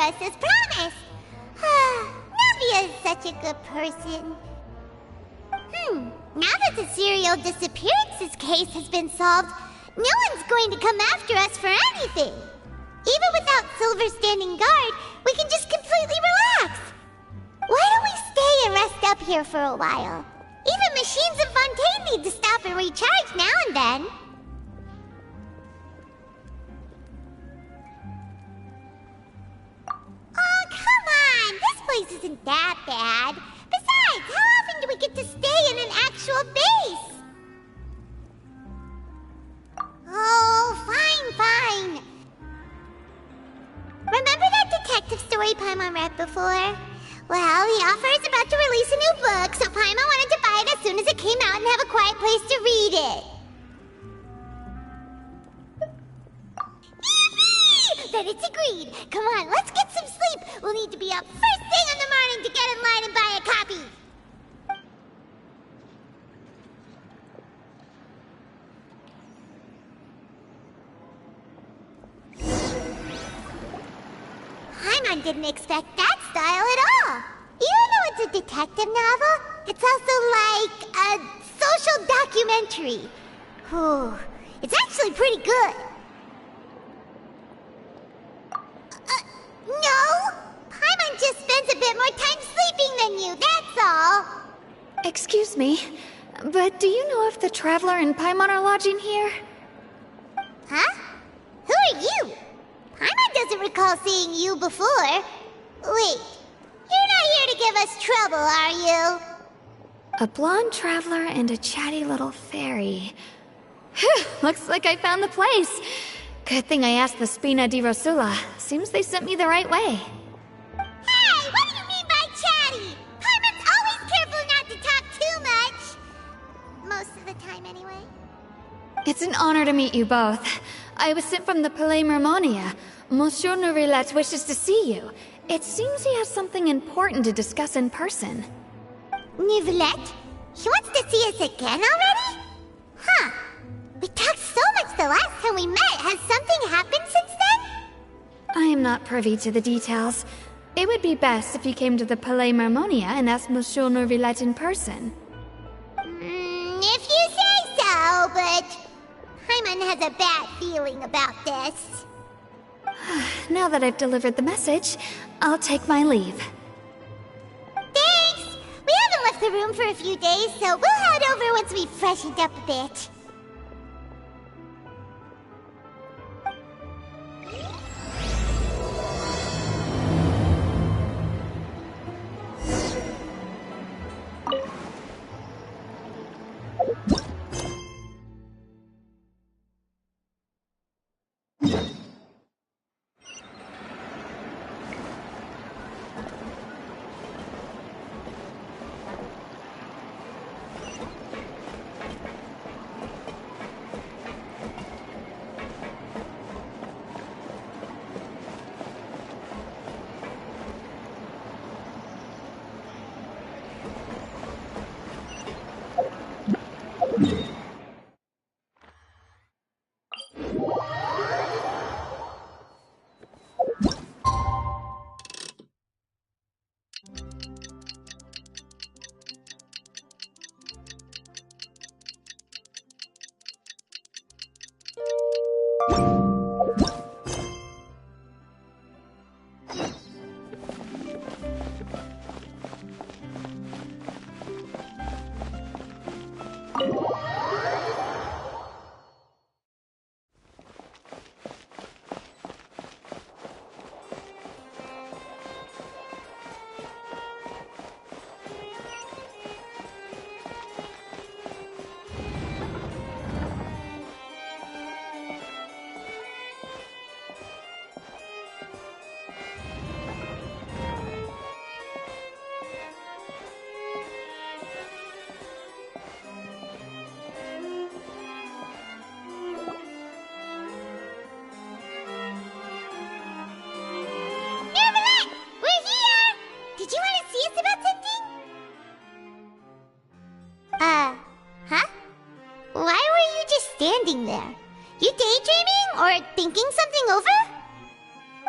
us as promised. Navia is such a good person. Now that the serial disappearances case has been solved, no one's going to come after us for anything. Even without Silver standing guard, we can just completely relax. Why don't we stay and rest up here for a while? Even machines in Fontaine need to stop and recharge now and then. Oh, come on! This place isn't that bad. Besides, how often do we get to stay in an actual base? Oh, fine. Remember that detective story Paimon read before? Well, the author is about to release a new book, so Paimon wanted to buy it as soon as it came out and have a quiet place to read it. Yippee! Then it's agreed. Come on, let's get some sleep. We'll need to be up first thing in the morning to get in line and buy a copy. Paimon didn't expect that style at all. Even though it's a detective novel, it's also like a social documentary. It's actually pretty good. No! Paimon just spends a bit more time sleeping than you, that's all. Excuse me, but do you know if the Traveler and Paimon are lodging here? Huh? Who are you? Paimon doesn't recall seeing you before. Wait, you're not here to give us trouble, are you? A blonde traveler and a chatty little fairy. Whew, looks like I found the place. Good thing I asked the Spina di Rosula. Seems they sent me the right way. Hey, what do you mean by chatty? Paimon's always careful not to talk too much. Most of the time, anyway. It's an honor to meet you both. I was sent from the Palais Mermonia. Monsieur Nourilette wishes to see you. It seems he has something important to discuss in person. Nourilette? He wants to see us again already? Huh. We talked so much the last time we met. Has something happened since then? I am not privy to the details. It would be best if you came to the Palais Mermonia and asked Monsieur Nourilette in person. If you say so, but Paimon has a bad feeling about this. Now that I've delivered the message, I'll take my leave. Thanks! We haven't left the room for a few days, so we'll head over once we've freshened up a bit.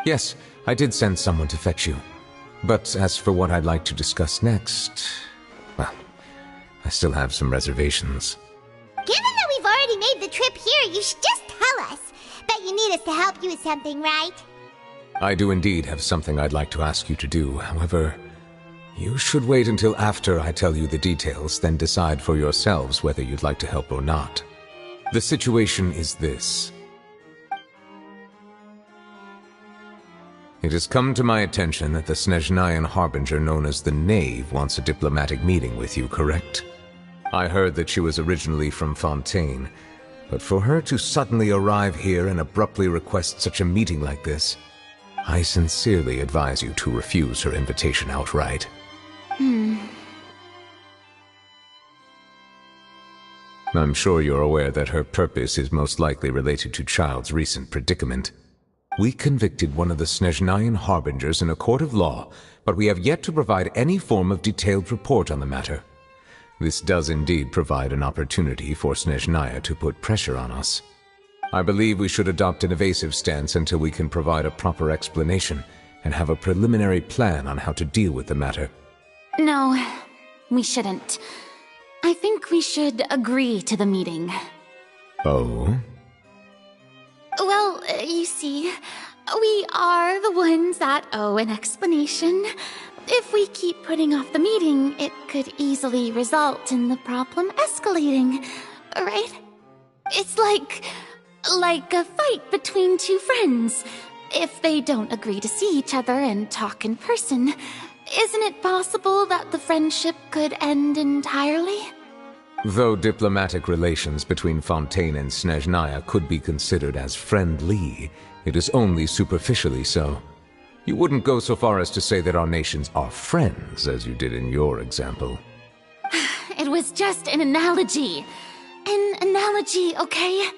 Yes, I did send someone to fetch you. But as for what I'd like to discuss next, well, I still have some reservations. Given that we've already made the trip here, you should just tell us. Bet you need us to help you with something, right? I do indeed have something I'd like to ask you to do. However, you should wait until after I tell you the details, then decide for yourselves whether you'd like to help or not. The situation is this. It has come to my attention that the Snezhnayan Harbinger known as the Knave wants a diplomatic meeting with you, correct? I heard that she was originally from Fontaine, but for her to suddenly arrive here and abruptly request such a meeting like this, I sincerely advise you to refuse her invitation outright. I'm sure you're aware that her purpose is most likely related to Child's recent predicament. We convicted one of the Snezhnayan Harbingers in a court of law, but we have yet to provide any form of detailed report on the matter. This does indeed provide an opportunity for Snezhnaya to put pressure on us. I believe we should adopt an evasive stance until we can provide a proper explanation and have a preliminary plan on how to deal with the matter. No, we shouldn't. I think we should agree to the meeting. Oh? Well, you see, we are the ones that owe an explanation. If we keep putting off the meeting, it could easily result in the problem escalating, right? It's like a fight between two friends. If they don't agree to see each other and talk in person, isn't it possible that the friendship could end entirely? Though diplomatic relations between Fontaine and Snezhnaya could be considered as friendly, it is only superficially so. You wouldn't go so far as to say that our nations are friends, as you did in your example. It was just an analogy. An analogy, okay?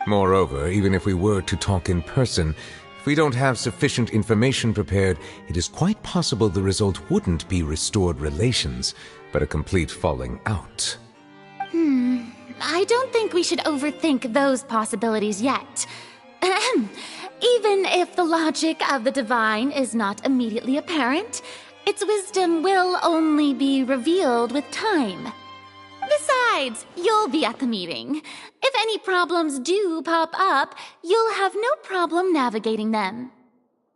Moreover, even if we were to talk in person, if we don't have sufficient information prepared, it is quite possible the result wouldn't be restored relations, but a complete falling out. I don't think we should overthink those possibilities yet. Even if the logic of the divine is not immediately apparent, its wisdom will only be revealed with time. Besides, you'll be at the meeting. If any problems do pop up, you'll have no problem navigating them.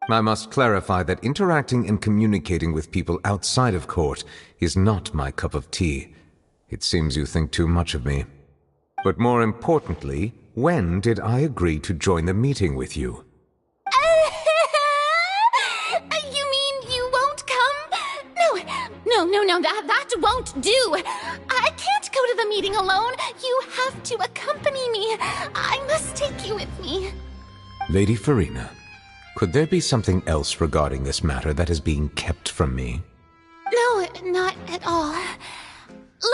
I must clarify that interacting and communicating with people outside of court is not my cup of tea. It seems you think too much of me. But more importantly, when did I agree to join the meeting with you? You mean you won't come? No, that won't do. I can't go to the meeting alone. You have to accompany me. I must take you with me. Lady Farina, could there be something else regarding this matter that is being kept from me? No, not at all.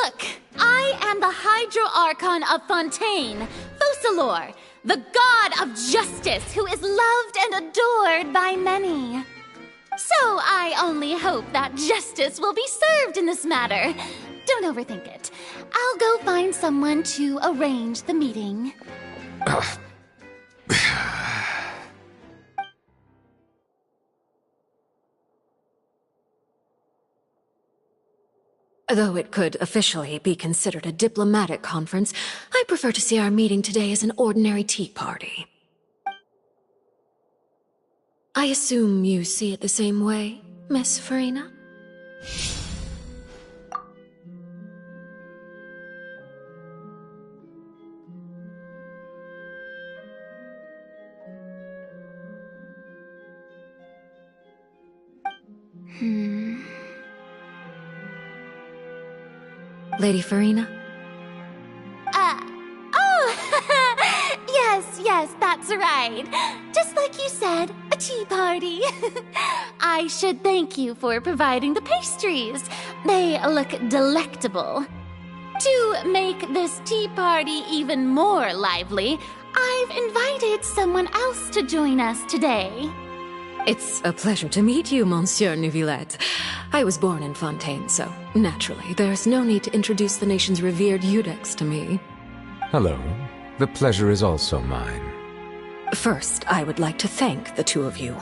Look, I am the Hydro Archon of Fontaine, Focalor, the god of justice who is loved and adored by many. So I only hope that justice will be served in this matter. Don't overthink it. I'll go find someone to arrange the meeting. Though it could officially be considered a diplomatic conference, I prefer to see our meeting today as an ordinary tea party. I assume you see it the same way, Miss Farina? Lady Farina? Yes, that's right. Just like you said, a tea party. I should thank you for providing the pastries. They look delectable. To make this tea party even more lively, I've invited someone else to join us today. It's a pleasure to meet you, Monsieur Neuvillette. I was born in Fontaine, so naturally, there's no need to introduce the nation's revered Eudex to me. Hello. The pleasure is also mine. First, I would like to thank the two of you.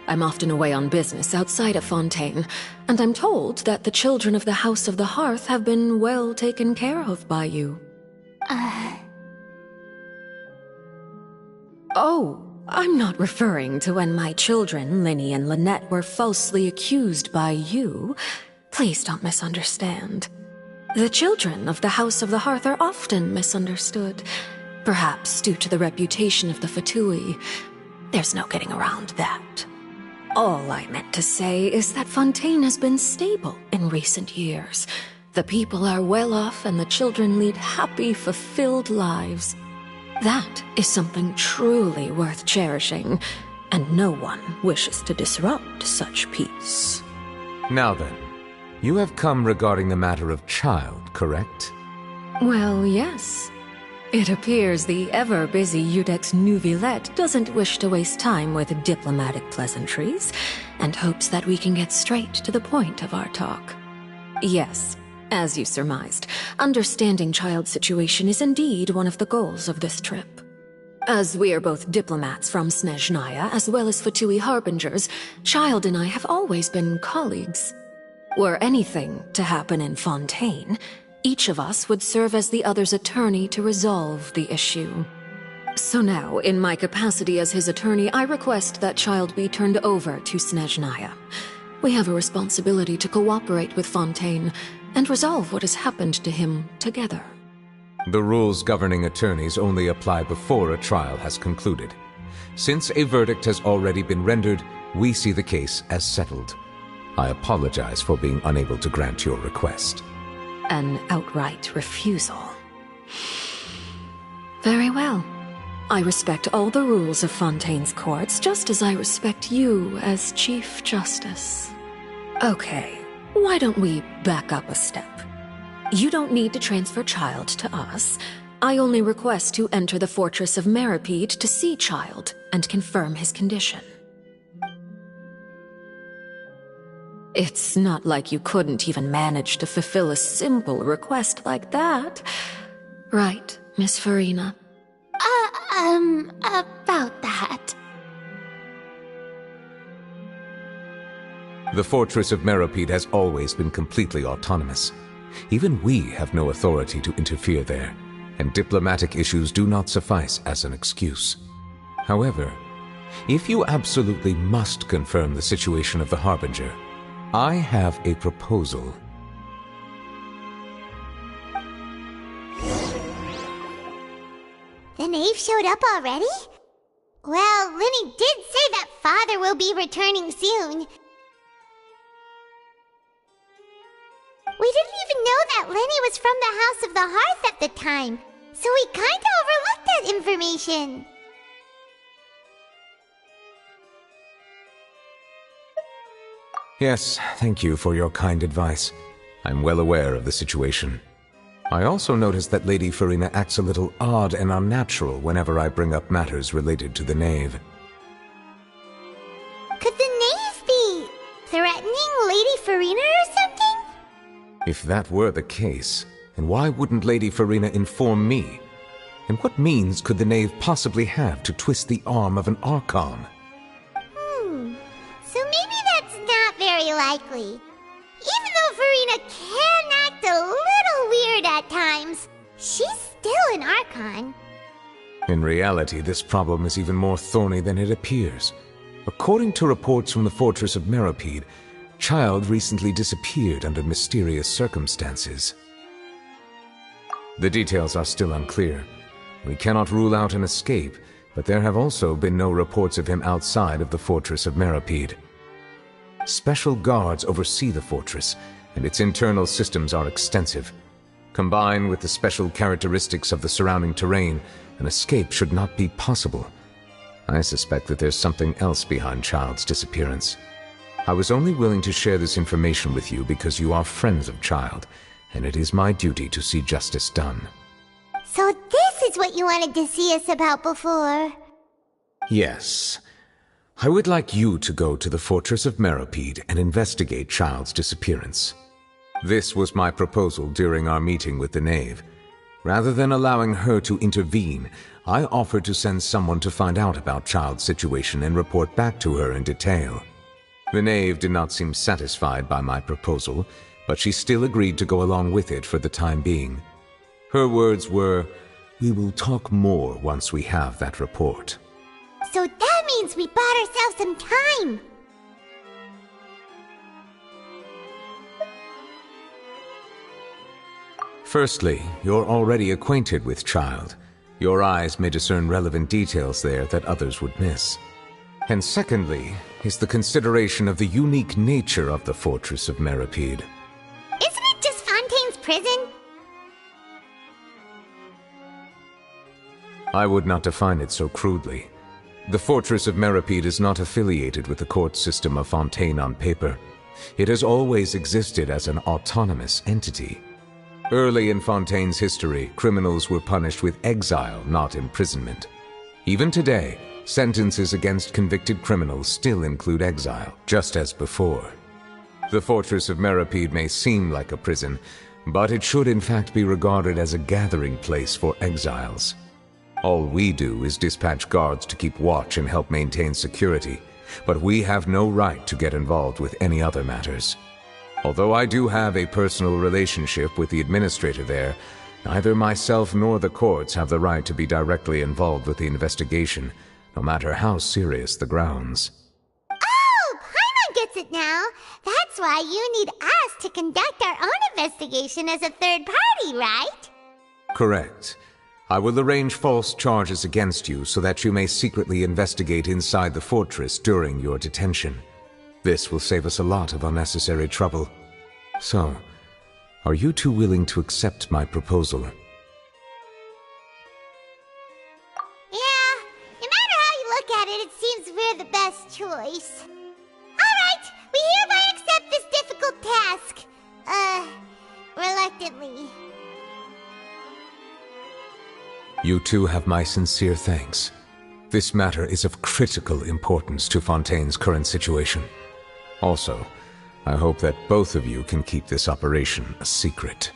I'm often away on business outside of Fontaine, and I'm told that the children of the House of the Hearth have been well taken care of by you. Oh, I'm not referring to when my children, Linny and Lynette, were falsely accused by you. Please don't misunderstand. The children of the House of the Hearth are often misunderstood, perhaps due to the reputation of the Fatui. There's no getting around that. All I meant to say is that Fontaine has been stable in recent years. The people are well off and the children lead happy, fulfilled lives. That is something truly worth cherishing, and no one wishes to disrupt such peace. Now then, you have come regarding the matter of child, correct? Well, yes. It appears the ever-busy Iudex Neuvillette doesn't wish to waste time with diplomatic pleasantries, and hopes that we can get straight to the point of our talk. Yes, as you surmised, understanding Child's situation is indeed one of the goals of this trip. As we are both diplomats from Snezhnaya as well as Fatui Harbingers, Child and I have always been colleagues. Were anything to happen in Fontaine, each of us would serve as the other's attorney to resolve the issue. So now, in my capacity as his attorney, I request that Child be turned over to Snezhnaya. We have a responsibility to cooperate with Fontaine and resolve what has happened to him together. The rules governing attorneys only apply before a trial has concluded. Since a verdict has already been rendered, we see the case as settled. I apologize for being unable to grant your request. An outright refusal. Very well. I respect all the rules of Fontaine's courts, just as I respect you as Chief Justice. Okay, why don't we back up a step? You don't need to transfer Child to us. I only request to enter the Fortress of Meripede to see Child and confirm his condition. It's not like you couldn't even manage to fulfill a simple request like that. Right, Miss Farina? About that. The Fortress of Meripede has always been completely autonomous. Even we have no authority to interfere there, and diplomatic issues do not suffice as an excuse. However, if you absolutely must confirm the situation of the Harbinger, I have a proposal. The knave showed up already? Well, Linny did say that Father will be returning soon. We didn't even know that Linny was from the House of the Hearth at the time, so we kinda overlooked that information. Yes, thank you for your kind advice. I'm well aware of the situation. I also noticed that Lady Farina acts a little odd and unnatural whenever I bring up matters related to the knave. Could the knave be threatening Lady Farina or something? If that were the case, then why wouldn't Lady Farina inform me? And what means could the knave possibly have to twist the arm of an Archon? So maybe that's not very likely. Even though Farina can act a little weird at times, she's still an Archon. In reality, this problem is even more thorny than it appears. According to reports from the Fortress of Meripede, Child recently disappeared under mysterious circumstances. The details are still unclear. We cannot rule out an escape, but there have also been no reports of him outside of the Fortress of Meripede. Special guards oversee the fortress, and its internal systems are extensive. Combined with the special characteristics of the surrounding terrain, an escape should not be possible. I suspect that there's something else behind Child's disappearance. I was only willing to share this information with you because you are friends of Child, and it is my duty to see justice done. So this is what you wanted to see us about before? Yes. I would like you to go to the Fortress of Meripede and investigate Child's disappearance. This was my proposal during our meeting with the knave. Rather than allowing her to intervene, I offered to send someone to find out about Child's situation and report back to her in detail. The knave did not seem satisfied by my proposal, but she still agreed to go along with it for the time being. Her words were, "We will talk more once we have that report." So that means we bought ourselves some time. Firstly, you're already acquainted with Child. Your eyes may discern relevant details there that others would miss. And secondly, is the consideration of the unique nature of the Fortress of Meripede. Isn't it just Fontaine's prison? I would not define it so crudely. The Fortress of Meripede is not affiliated with the court system of Fontaine on paper. It has always existed as an autonomous entity. Early in Fontaine's history, criminals were punished with exile, not imprisonment. Even today, sentences against convicted criminals still include exile, just as before. The Fortress of Meripede may seem like a prison, but it should in fact be regarded as a gathering place for exiles. All we do is dispatch guards to keep watch and help maintain security, but we have no right to get involved with any other matters. Although I do have a personal relationship with the administrator there, neither myself nor the courts have the right to be directly involved with the investigation, no matter how serious the grounds. Oh, Paimon gets it now. That's why you need us to conduct our own investigation as a third party, right? Correct. I will arrange false charges against you so that you may secretly investigate inside the fortress during your detention. This will save us a lot of unnecessary trouble. So, are you two willing to accept my proposal? Yeah, no matter how you look at it, it seems we're the best choice. Alright, we hereby accept this difficult task. Reluctantly. You two have my sincere thanks. This matter is of critical importance to Fontaine's current situation. Also, I hope that both of you can keep this operation a secret.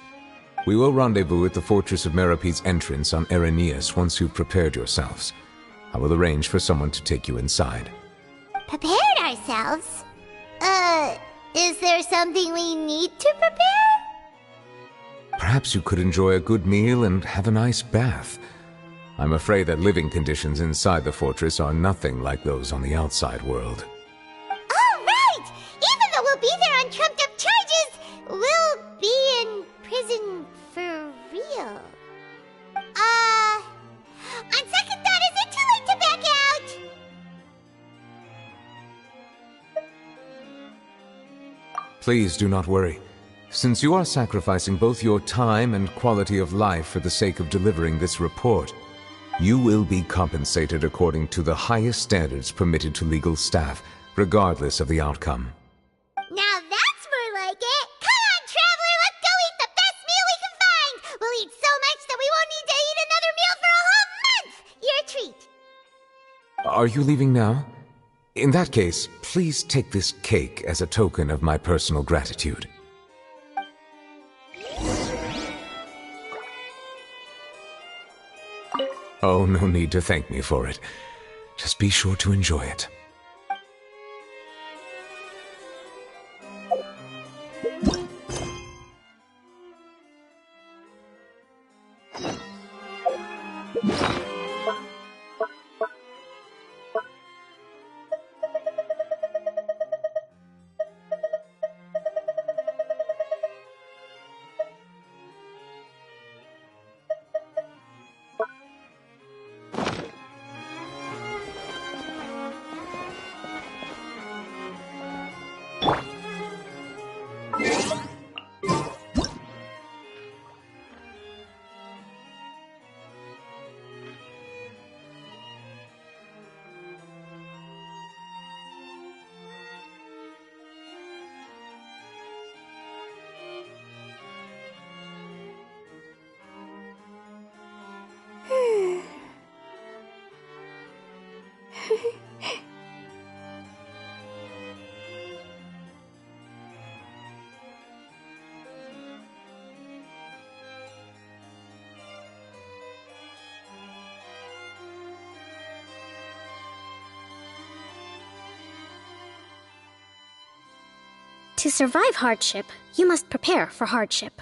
We will rendezvous at the Fortress of Meripede's entrance on Erinius once you've prepared yourselves. I will arrange for someone to take you inside. Prepared ourselves? Is there something we need to prepare? Perhaps you could enjoy a good meal and have a nice bath. I'm afraid that living conditions inside the fortress are nothing like those on the outside world. Oh, right! Even though we'll be there on trumped-up charges, we'll be in prison for real. On second thought, is it too late to back out? Please do not worry. Since you are sacrificing both your time and quality of life for the sake of delivering this report, you will be compensated according to the highest standards permitted to legal staff, regardless of the outcome. Now that's more like it! Come on, traveler, let's go eat the best meal we can find! We'll eat so much that we won't need to eat another meal for a whole month! You're a treat! Are you leaving now? In that case, please take this cake as a token of my personal gratitude. Oh, no need to thank me for it. Just be sure to enjoy it. To survive hardship, you must prepare for hardship.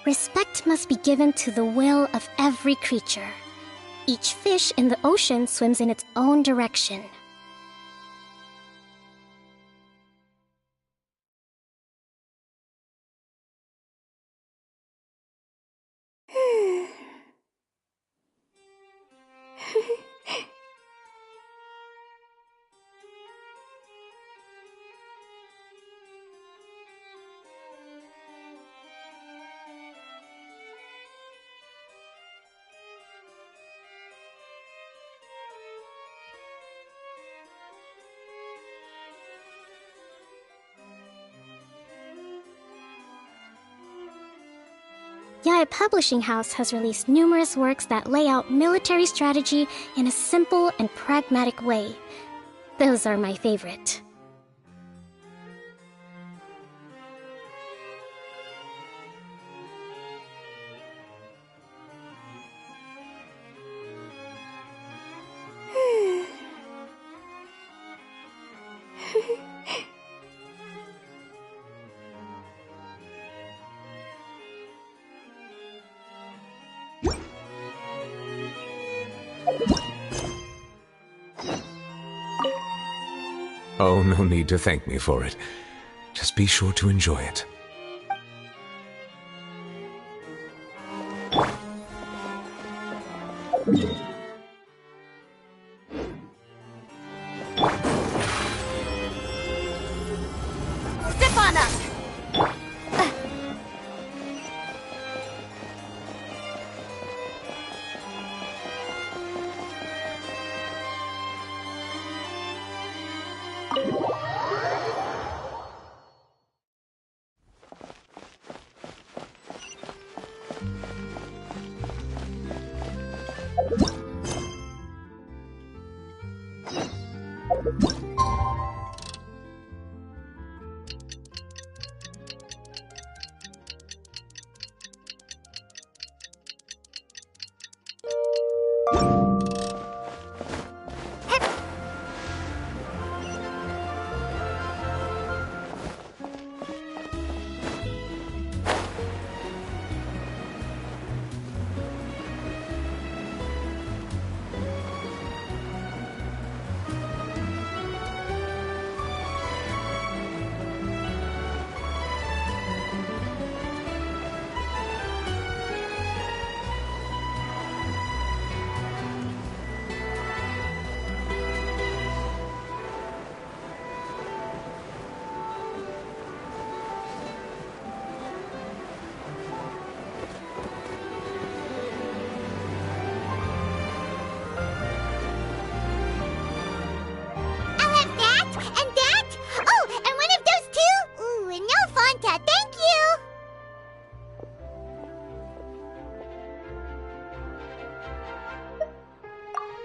Respect must be given to the will of every creature. Each fish in the ocean swims in its own direction. Yae Publishing House has released numerous works that lay out military strategy in a simple and pragmatic way. Those are my favorite. Oh, no need to thank me for it. Just be sure to enjoy it. Step on up!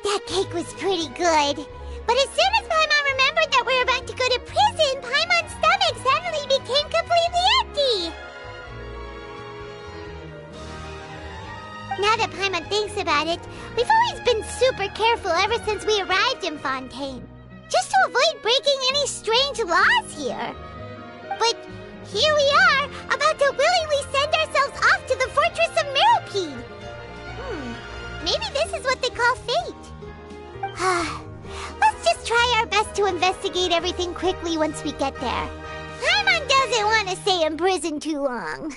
That cake was pretty good. But as soon as Paimon remembered that we were about to go to prison, Paimon's stomach suddenly became completely empty. Now that Paimon thinks about it, we've always been super careful ever since we arrived in Fontaine. Just to avoid breaking any strange laws here. But here we are, about to willingly send ourselves off to the Fortress of Meropide. Maybe this is what they call fate. Let's just try our best to investigate everything quickly once we get there. Paimon doesn't want to stay in prison too long.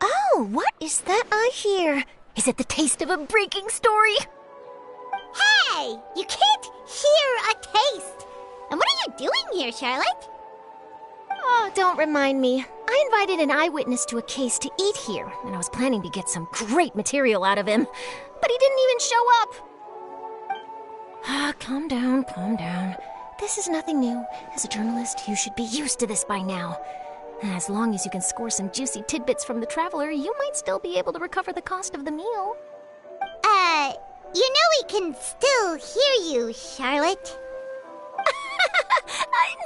Oh, what is that I hear? Is it the taste of a breaking story? Hey! You can't hear a taste! And what are you doing here, Charlotte? Oh, don't remind me. I invited an eyewitness to a case to eat here, and I was planning to get some great material out of him. But he didn't even show up. Calm down, calm down. This is nothing new. As a journalist, you should be used to this by now. As long as you can score some juicy tidbits from the traveler, you might still be able to recover the cost of the meal. You know we can still hear you, Charlotte.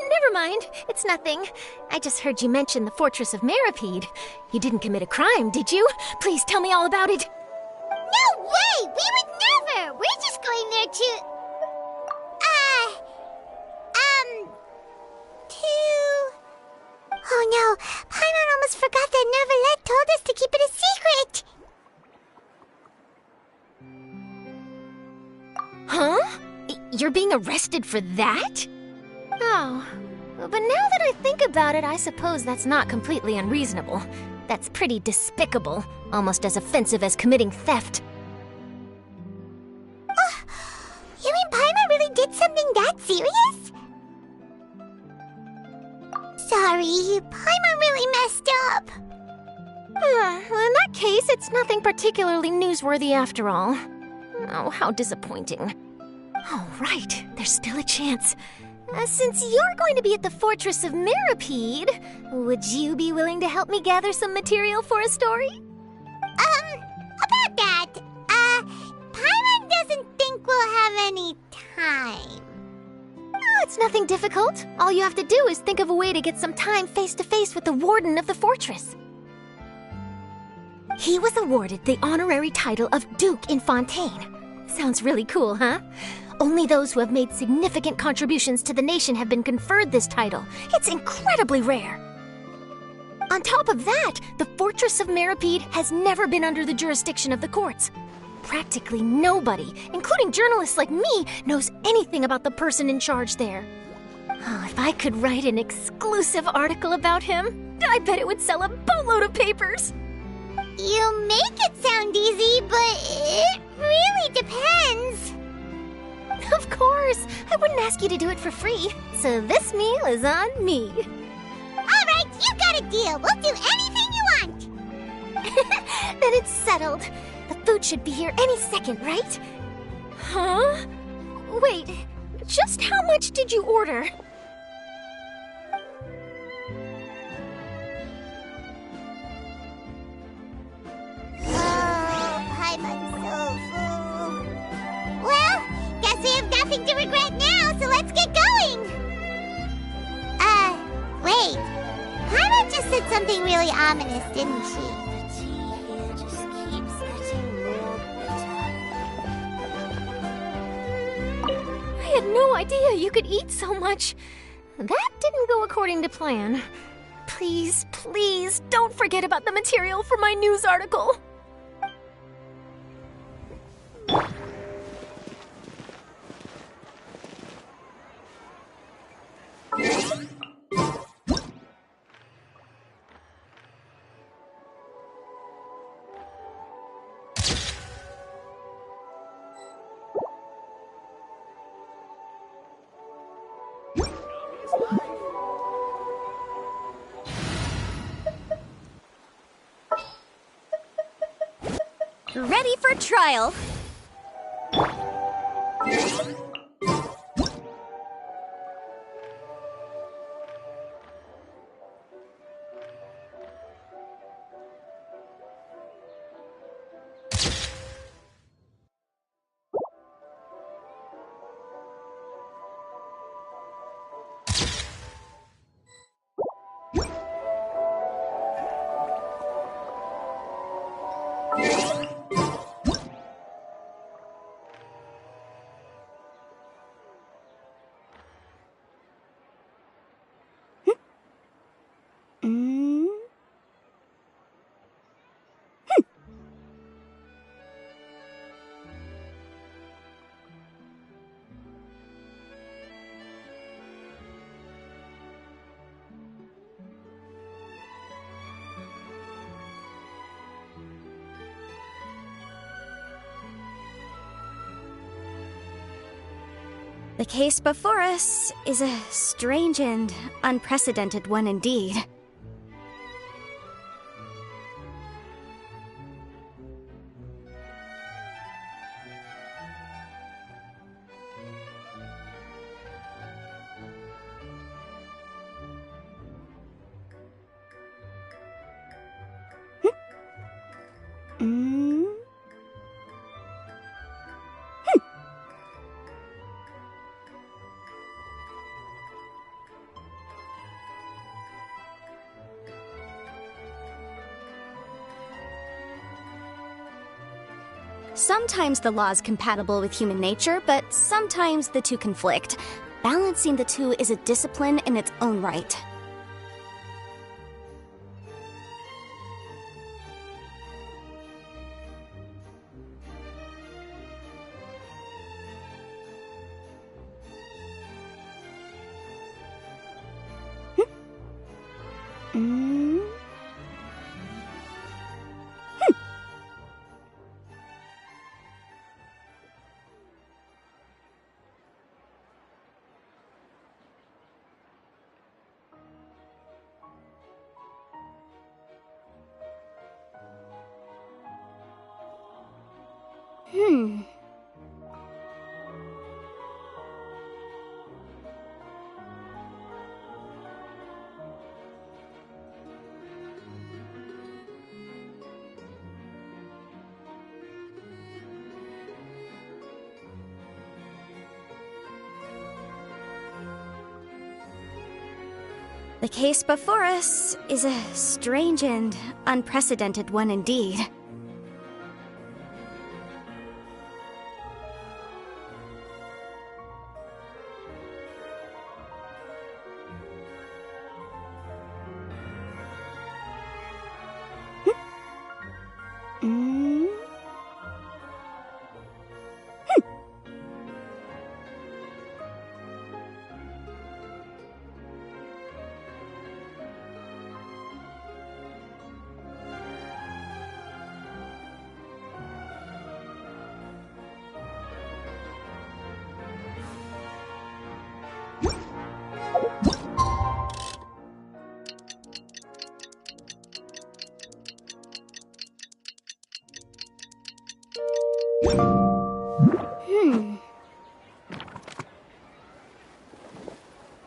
Never mind. It's nothing. I just heard you mention the Fortress of Meropide. You didn't commit a crime, did you? Please tell me all about it. No way! We would never! We're just going there to... Oh no, Paimon almost forgot that Neverlet told us to keep it a secret! Huh? You're being arrested for that? Oh, but now that I think about it, I suppose that's not completely unreasonable. That's pretty despicable, almost as offensive as committing theft. You mean Paimon really did something that serious? Sorry, Paimon really messed up. Well, in that case, it's nothing particularly newsworthy after all. Oh, how disappointing. All right, there's still a chance. Since you're going to be at the Fortress of Meropide, would you be willing to help me gather some material for a story? About that, Paimon doesn't think we'll have any time. Oh, it's nothing difficult. All you have to do is think of a way to get some time face-to-face with the warden of the fortress. He was awarded the honorary title of Duke in Fontaine. Sounds really cool, huh? Only those who have made significant contributions to the nation have been conferred this title. It's incredibly rare. On top of that, the Fortress of Meropide has never been under the jurisdiction of the courts. Practically nobody, including journalists like me, knows anything about the person in charge there. Oh, if I could write an exclusive article about him, I bet it would sell a boatload of papers. You make it sound easy, but it really depends. Of course, I wouldn't ask you to do it for free, so this meal is on me. All right, you got a deal. We'll do anything you want. Then it's settled. The food should be here any second, right? Huh? Wait, just how much did you order? Oh, Paimon's so full. Well, guess we have nothing to regret now, so let's get going. Wait. Paimon just said something really ominous, didn't she? I had no idea you could eat so much. That didn't go according to plan. Please, please, don't forget about the material for my news article. Ready for trial. The case before us is a strange and unprecedented one indeed. Sometimes the law is compatible with human nature, but sometimes the two conflict. Balancing the two is a discipline in its own right. The case before us is a strange and unprecedented one indeed.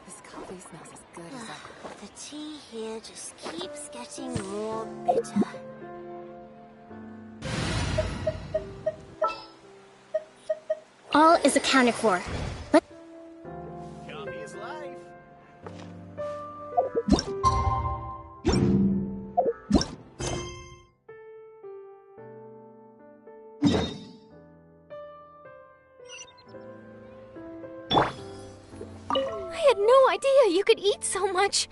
This coffee smells as good as ever. The tea here just keeps getting more bitter. All is accounted for. Coffee is life. I had no idea you could eat so much.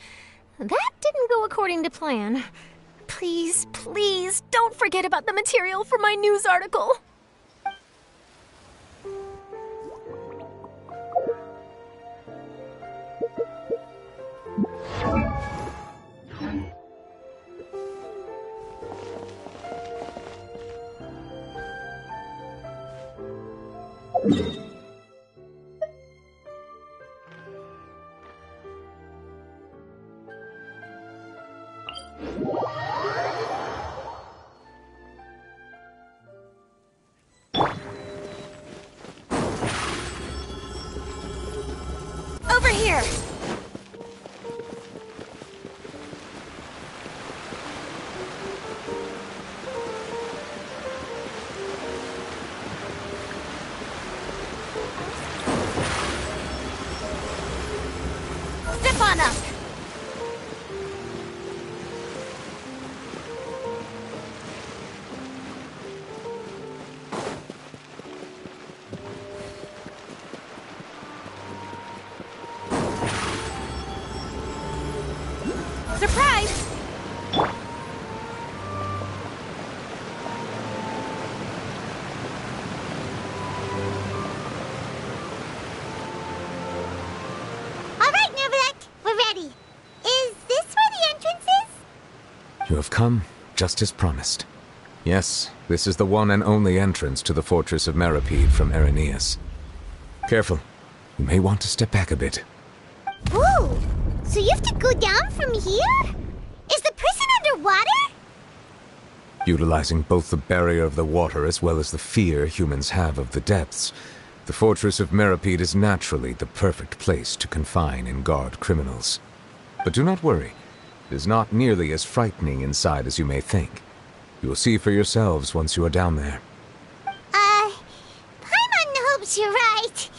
That didn't go according to plan. Please, please, don't forget about the material for my news article. Over here! Step on up! Surprise! All right, Novelek, we're ready. Is this where the entrance is? You have come, just as promised. Yes, this is the one and only entrance to the fortress of Meripede from Irenaeus. Careful. You may want to step back a bit. Whoa! So you have to go down from here? Is the prison underwater? Utilizing both the barrier of the water as well as the fear humans have of the depths, the fortress of Meripede is naturally the perfect place to confine and guard criminals. But do not worry. It is not nearly as frightening inside as you may think. You will see for yourselves once you are down there. Paimon hopes you're right.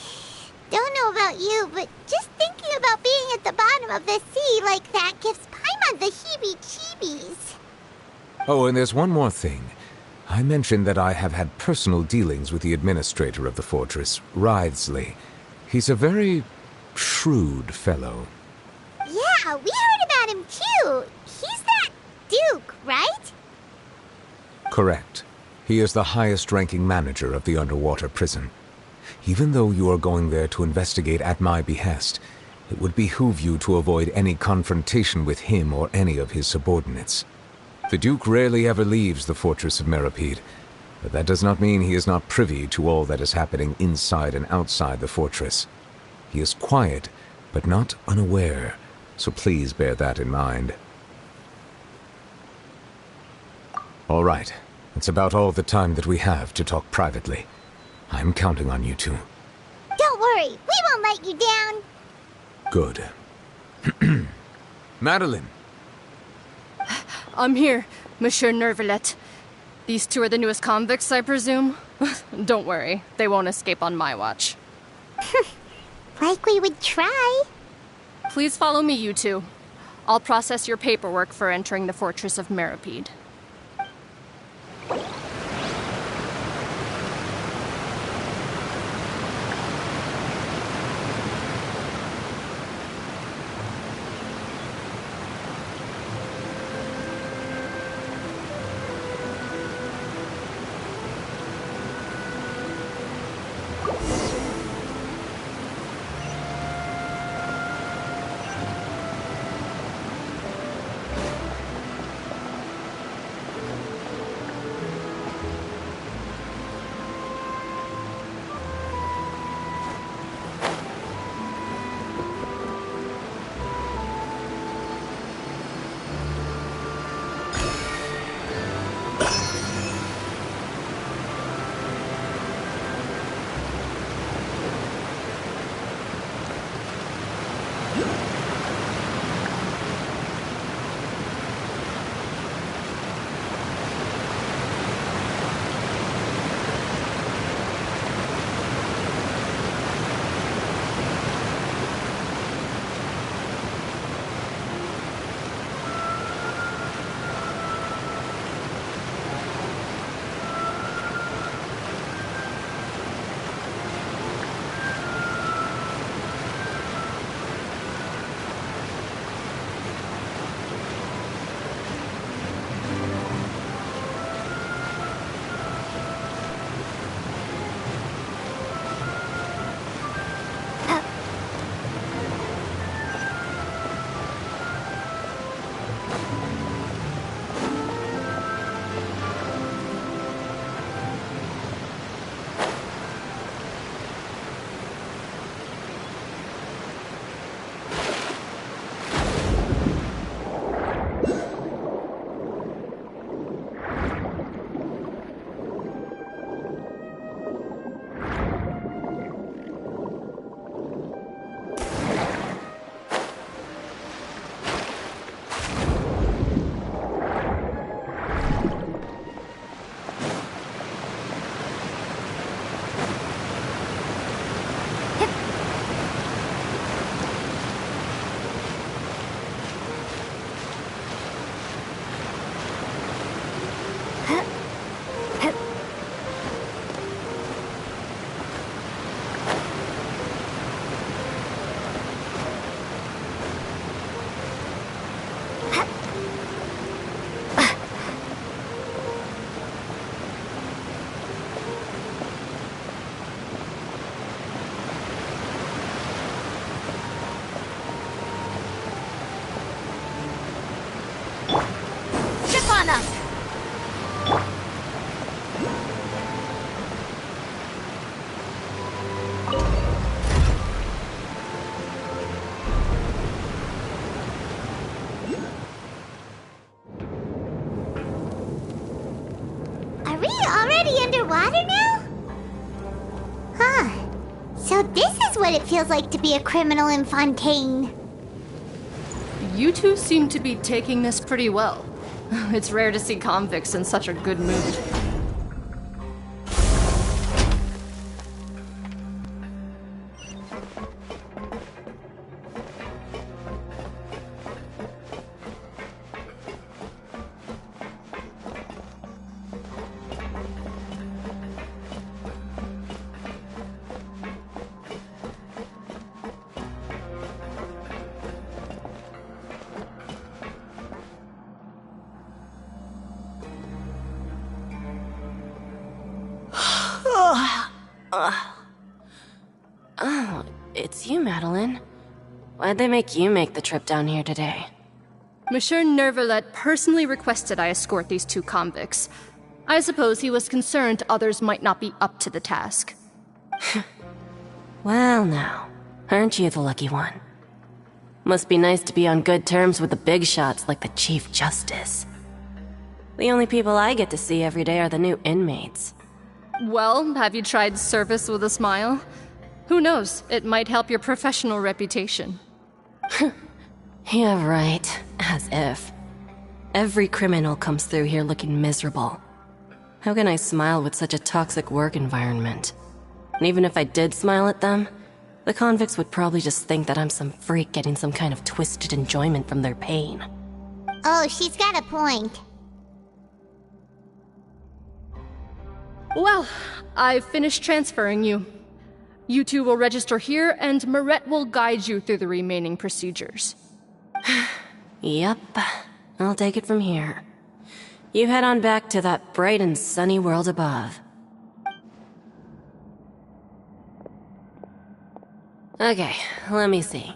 Don't know about you, but just thinking about being at the bottom of the sea like that gives Paimon the heebie-jeebies. Oh, and there's one more thing. I mentioned that I have had personal dealings with the administrator of the fortress, Writhsley. He's a very shrewd fellow. Yeah, we heard about him too. He's that Duke, right? Correct. He is the highest-ranking manager of the underwater prison. Even though you are going there to investigate at my behest, it would behoove you to avoid any confrontation with him or any of his subordinates. The Duke rarely ever leaves the fortress of Meripede, but that does not mean he is not privy to all that is happening inside and outside the fortress. He is quiet, but not unaware, so please bear that in mind. All right, that's about all the time that we have to talk privately. I'm counting on you two. Don't worry, we won't let you down. Good. Madeline! I'm here, Monsieur Nervalet. These two are the newest convicts, I presume? Don't worry, they won't escape on my watch. Like we would try. Please follow me, you two. I'll process your paperwork for entering the Fortress of Meripede. matter now? Huh. So this is what it feels like to be a criminal in Fontaine. You two seem to be taking this pretty well. It's rare to see convicts in such a good mood. Oh, it's you, Madeline. Why'd they make you make the trip down here today? Monsieur Nervalet personally requested I escort these two convicts. I suppose he was concerned others might not be up to the task. Well now, aren't you the lucky one? Must be nice to be on good terms with the big shots like the Chief Justice. The only people I get to see every day are the new inmates. Well, have you tried service with a smile? Who knows, it might help your professional reputation. Yeah, right. As if. Every criminal comes through here looking miserable. How can I smile with such a toxic work environment? And even if I did smile at them, the convicts would probably just think that I'm some freak getting some kind of twisted enjoyment from their pain. Oh, she's got a point. Well, I've finished transferring you. You two will register here, and Marette will guide you through the remaining procedures. Yep, I'll take it from here. You head on back to that bright and sunny world above. Okay, let me see.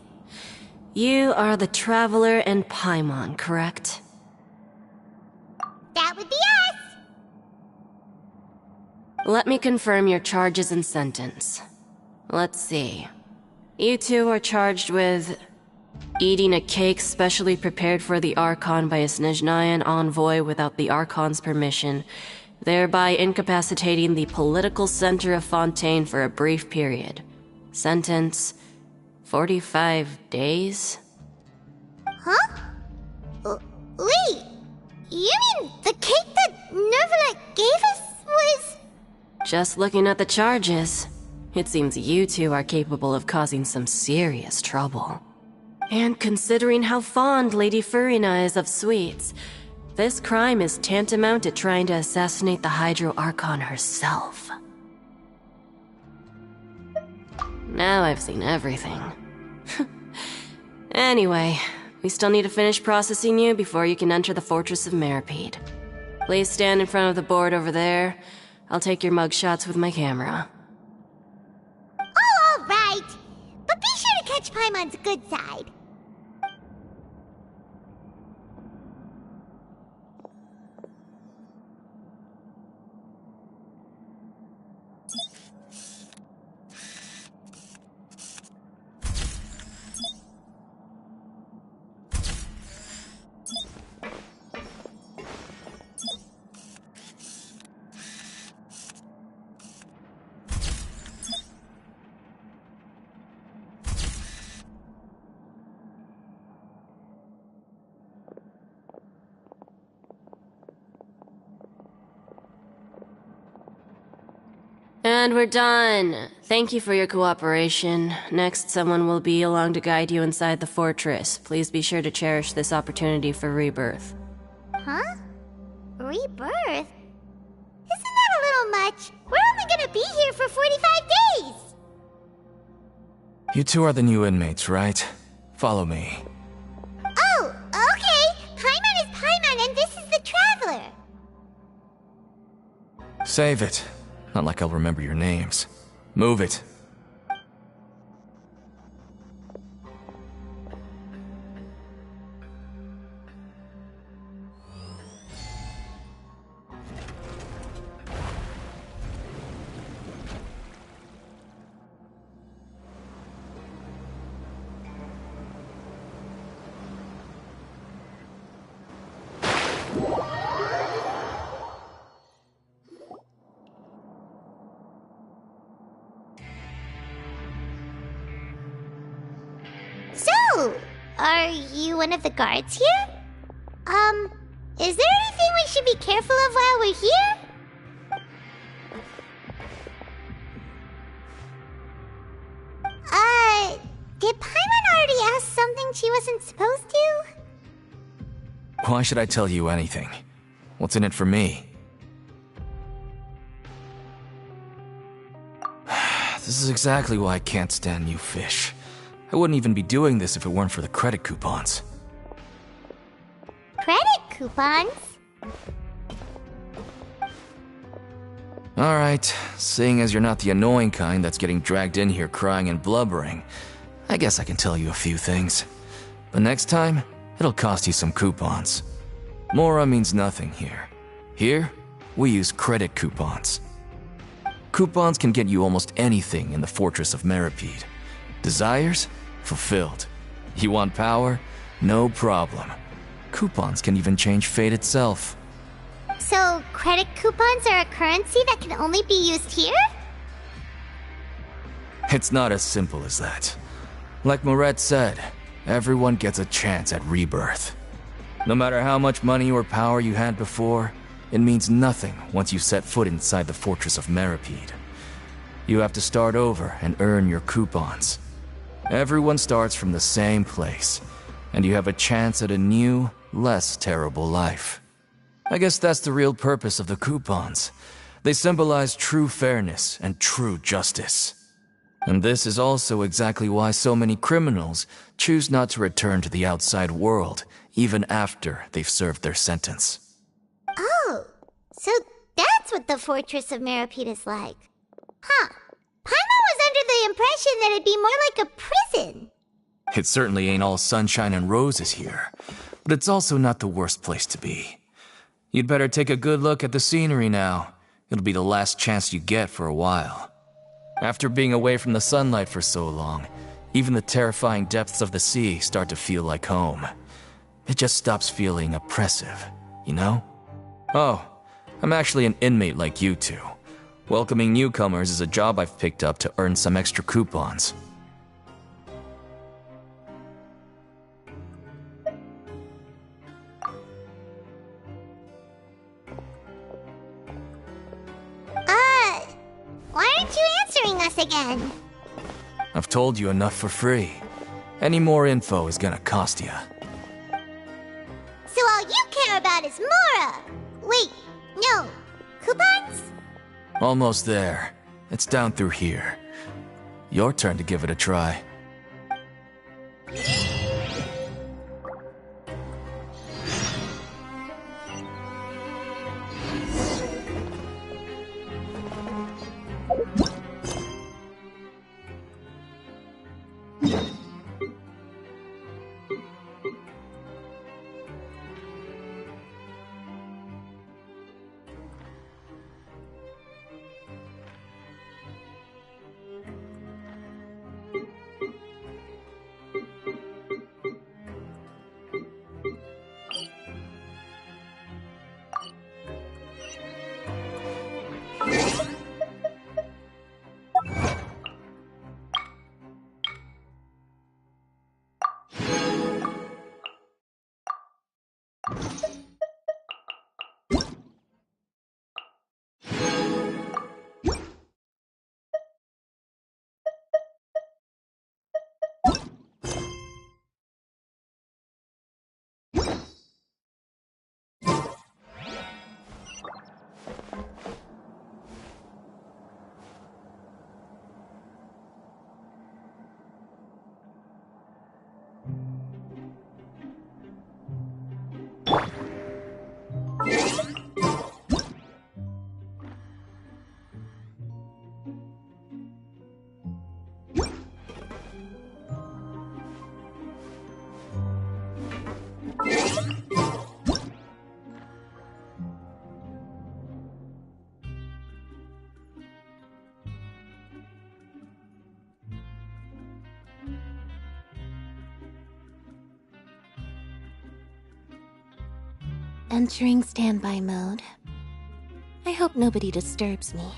You are the Traveler and Paimon, correct? That would be us! Let me confirm your charges and sentence. Let's see. You two are charged with eating a cake specially prepared for the Archon by a Snezhnayan envoy without the Archon's permission, thereby incapacitating the political center of Fontaine for a brief period. Sentence: 45 days? Huh? Wait, you mean the cake that Nervalet gave us was... Just looking at the charges, it seems you two are capable of causing some serious trouble. And considering how fond Lady Furina is of sweets, this crime is tantamount to trying to assassinate the Hydro Archon herself. Now I've seen everything. Anyway, we still need to finish processing you before you can enter the Fortress of Meripede. Please stand in front of the board over there. I'll take your mugshots with my camera. Oh, all right. But be sure to catch Paimon's good side. And we're done. Thank you for your cooperation. Next, someone will be along to guide you inside the fortress. Please be sure to cherish this opportunity for rebirth. Huh? Rebirth? Isn't that a little much? We're only gonna be here for 45 days! You two are the new inmates, right? Follow me. Oh, okay! Paimon is Paimon and this is the Traveler! Save it. Not like I'll remember your names. Move it. Are you one of the guards here? Is there anything we should be careful of while we're here? Did Paimon already ask something she wasn't supposed to? Why should I tell you anything? What's in it for me? This is exactly why I can't stand new fish. I wouldn't even be doing this if it weren't for the credit coupons. Credit coupons? Alright, seeing as you're not the annoying kind that's getting dragged in here crying and blubbering, I guess I can tell you a few things. But next time, it'll cost you some coupons. Mora means nothing here. Here, we use credit coupons. Coupons can get you almost anything in the Fortress of Meripede. Desires? Fulfilled. You want power? No problem. Coupons can even change fate itself. So, credit coupons are a currency that can only be used here? It's not as simple as that. Like Moret said, everyone gets a chance at rebirth. No matter how much money or power you had before, it means nothing once you set foot inside the Fortress of Meripede. You have to start over and earn your coupons. Everyone starts from the same place, and you have a chance at a new, less terrible life. I guess that's the real purpose of the coupons. They symbolize true fairness and true justice. And this is also exactly why so many criminals choose not to return to the outside world, even after they've served their sentence. Oh, so that's what the Fortress of Meripede is like. Huh. Paimon was under the impression that it'd be more like a prison. It certainly ain't all sunshine and roses here, but it's also not the worst place to be. You'd better take a good look at the scenery now. It'll be the last chance you get for a while. After being away from the sunlight for so long, even the terrifying depths of the sea start to feel like home. It just stops feeling oppressive, you know? Oh, I'm actually an inmate like you two. Welcoming newcomers is a job I've picked up to earn some extra coupons. Why aren't you answering us again? I've told you enough for free. Any more info is gonna cost you. So all you care about is Mora! Wait, no. Coupons? Almost there. It's down through here. Your turn to give it a try. Entering standby mode. I hope nobody disturbs me.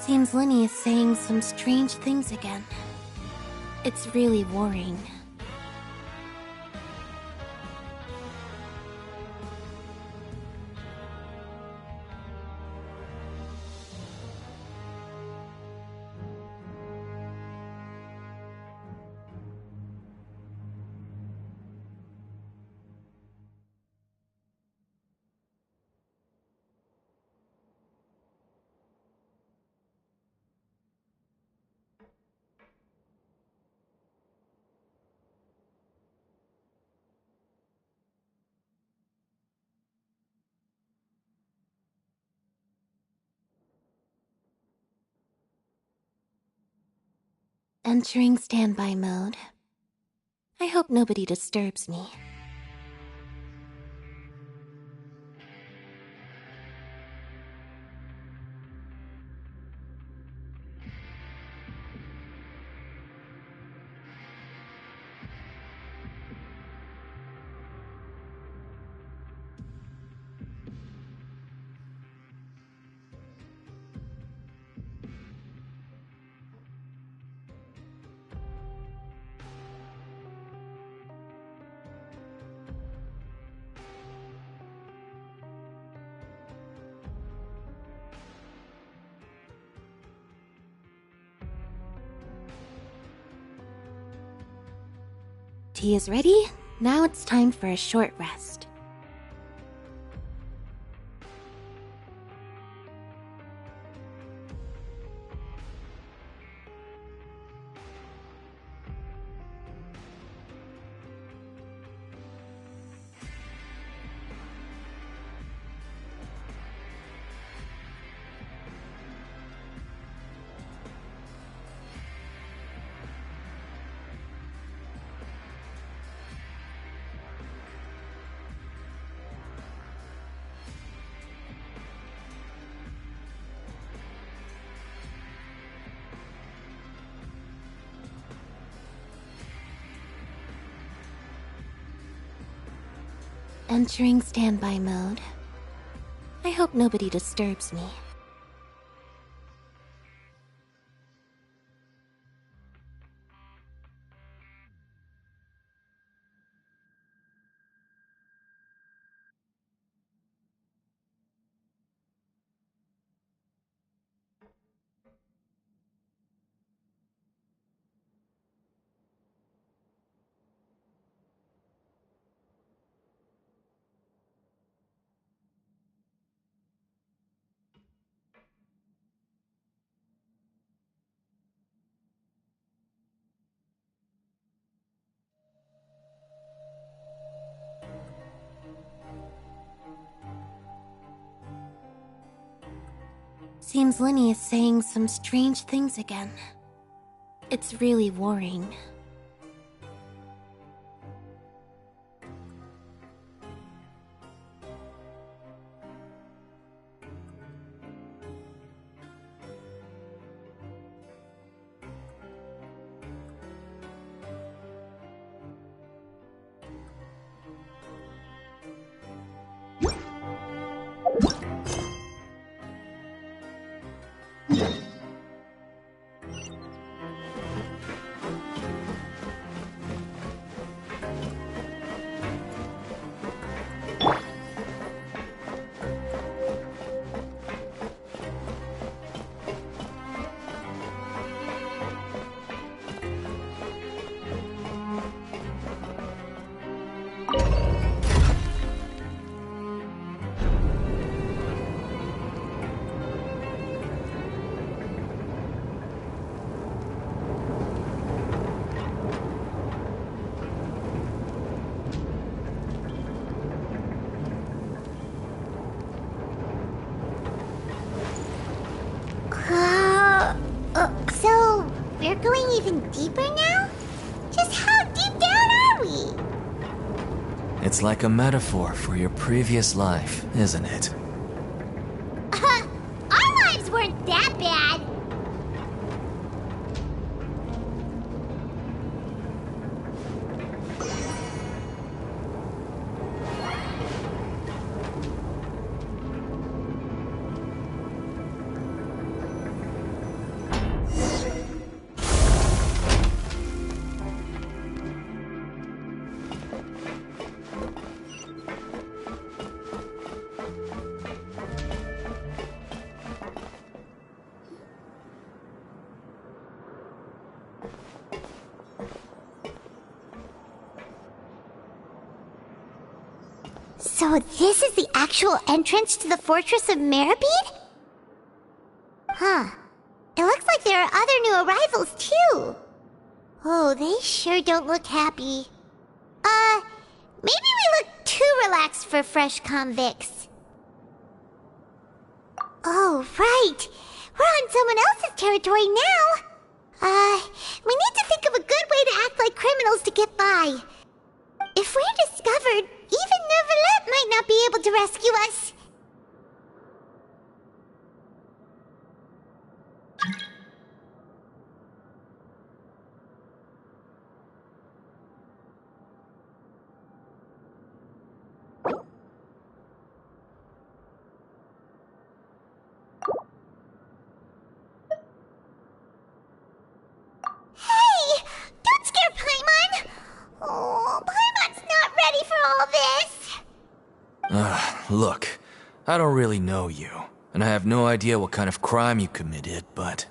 Seems Lenny is saying some strange things again. It's really worrying. Entering standby mode. I hope nobody disturbs me. Tea is ready. Now it's time for a short rest. Entering standby mode. I hope nobody disturbs me. Seems Lenny is saying some strange things again. It's really worrying. So, we're going even deeper now? Just how deep down are we? It's like a metaphor for your previous life, isn't it? Our lives weren't that bad. So this is the actual entrance to the Fortress of Meripede? Huh. It looks like there are other new arrivals, too. Oh, they sure don't look happy. Maybe we look too relaxed for fresh convicts. Oh, right. We're on someone else's territory now. We need to think of a good way to act like criminals to get by. If we're discovered, even Neuvillette might not be able to rescue us. Hey! Don't scare Paimon! Oh, Paimon's not ready for all this! Look, I don't really know you, and I have no idea what kind of crime you committed, but...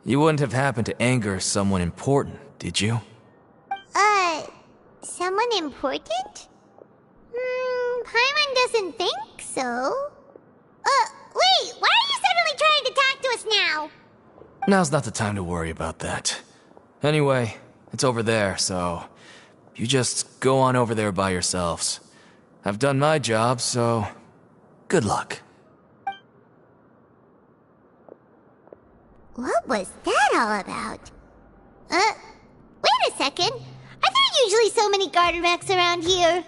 You wouldn't have happened to anger someone important, did you? Someone important? Paimon doesn't think so. Wait, why are you suddenly trying to talk to us now? Now's not the time to worry about that. Anyway, it's over there, so... You just go on over there by yourselves. I've done my job, so... Good luck. What was that all about? Wait a second. Are there usually so many garter mechs around here?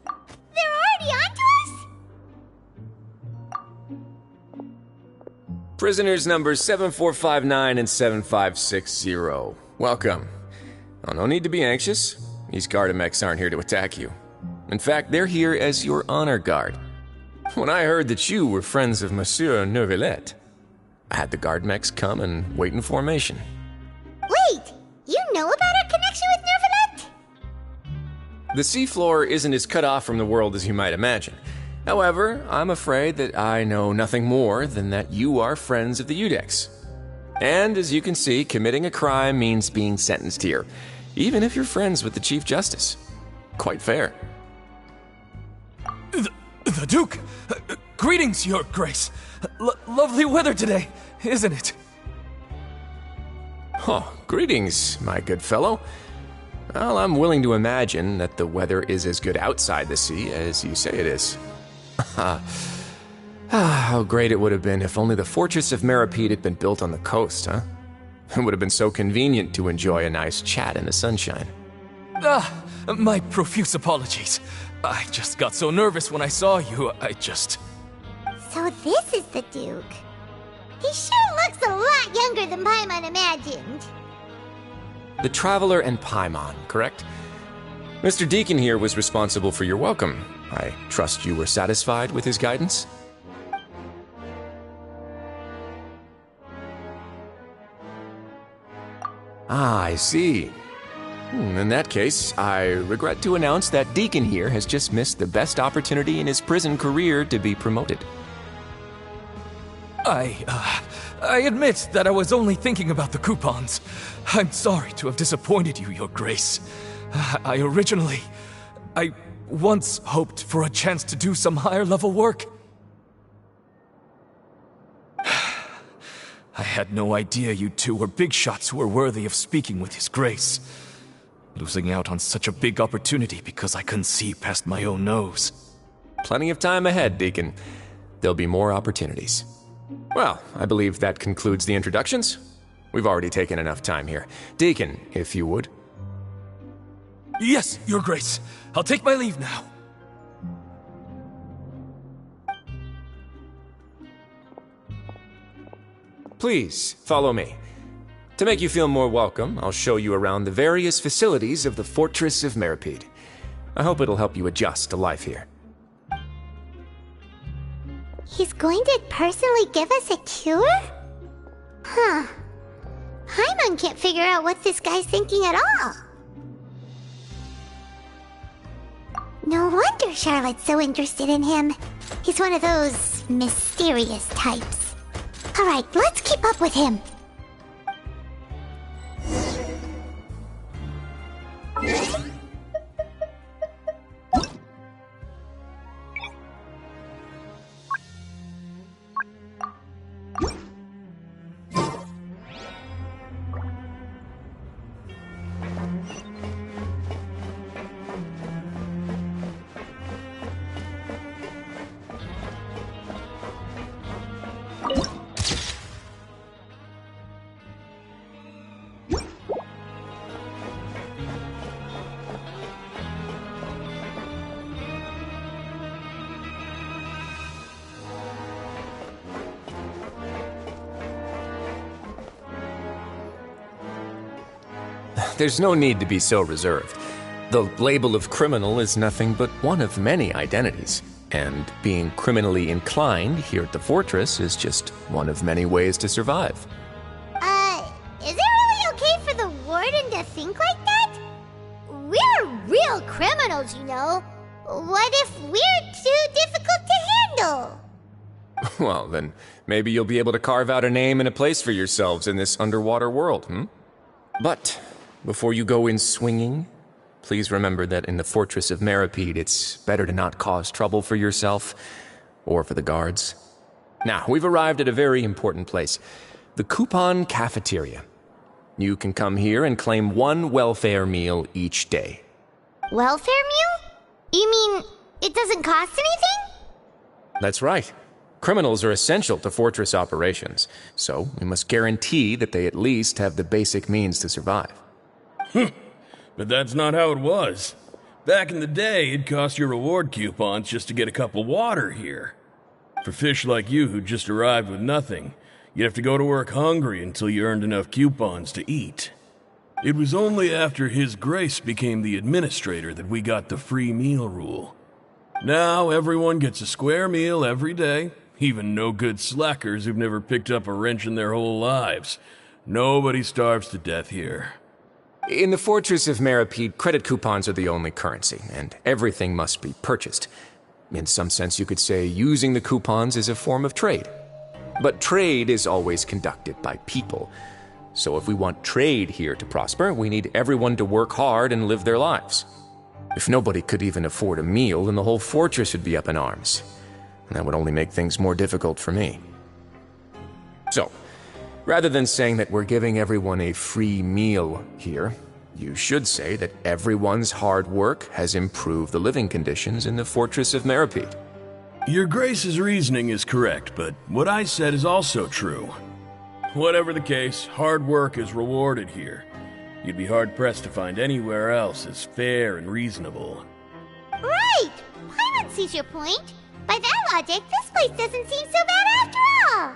They're already onto us? Prisoners numbers 7459 and 7560. Welcome. Oh, no need to be anxious. These Gardamex aren't here to attack you. In fact, they're here as your honor guard. When I heard that you were friends of Monsieur Neuvillette, I had the Gardamex come and wait in formation. Wait! You know about our connection with Neuvillette? The seafloor isn't as cut off from the world as you might imagine. However, I'm afraid that I know nothing more than that you are friends of the Udex. And as you can see, committing a crime means being sentenced here, even if you're friends with the Chief Justice. Quite fair. The Duke! Greetings, Your Grace! Lovely weather today, isn't it? Oh, greetings, my good fellow. Well, I'm willing to imagine that the weather is as good outside the sea as you say it is. How great it would have been if only the Fortress of Meripede had been built on the coast, huh? It would have been so convenient to enjoy a nice chat in the sunshine. My profuse apologies. I just got so nervous when I saw you, So this is the Duke. He sure looks a lot younger than Paimon imagined. The Traveler and Paimon, correct? Mr. Deacon here was responsible for your welcome. I trust you were satisfied with his guidance? Ah, I see. In that case, I regret to announce that Deacon here has just missed the best opportunity in his prison career to be promoted. I admit that I was only thinking about the coupons. I'm sorry to have disappointed you, Your Grace. I once hoped for a chance to do some higher-level work. I had no idea you two were big shots who were worthy of speaking with His Grace. Losing out on such a big opportunity because I couldn't see past my own nose. Plenty of time ahead, Deacon. There'll be more opportunities. Well, I believe that concludes the introductions. We've already taken enough time here. Deacon, if you would. Yes, Your Grace. I'll take my leave now. Please, follow me. To make you feel more welcome, I'll show you around the various facilities of the Fortress of Meripede. I hope it'll help you adjust to life here. He's going to personally give us a cure? Huh. Paimon can't figure out what this guy's thinking at all. No wonder Charlotte's so interested in him. He's one of those mysterious types. Alright, let's keep up with him. there's no need to be so reserved. The label of criminal is nothing but one of many identities, and being criminally inclined here at the fortress is just one of many ways to survive. Is it really okay for the warden to think like that? We're real criminals, you know. What if we're too difficult to handle? Well, then maybe you'll be able to carve out a name and a place for yourselves in this underwater world, But before you go in swinging, please remember that in the Fortress of Meripede, it's better to not cause trouble for yourself or for the guards. Now, we've arrived at a very important place, the Coupon Cafeteria. You can come here and claim one welfare meal each day. Welfare meal? You mean it doesn't cost anything? That's right. Criminals are essential to fortress operations, so we must guarantee that they at least have the basic means to survive. But that's not how it was. Back in the day, it cost your reward coupons just to get a cup of water here. For fish like you who just arrived with nothing, you'd have to go to work hungry until you earned enough coupons to eat. It was only after His Grace became the administrator that we got the free meal rule. Now everyone gets a square meal every day, even no-good slackers who've never picked up a wrench in their whole lives. Nobody starves to death here. In the Fortress of Meripede, credit coupons are the only currency, and everything must be purchased. In some sense, you could say using the coupons is a form of trade. But trade is always conducted by people. So if we want trade here to prosper, we need everyone to work hard and live their lives. If nobody could even afford a meal, then the whole fortress would be up in arms. And that would only make things more difficult for me. So, rather than saying that we're giving everyone a free meal here, you should say that everyone's hard work has improved the living conditions in the Fortress of Meripede. Your Grace's reasoning is correct, but what I said is also true. Whatever the case, hard work is rewarded here. You'd be hard-pressed to find anywhere else as fair and reasonable. Right! Paimon sees your point. By that logic, this place doesn't seem so bad after all.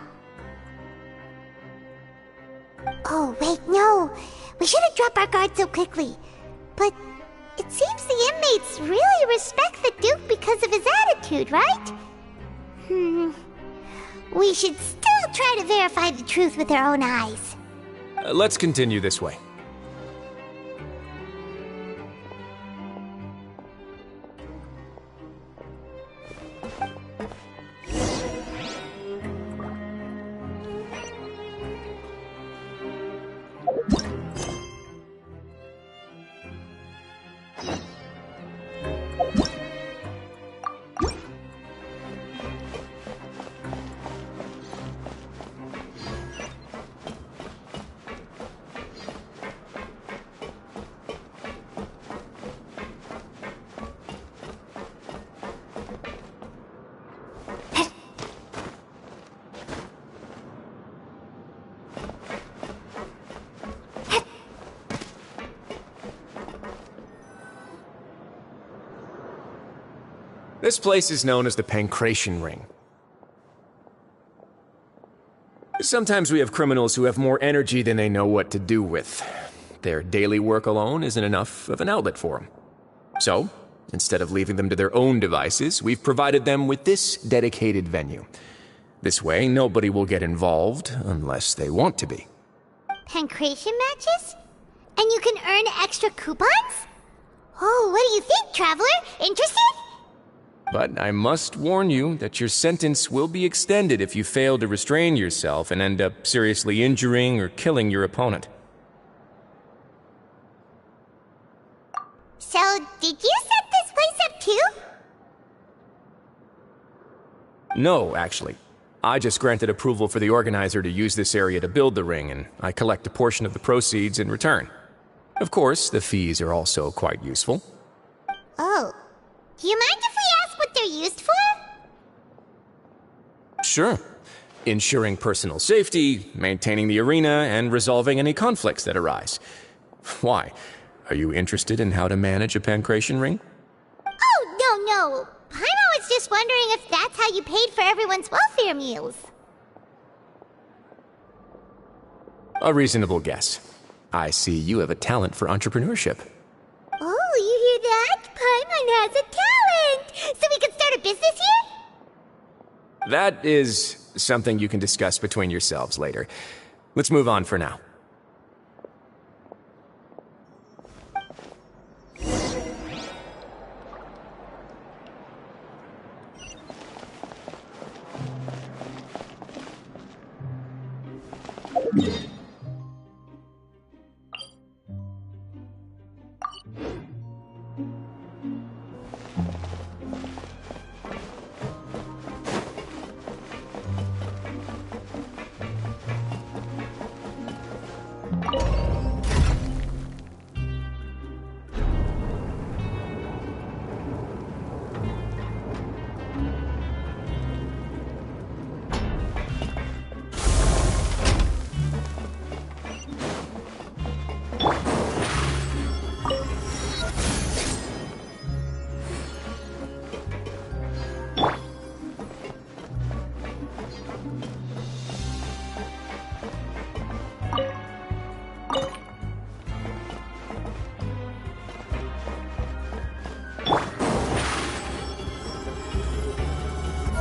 Oh, wait, no. We shouldn't drop our guard so quickly. But it seems the inmates really respect the Duke because of his attitude, right? We should still try to verify the truth with our own eyes. Let's continue this way. This place is known as the Pancration Ring. Sometimes we have criminals who have more energy than they know what to do with. Their daily work alone isn't enough of an outlet for them. So, instead of leaving them to their own devices, we've provided them with this dedicated venue. This way, nobody will get involved unless they want to be. Pancration matches? And you can earn extra coupons? Oh, what do you think, Traveler? Interested? But I must warn you that your sentence will be extended if you fail to restrain yourself and end up seriously injuring or killing your opponent. So, did you set this place up too? No, actually. I just granted approval for the organizer to use this area to build the ring, and I collect a portion of the proceeds in return. Of course, the fees are also quite useful. Oh. Do you mind if we ask what they're used for? Sure. Ensuring personal safety, maintaining the arena, and resolving any conflicts that arise. Why? Are you interested in how to manage a pancration ring? Oh, no. Paimon was just wondering if that's how you paid for everyone's welfare meals. A reasonable guess. I see you have a talent for entrepreneurship. Oh, you hear that? Paimon has a talent! So we can start a business here? That is something you can discuss between yourselves later. Let's move on for now.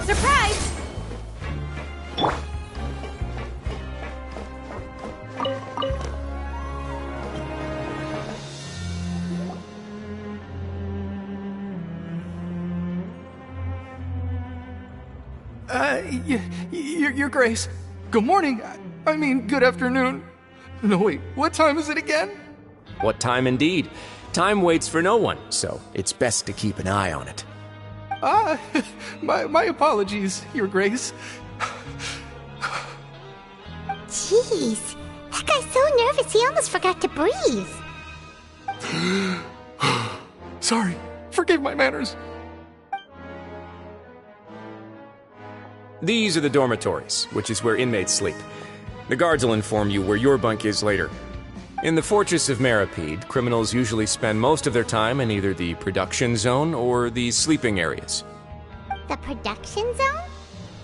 Surprise! Your Grace. Good morning. I mean, good afternoon. No, wait, what time is it again? What time indeed? Time waits for no one, so it's best to keep an eye on it. My apologies, Your Grace. Jeez, that guy's so nervous he almost forgot to breathe. Sorry, forgive my manners. These are the dormitories, which is where inmates sleep. The guards will inform you where your bunk is later. In the Fortress of Meripede, criminals usually spend most of their time in either the production zone or the sleeping areas. The production zone?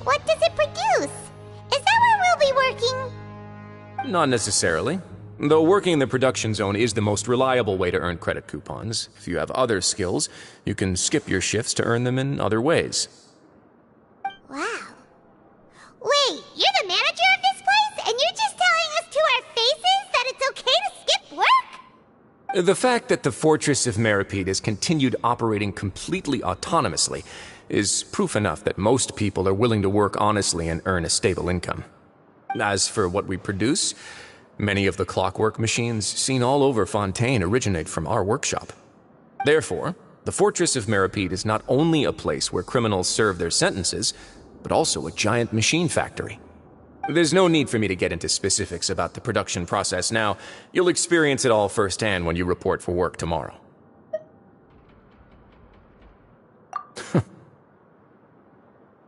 What does it produce? Is that where we'll be working? Not necessarily. Though working in the production zone is the most reliable way to earn credit coupons. If you have other skills, you can skip your shifts to earn them in other ways. Wow. Wait, you're the manager of this place, and you're just telling us to our faces that it's okay to skip work? The fact that the Fortress of Meripede has continued operating completely autonomously is proof enough that most people are willing to work honestly and earn a stable income. As for what we produce, many of the clockwork machines seen all over Fontaine originate from our workshop. Therefore, the Fortress of Meripede is not only a place where criminals serve their sentences, but also a giant machine factory. There's no need for me to get into specifics about the production process now. You'll experience it all firsthand when you report for work tomorrow.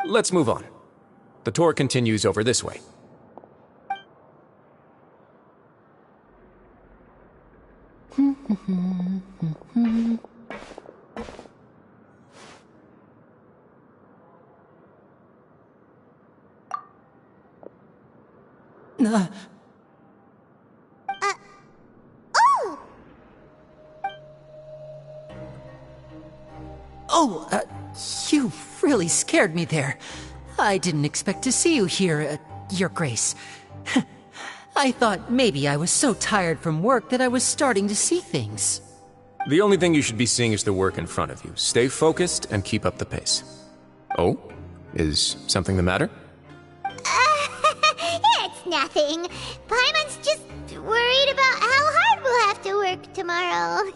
Let's move on. The tour continues over this way. You really scared me there. I didn't expect to see you here, Your Grace. I thought maybe I was so tired from work that I was starting to see things. The only thing you should be seeing is the work in front of you. Stay focused and keep up the pace. Oh? Is something the matter? It's nothing. Paimon's just worried about how hard we'll have to work tomorrow.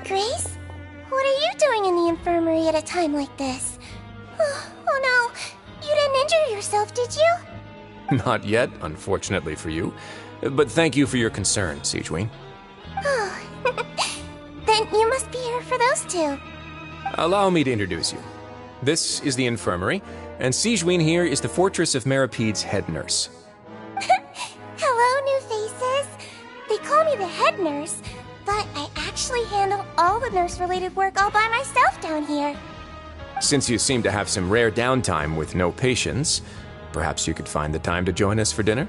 Grace? What are you doing in the infirmary at a time like this? Oh no, you didn't injure yourself, did you? Not yet, unfortunately for you. But thank you for your concern, Sigewinne. Oh, then you must be here for those two. Allow me to introduce you. This is the infirmary, and Sigewinne here is the Fortress of Meripede's head nurse. Hello, new faces. They call me the head nurse, but I actually handle all the nurse-related work all by myself down here. Since you seem to have some rare downtime with no patients, perhaps you could find the time to join us for dinner?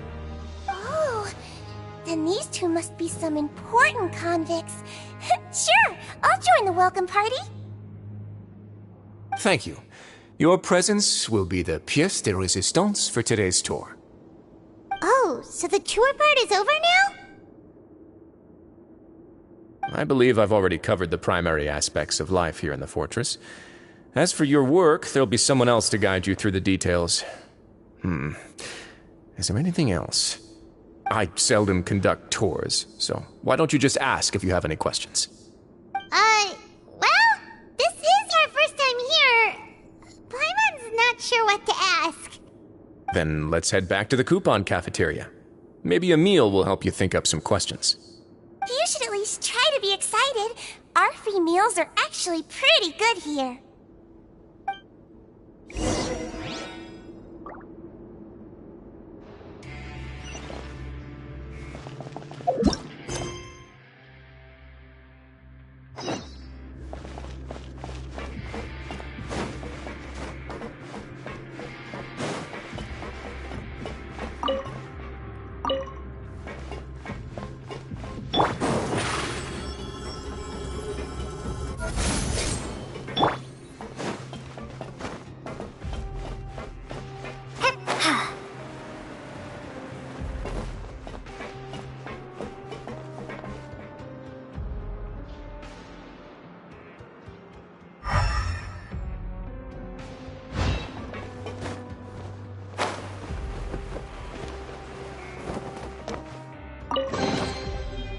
Oh, then these two must be some important convicts. Sure, I'll join the welcome party. Thank you. Your presence will be the pièce de résistance for today's tour. Oh, so the tour part is over now? I believe I've already covered the primary aspects of life here in the fortress. As for your work, there'll be someone else to guide you through the details. Is there anything else? I seldom conduct tours, so why don't you just ask if you have any questions? Well, this is our first time here. Paimon's not sure what to ask. Then let's head back to the coupon cafeteria. Maybe a meal will help you think up some questions. You should at least try to be excited. Our free meals are actually pretty good here.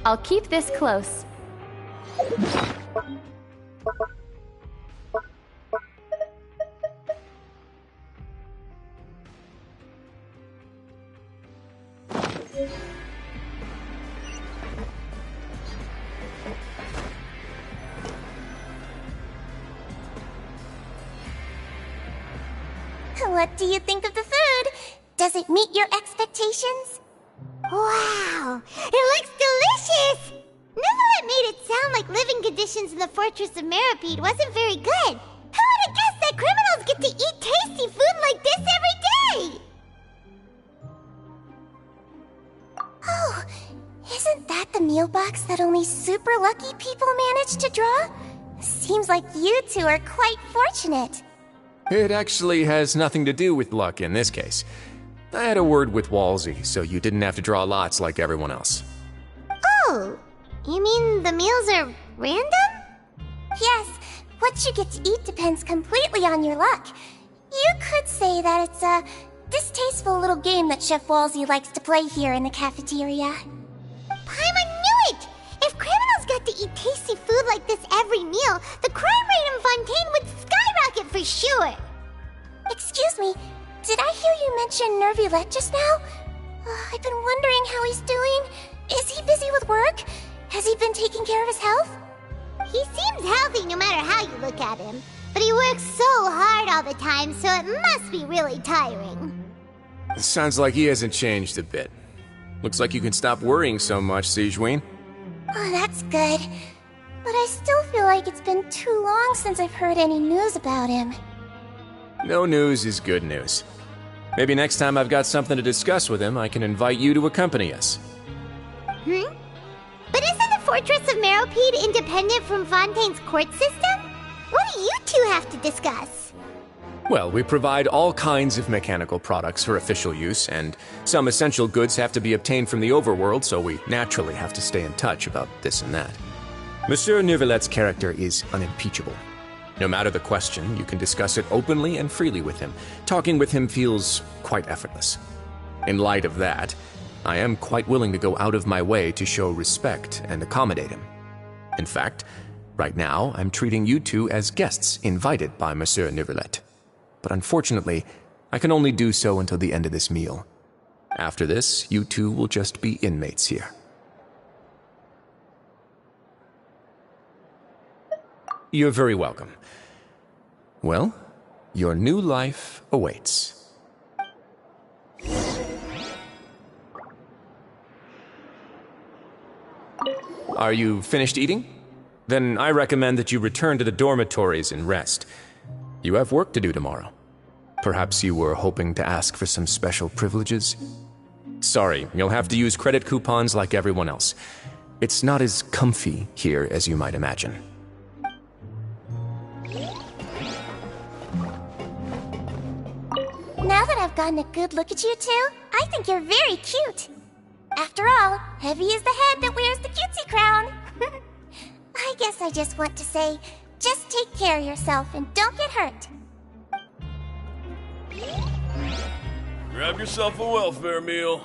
I'll keep this close. What do you think of the food? Does it meet your expectations? Wow, it looks delicious! Neverlet made it sound like living conditions in the Fortress of Meripede wasn't very good. Who would have guessed that criminals get to eat tasty food like this every day? Oh, isn't that the meal box that only super lucky people manage to draw? Seems like you two are quite fortunate. It actually has nothing to do with luck in this case. I had a word with Walsey, so you didn't have to draw lots like everyone else. Oh, you mean the meals are random? Yes, what you get to eat depends completely on your luck. You could say that it's a distasteful little game that Chef Walsey likes to play here in the cafeteria. Paimon knew it! If criminals got to eat tasty food like this every meal, the crime rate in Fontaine would skyrocket for sure! Excuse me, did I hear you mention Nervylette just now? I've been wondering how he's doing. Is he busy with work? Has he been taking care of his health? He seems healthy no matter how you look at him. But he works so hard all the time, so it must be really tiring. Sounds like he hasn't changed a bit. Looks like you can stop worrying so much, Sigewinne. Oh, that's good. But I still feel like it's been too long since I've heard any news about him. No news is good news. Maybe next time I've got something to discuss with him, I can invite you to accompany us. But isn't the Fortress of Meropide independent from Fontaine's court system? What do you two have to discuss? Well, we provide all kinds of mechanical products for official use, and some essential goods have to be obtained from the overworld, so we naturally have to stay in touch about this and that. Monsieur Nervylette's character is unimpeachable. No matter the question, you can discuss it openly and freely with him. Talking with him feels quite effortless. In light of that, I am quite willing to go out of my way to show respect and accommodate him. In fact, Right now, I'm treating you two as guests invited by Monsieur Neuvillette. But unfortunately, I can only do so until the end of this meal. After this, you two will just be inmates here. You're very welcome. Well, your new life awaits. Are you finished eating? Then I recommend that you return to the dormitories and rest. You have work to do tomorrow. Perhaps you were hoping to ask for some special privileges? Sorry, you'll have to use credit coupons like everyone else. It's not as comfy here as you might imagine. Now that I've gotten a good look at you two, I think you're very cute. After all, heavy is the head that wears the cutesy crown. I guess I just want to say, just take care of yourself and don't get hurt. Grab yourself a welfare meal.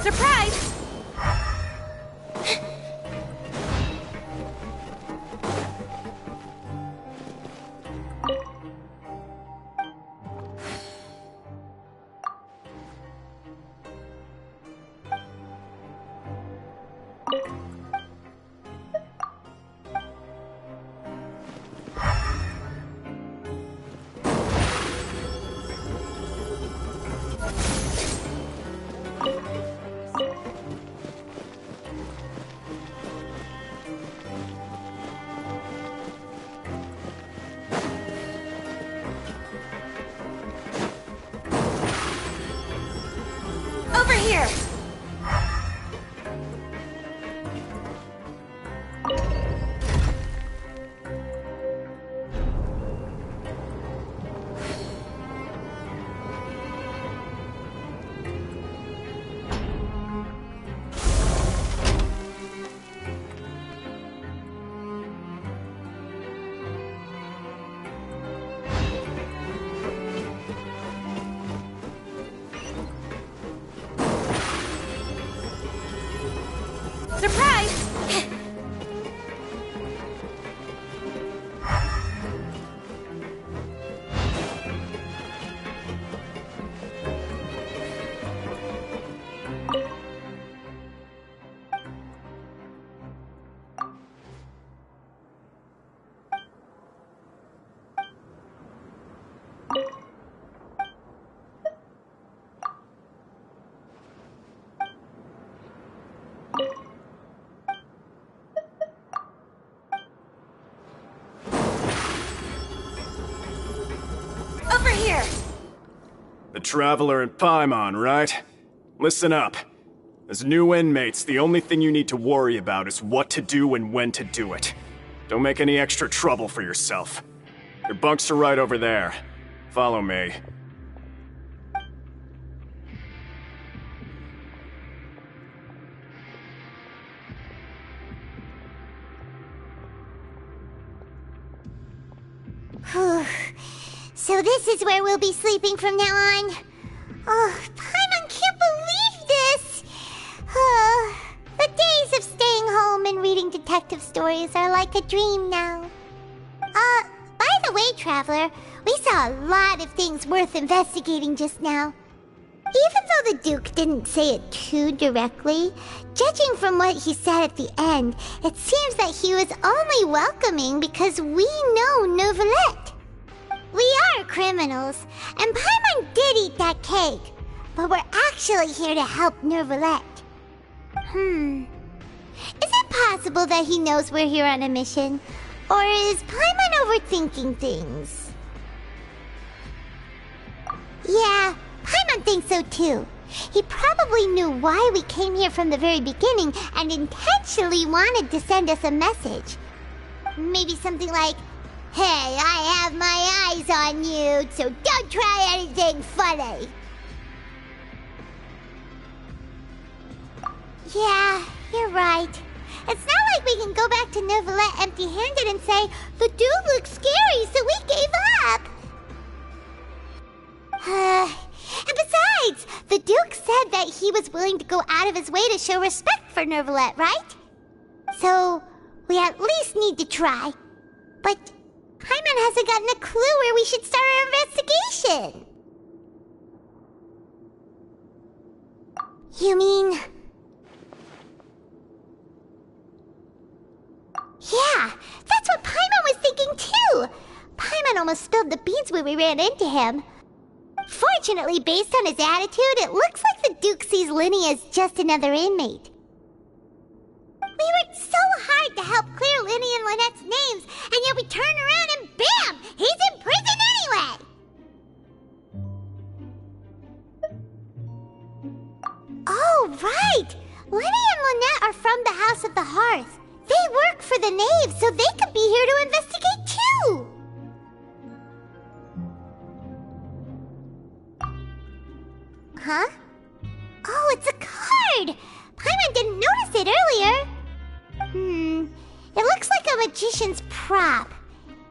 Surprise! Traveler and Paimon, right? Listen up. As new inmates, the only thing you need to worry about is what to do and when to do it. Don't make any extra trouble for yourself. Your bunks are right over there. Follow me. So this is where we'll be sleeping from now on. Oh, Paimon can't believe this! The days of staying home and reading detective stories are like a dream now. By the way, Traveler, we saw a lot of things worth investigating just now. Even though the Duke didn't say it too directly, judging from what he said at the end, it seems that he was only welcoming because we know Neuvillette. We are criminals, and Paimon did eat that cake, but we're actually here to help Neuvillette. Is it possible that he knows we're here on a mission? Or is Paimon overthinking things? Yeah, Paimon thinks so too. He probably knew why we came here from the very beginning and intentionally wanted to send us a message. Maybe something like, "Hey, I have my eyes on you, so don't try anything funny." Yeah, you're right. It's not like we can go back to Neuvillette empty-handed and say, "The dude looks scary, so we gave up." And besides, the Duke said that he was willing to go out of his way to show respect for Neuvillette, right? So, we at least need to try. But Paimon hasn't gotten a clue where we should start our investigation. You mean... Yeah, that's what Paimon was thinking too! Paimon almost spilled the beans when we ran into him. Fortunately, based on his attitude, it looks like the Duke sees Linny as just another inmate. We worked so hard to help clear Linny and Lynette's names, and yet we turn around and bam! He's in prison anyway! Oh, right! Linny and Lynette are from the House of the Hearth. They work for the Knave, so they could be here to investigate too! Huh? Oh, it's a card! Paimon didn't notice it earlier. It looks like a magician's prop.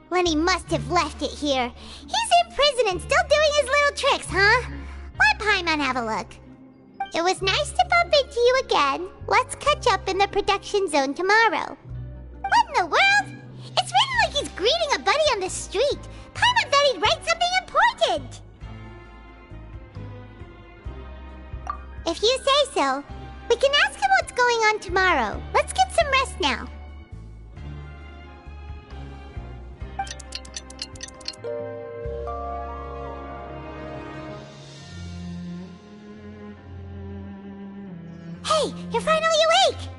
Lenny must have left it here. He's in prison and still doing his little tricks, huh? Let Paimon have a look. It was nice to bump into you again. Let's catch up in the production zone tomorrow. What in the world? It's written like he's greeting a buddy on the street. Paimon thought he'd write something important. If you say so, we can ask him what's going on tomorrow. Let's get some rest now. Hey, you're finally awake!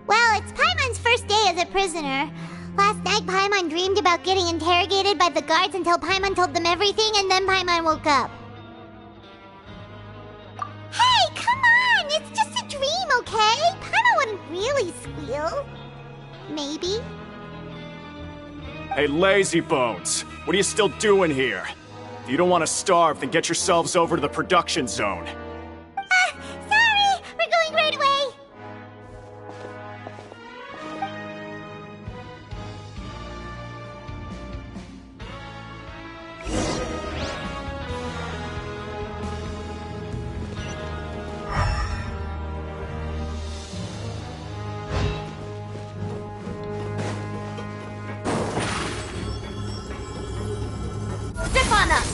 Well, it's Paimon's first day as a prisoner. Last night, Paimon dreamed about getting interrogated by the guards until Paimon told them everything, and then Paimon woke up. Hey, come on! It's just a dream, okay? Paimon wouldn't really squeal. Maybe. Hey, lazy bones! What are you still doing here? If you don't want to starve, then get yourselves over to the production zone. Sorry! We're going right away! Step on up!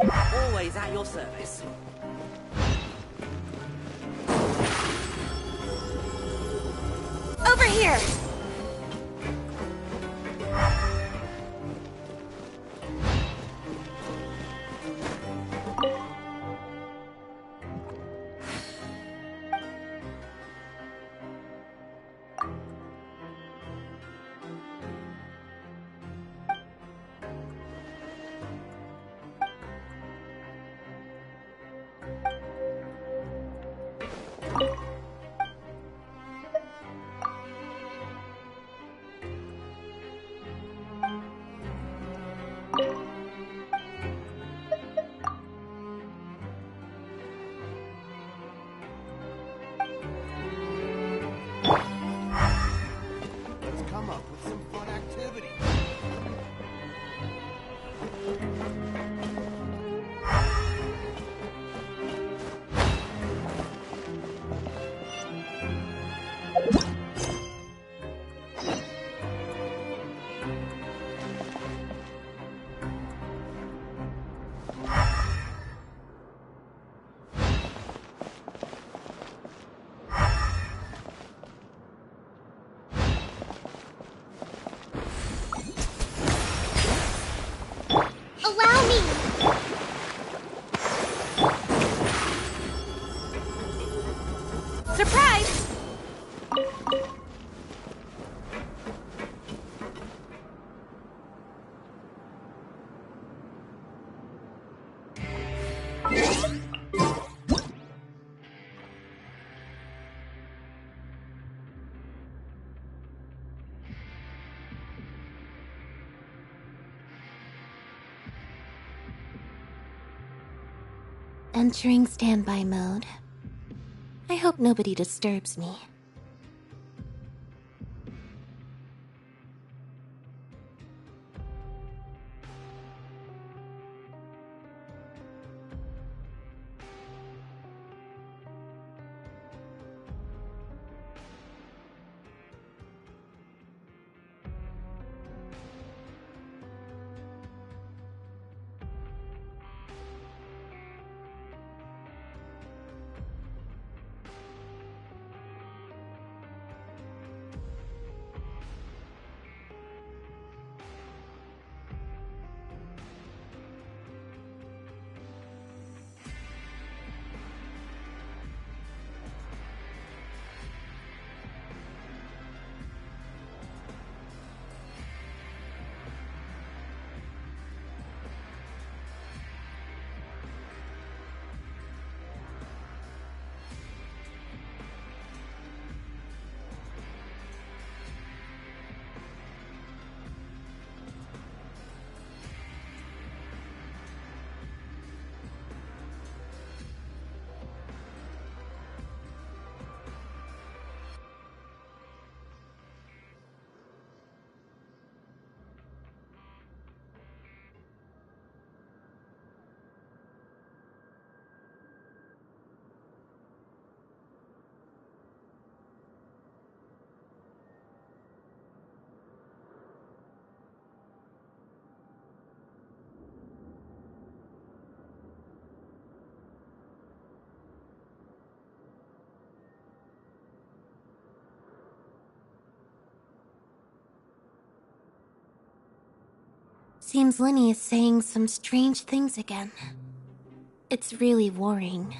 Always at your service. Over here! Let's come up with some fun activity. Allow me! Surprise! Entering standby mode. I hope nobody disturbs me. Seems Lenny is saying some strange things again. It's really worrying.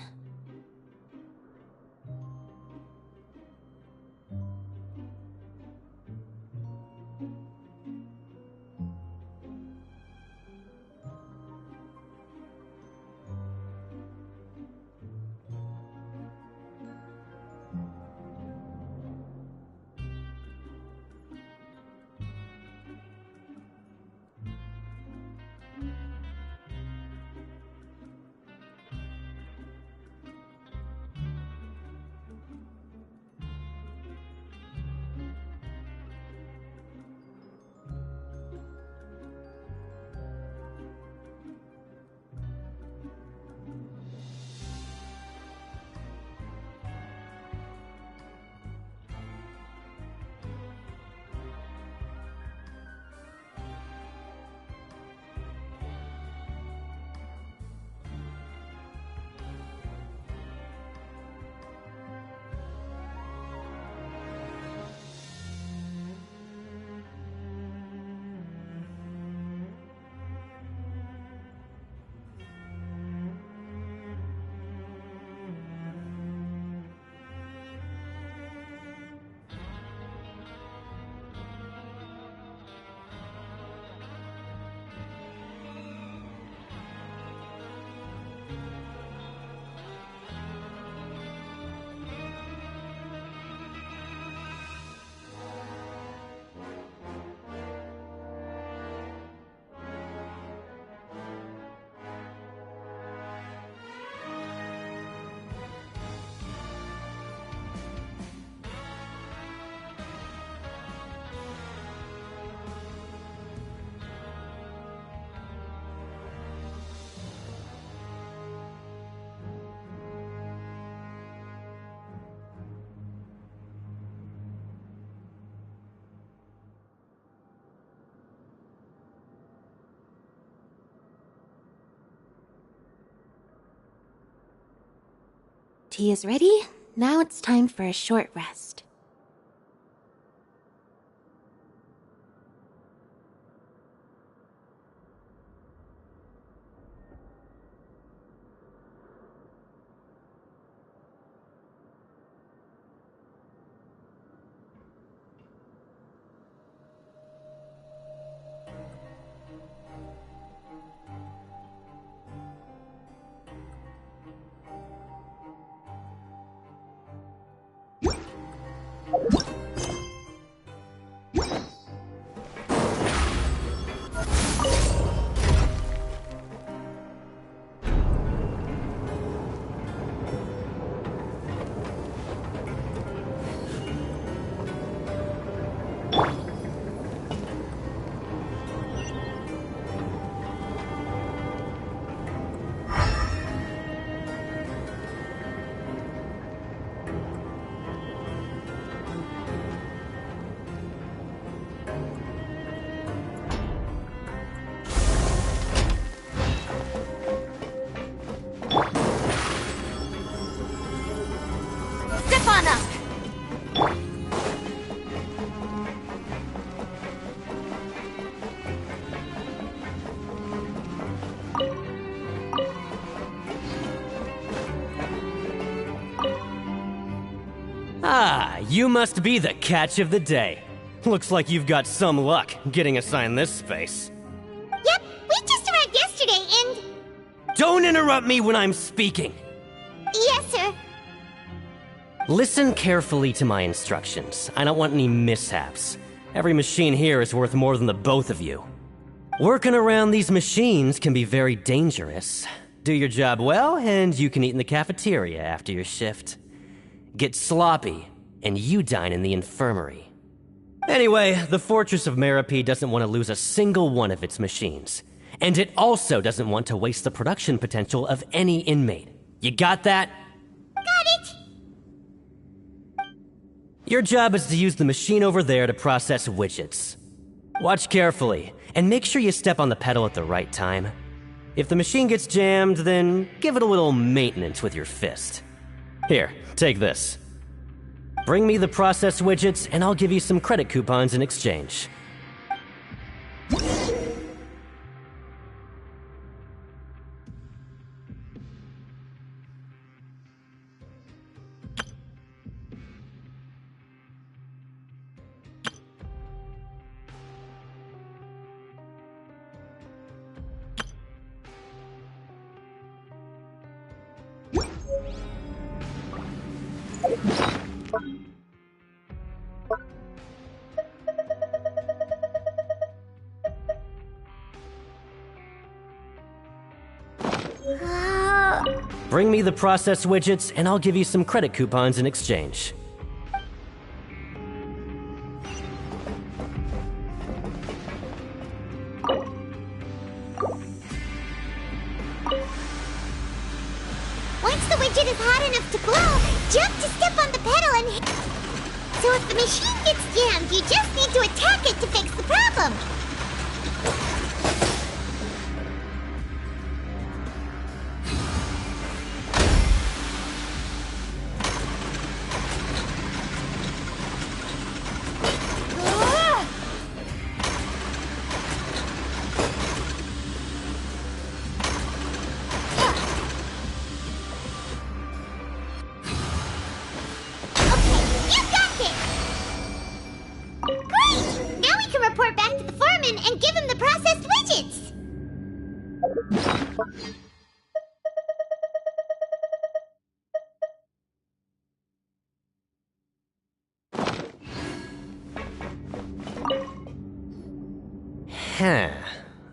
tea is ready. Now it's time for a short rest. Ah, you must be the catch of the day. Looks like you've got some luck getting assigned this space. Yep, we just arrived yesterday and... Don't interrupt me when I'm speaking! Yes, sir. Listen carefully to my instructions. I don't want any mishaps. Every machine here is worth more than the both of you. Working around these machines can be very dangerous. Do your job well, and you can eat in the cafeteria after your shift. Get sloppy, and you dine in the infirmary. Anyway, the Fortress of Meropide doesn't want to lose a single one of its machines. And it also doesn't want to waste the production potential of any inmate. You got that? Got it! Your job is to use the machine over there to process widgets. Watch carefully, and make sure you step on the pedal at the right time. If the machine gets jammed, then give it a little maintenance with your fist. Here, take this. Bring me the process widgets, and I'll give you some credit coupons in exchange. Bring me the process widgets, and I'll give you some credit coupons in exchange. Once the widget is hot enough to blow, jump to step on the pedal and hit. So if the machine gets jammed, you just need to attack it to fix the problem.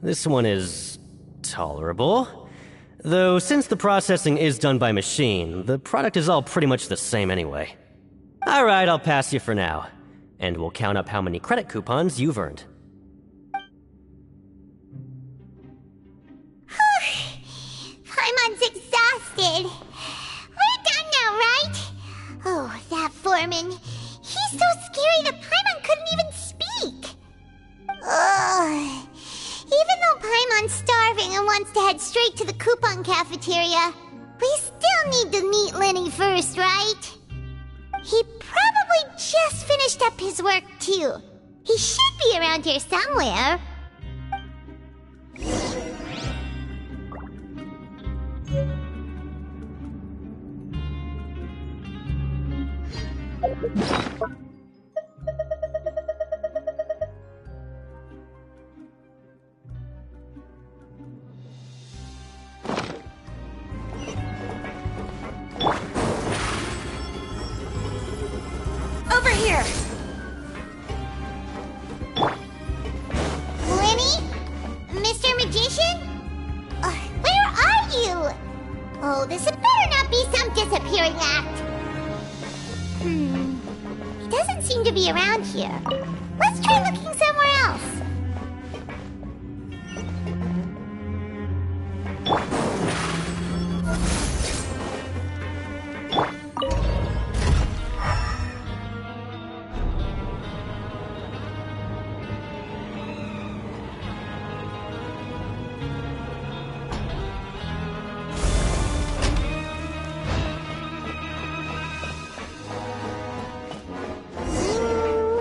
This one is tolerable. Though since the processing is done by machine, the product is all pretty much the same anyway. Alright, I'll pass you for now. And we'll count up how many credit coupons you've earned. Paimon's exhausted. We're done now, right? Oh, that foreman. He's so scary that Paimon couldn't even speak. Ugh. Even though Paimon's starving and wants to head straight to the coupon cafeteria, We still need to meet Lenny first, right? He probably just finished up his work, too. He should be around here somewhere. Over here! Lenny? Mr. Magician? Where are you? Oh, this had better not be some disappearing act. He doesn't seem to be around here. Let's try looking somewhere else.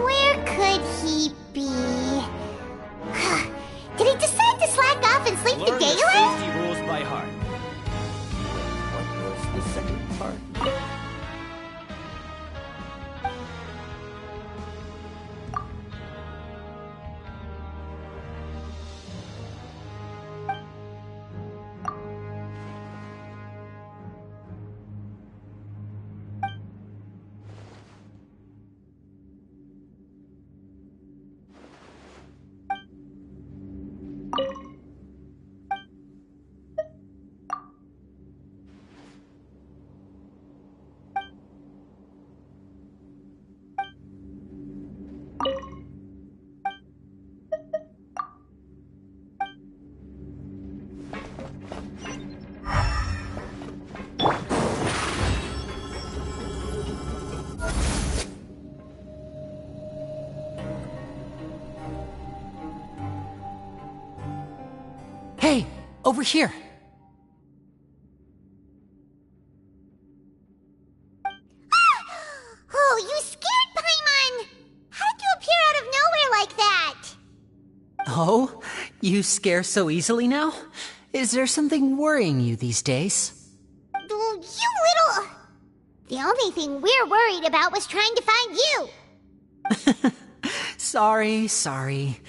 Where could he be? Did he decide to slack off and sleep the day away? Safety rules by heart. What was the second part? Hey, over here. Oh, you scared Paimon! How did you appear out of nowhere like that? Oh, you scare so easily now? Is there something worrying you these days? You little... The only thing we're worried about was trying to find you. Sorry.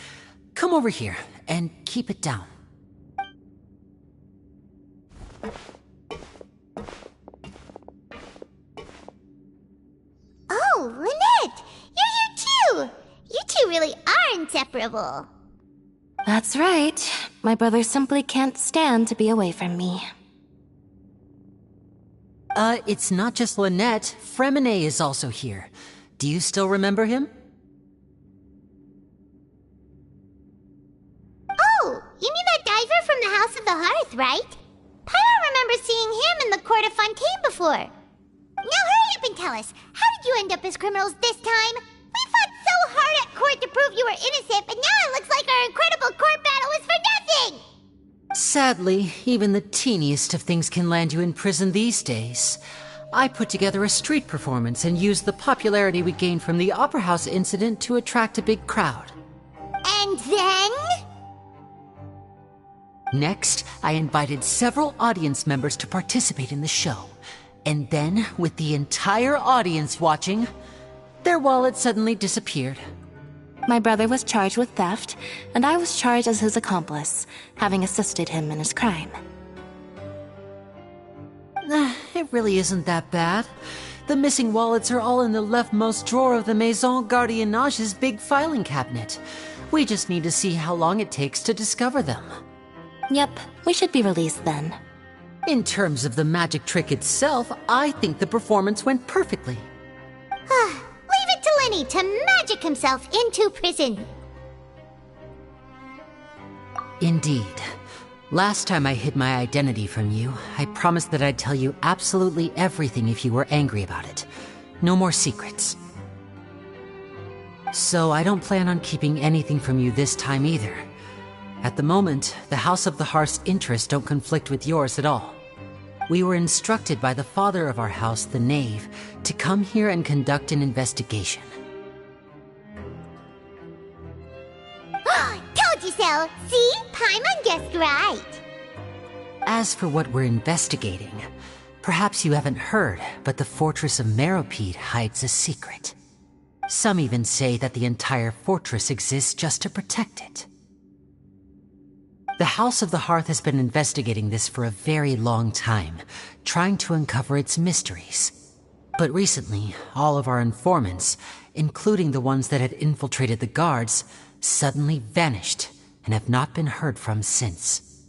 Come over here and keep it down. Oh, Lynette! You're here too! You two really are inseparable. That's right. My brother simply can't stand to be away from me. It's not just Lynette. Fremine is also here. Do you still remember him? Oh, you mean that diver from the House of the Hearth, right? Pyro remembers seeing him in the Court of Fontaine before. Now hurry up and tell us, how did you end up as criminals this time? We fought so hard at court to prove you were innocent, but now it looks like our incredible court battle was for nothing! Sadly, even the teeniest of things can land you in prison these days. I put together a street performance and used the popularity we gained from the Opera House incident to attract a big crowd. And then? Next, I invited several audience members to participate in the show. And then, with the entire audience watching, their wallet suddenly disappeared. My brother was charged with theft, and I was charged as his accomplice, having assisted him in his crime. It really isn't that bad. The missing wallets are all in the leftmost drawer of the Maison Gardiennage's big filing cabinet. We just need to see how long it takes to discover them. Yep, we should be released then. In terms of the magic trick itself, I think the performance went perfectly. Leave it to Lenny to magic himself into prison. Indeed. Last time I hid my identity from you, I promised that I'd tell you absolutely everything if you were angry about it. No more secrets. So I don't plan on keeping anything from you this time either. At the moment, the House of the Hearth's interests don't conflict with yours at all. We were instructed by the father of our house, the Knave, to come here and conduct an investigation. Told you so! See? Paimon guessed right! As for what we're investigating, perhaps you haven't heard, but the fortress of Meropide hides a secret. Some even say that the entire fortress exists just to protect it. The House of the Hearth has been investigating this for a very long time, trying to uncover its mysteries. But recently, all of our informants, including the ones that had infiltrated the guards, suddenly vanished and have not been heard from since.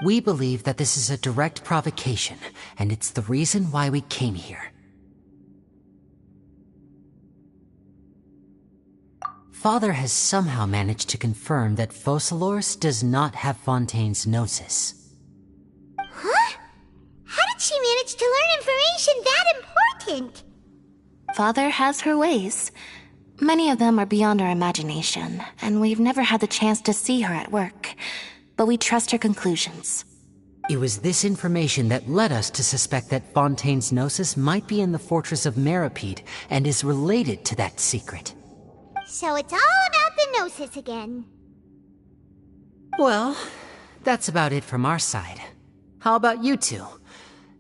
We believe that this is a direct provocation, and it's the reason why we came here. Father has somehow managed to confirm that Focalors does not have Fontaine's Gnosis. Huh? How did she manage to learn information that important? Father has her ways. Many of them are beyond our imagination, and we've never had the chance to see her at work. But we trust her conclusions. It was this information that led us to suspect that Fontaine's Gnosis might be in the fortress of Meropide and is related to that secret. So it's all about the Gnosis again. Well, that's about it from our side. How about you two?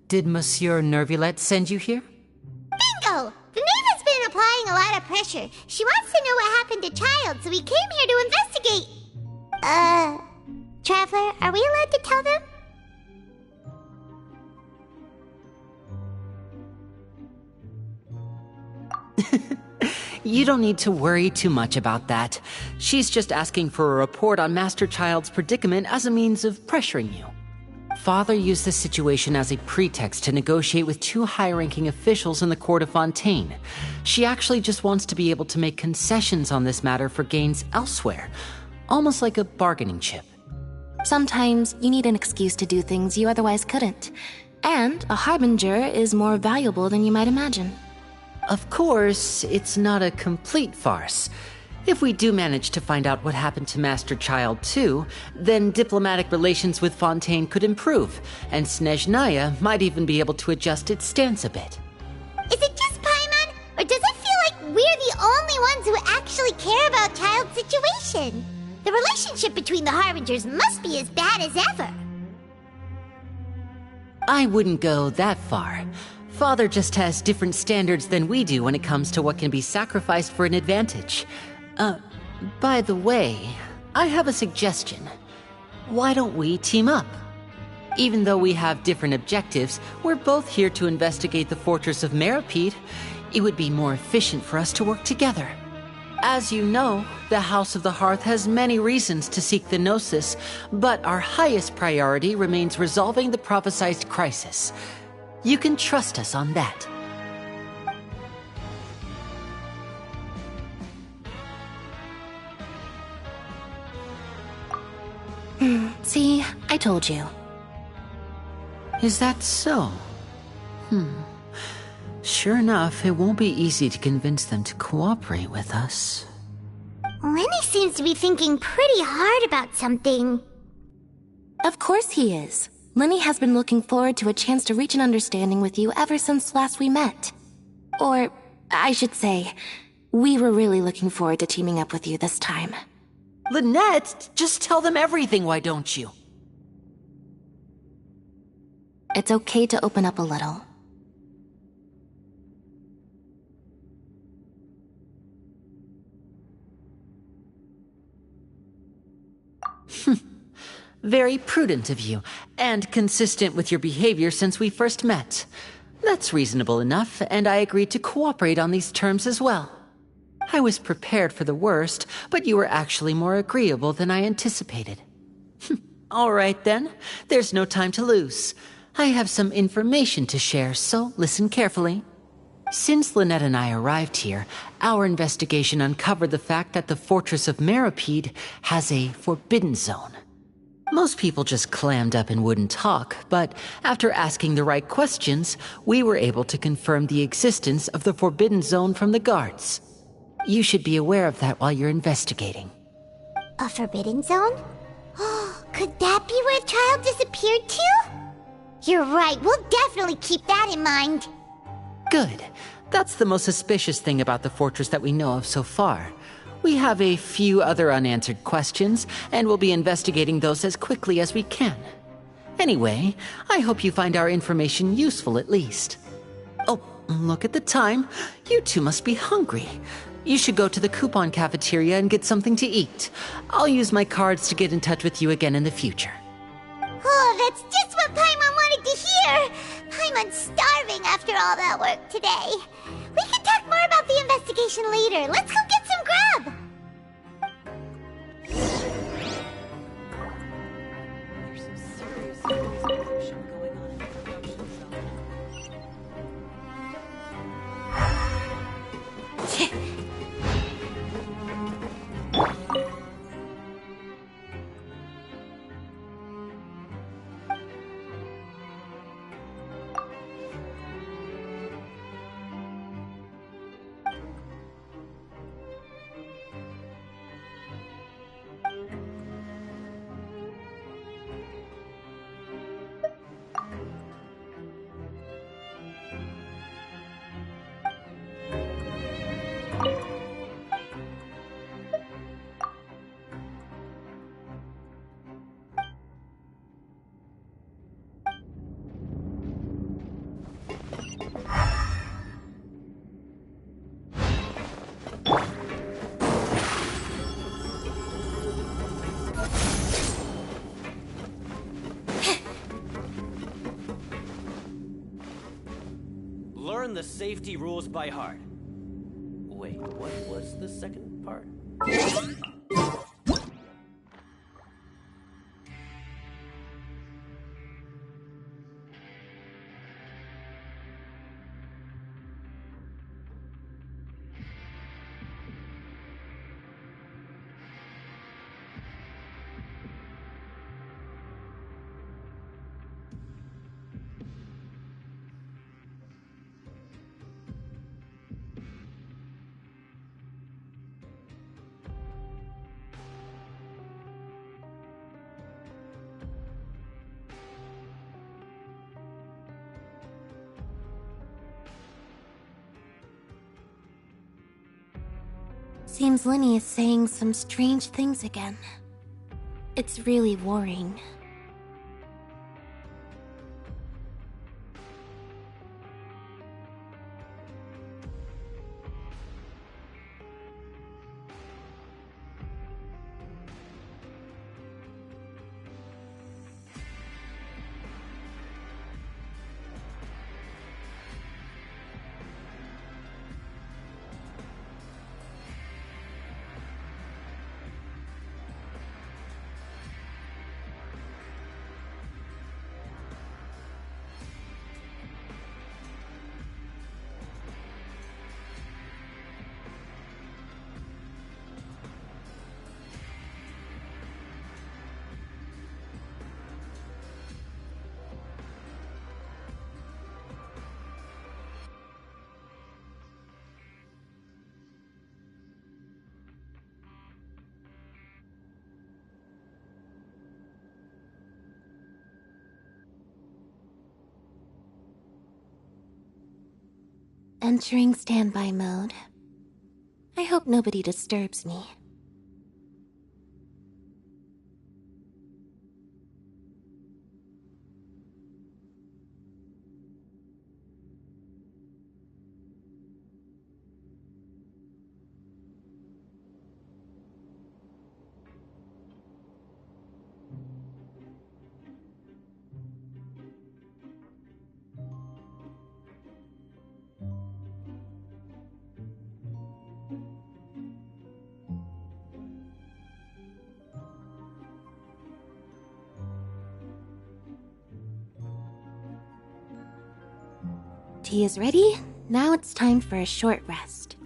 Did Monsieur Nervulette send you here? Bingo! The Knave has been applying a lot of pressure. She wants to know what happened to Child, so we came here to investigate. Traveler, are we allowed to tell them? You don't need to worry too much about that. She's just asking for a report on Master Child's predicament as a means of pressuring you. Father used this situation as a pretext to negotiate with two high-ranking officials in the court of Fontaine. She actually just wants to be able to make concessions on this matter for gains elsewhere, almost like a bargaining chip. Sometimes you need an excuse to do things you otherwise couldn't. And a harbinger is more valuable than you might imagine. Of course, it's not a complete farce. If we do manage to find out what happened to Master Child too, then diplomatic relations with Fontaine could improve, and Snezhnaya might even be able to adjust its stance a bit. Is it just Paimon, or does it feel like we're the only ones who actually care about Child's situation? The relationship between the Harbingers must be as bad as ever. I wouldn't go that far. Father just has different standards than we do when it comes to what can be sacrificed for an advantage. By the way, I have a suggestion. Why don't we team up? Even though we have different objectives, we're both here to investigate the fortress of Meropide. It would be more efficient for us to work together. As you know, the House of the Hearth has many reasons to seek the Gnosis, but our highest priority remains resolving the prophesized crisis. You can trust us on that. See, I told you. Is that so? Sure enough, it won't be easy to convince them to cooperate with us. Lenny seems to be thinking pretty hard about something. Of course he is. Lenny has been looking forward to a chance to reach an understanding with you ever since last we met. Or, I should say, we were really looking forward to teaming up with you this time. Lynette, just tell them everything, why don't you? It's okay to open up a little. Very prudent of you, and consistent with your behavior since we first met. That's reasonable enough, and I agreed to cooperate on these terms as well. I was prepared for the worst, but you were actually more agreeable than I anticipated. All right then, there's no time to lose. I have some information to share, so listen carefully. Since Lynette and I arrived here, our investigation uncovered the fact that the fortress of Meropide has a forbidden zone. Most people just clammed up and wouldn't talk, but after asking the right questions, we were able to confirm the existence of the forbidden zone from the guards. You should be aware of that while you're investigating. A forbidden zone? Could that be where Child disappeared to? You're right, we'll definitely keep that in mind. Good. That's the most suspicious thing about the fortress that we know of so far. We have a few other unanswered questions, and we'll be investigating those as quickly as we can. Anyway, I hope you find our information useful at least. Oh, look at the time. You two must be hungry. You should go to the coupon cafeteria and get something to eat. I'll use my cards to get in touch with you again in the future. Oh, that's just what Paimon wanted to hear! Paimon's starving after all that work today. We can talk more about the investigation later. Let's go get some grub! Learn the safety rules by heart. Wait, what was the second part? Seems Lenny is saying some strange things again. It's really worrying. Entering standby mode. I hope nobody disturbs me. Tea is ready. Now it's time for a short rest.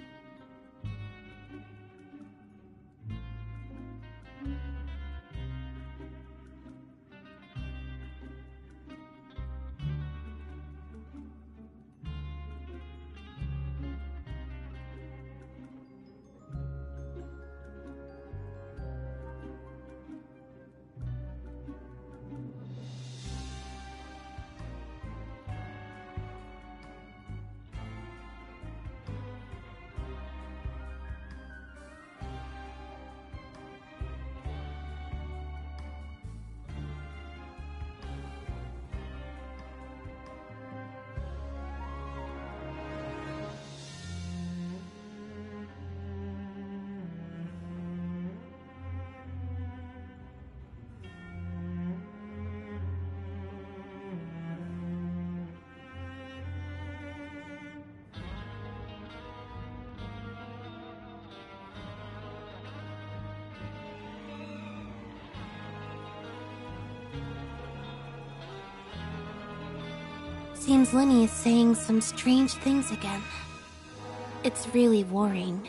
Seems Lenny is saying some strange things again. It's really worrying.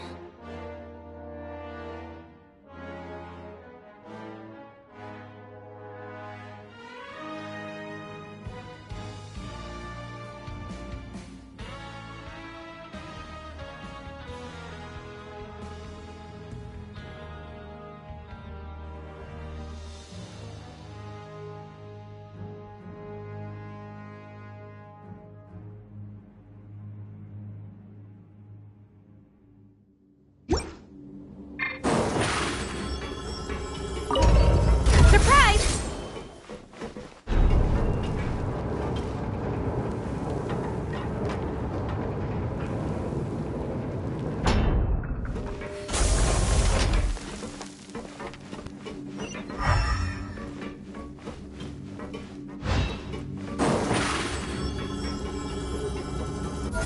Surprise!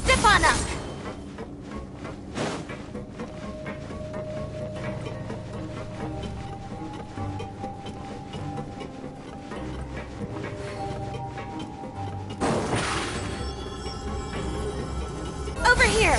Step on up! Over here!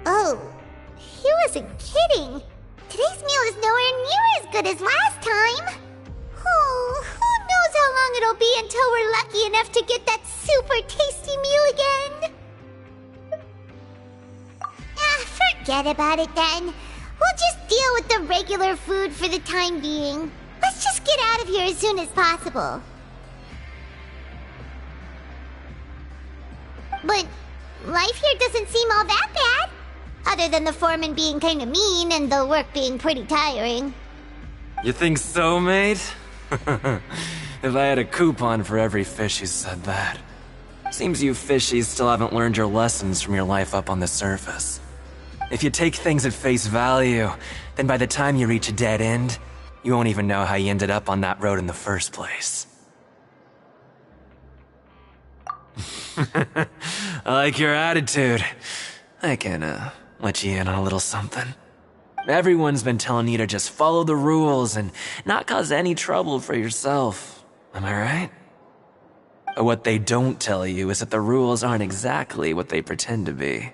Oh, he wasn't kidding. Today's meal is nowhere near as good as last time. Oh, who knows how long it'll be until we're lucky enough to get that super tasty meal again. Forget about it then. We'll just deal with the regular food for the time being. Let's just get out of here as soon as possible. But life here doesn't seem all that bad. Other than the foreman being kinda mean and the work being pretty tiring. You think so, mate? If I had a coupon for every fish who said that. Seems you fishies still haven't learned your lessons from your life up on the surface. If you take things at face value, then by the time you reach a dead end, you won't even know how you ended up on that road in the first place. I like your attitude. I can, let you in on a little something. Everyone's been telling you to just follow the rules and not cause any trouble for yourself. Am I right? But what they don't tell you is that the rules aren't exactly what they pretend to be.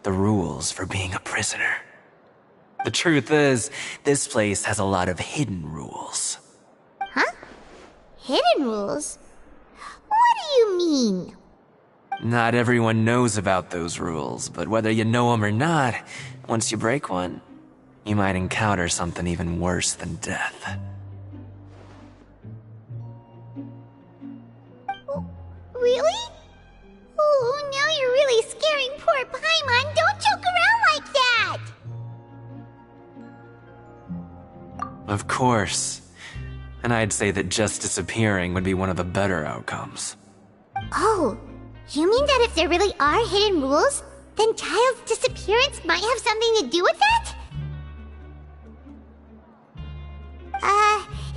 The rules for being a prisoner. The truth is, this place has a lot of hidden rules. Huh? Hidden rules? What do you mean? Not everyone knows about those rules, but whether you know them or not, once you break one, you might encounter something even worse than death. Really? Oh, now you're really scaring poor Paimon. Don't joke around like that! Of course. And I'd say that just disappearing would be one of the better outcomes. Oh, you mean that if there really are hidden rules, then Child's disappearance might have something to do with that?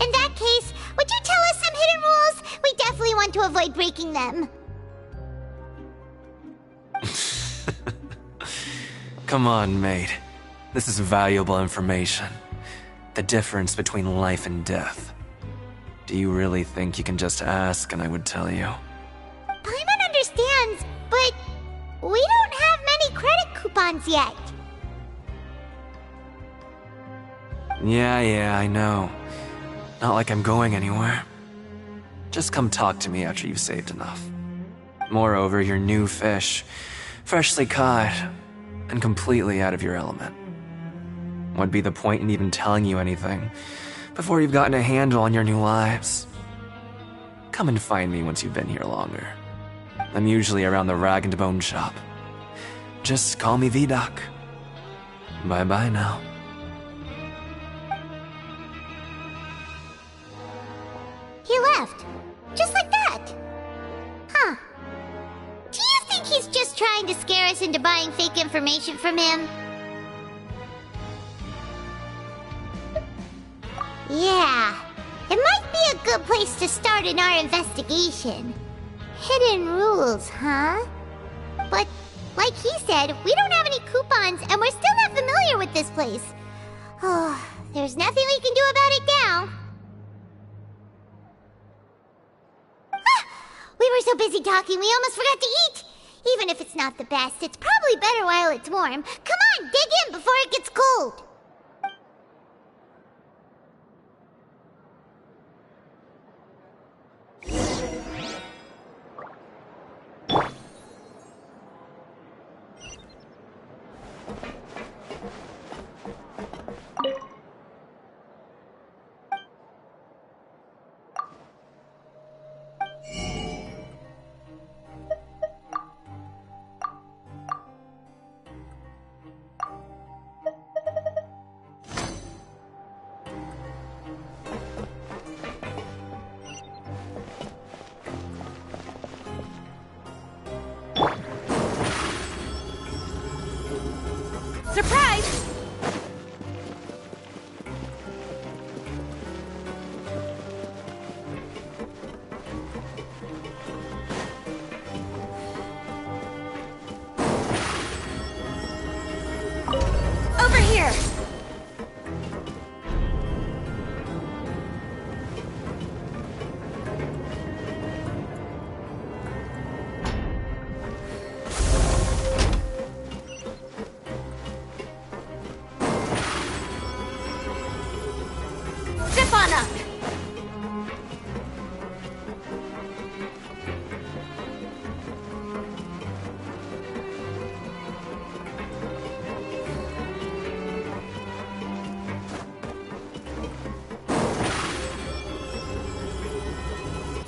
In that case, would you tell us some hidden rules? We definitely want to avoid breaking them. Come on, mate. This is valuable information. The difference between life and death. Do you really think you can just ask and I would tell you? Paimon understands, but we don't have many credit coupons yet. Yeah, I know. Not like I'm going anywhere. Just come talk to me after you've saved enough. Moreover, you're new fish, freshly caught, and completely out of your element. What'd be the point in even telling you anything before you've gotten a handle on your new lives? Come and find me once you've been here longer. I'm usually around the Rag and Bone shop. Just call me Vidoc. Bye-bye now. He left. Just like that. Huh. Do you think he's just trying to scare us into buying fake information from him? Yeah. It might be a good place to start in our investigation. Hidden rules, huh? But, like he said, we don't have any coupons and we're still not familiar with this place. Oh, there's nothing we can do about it now. We were so busy talking, we almost forgot to eat. Even if it's not the best, it's probably better while it's warm. Come on, dig in before it gets cold. Surprise! Over here! Step on up!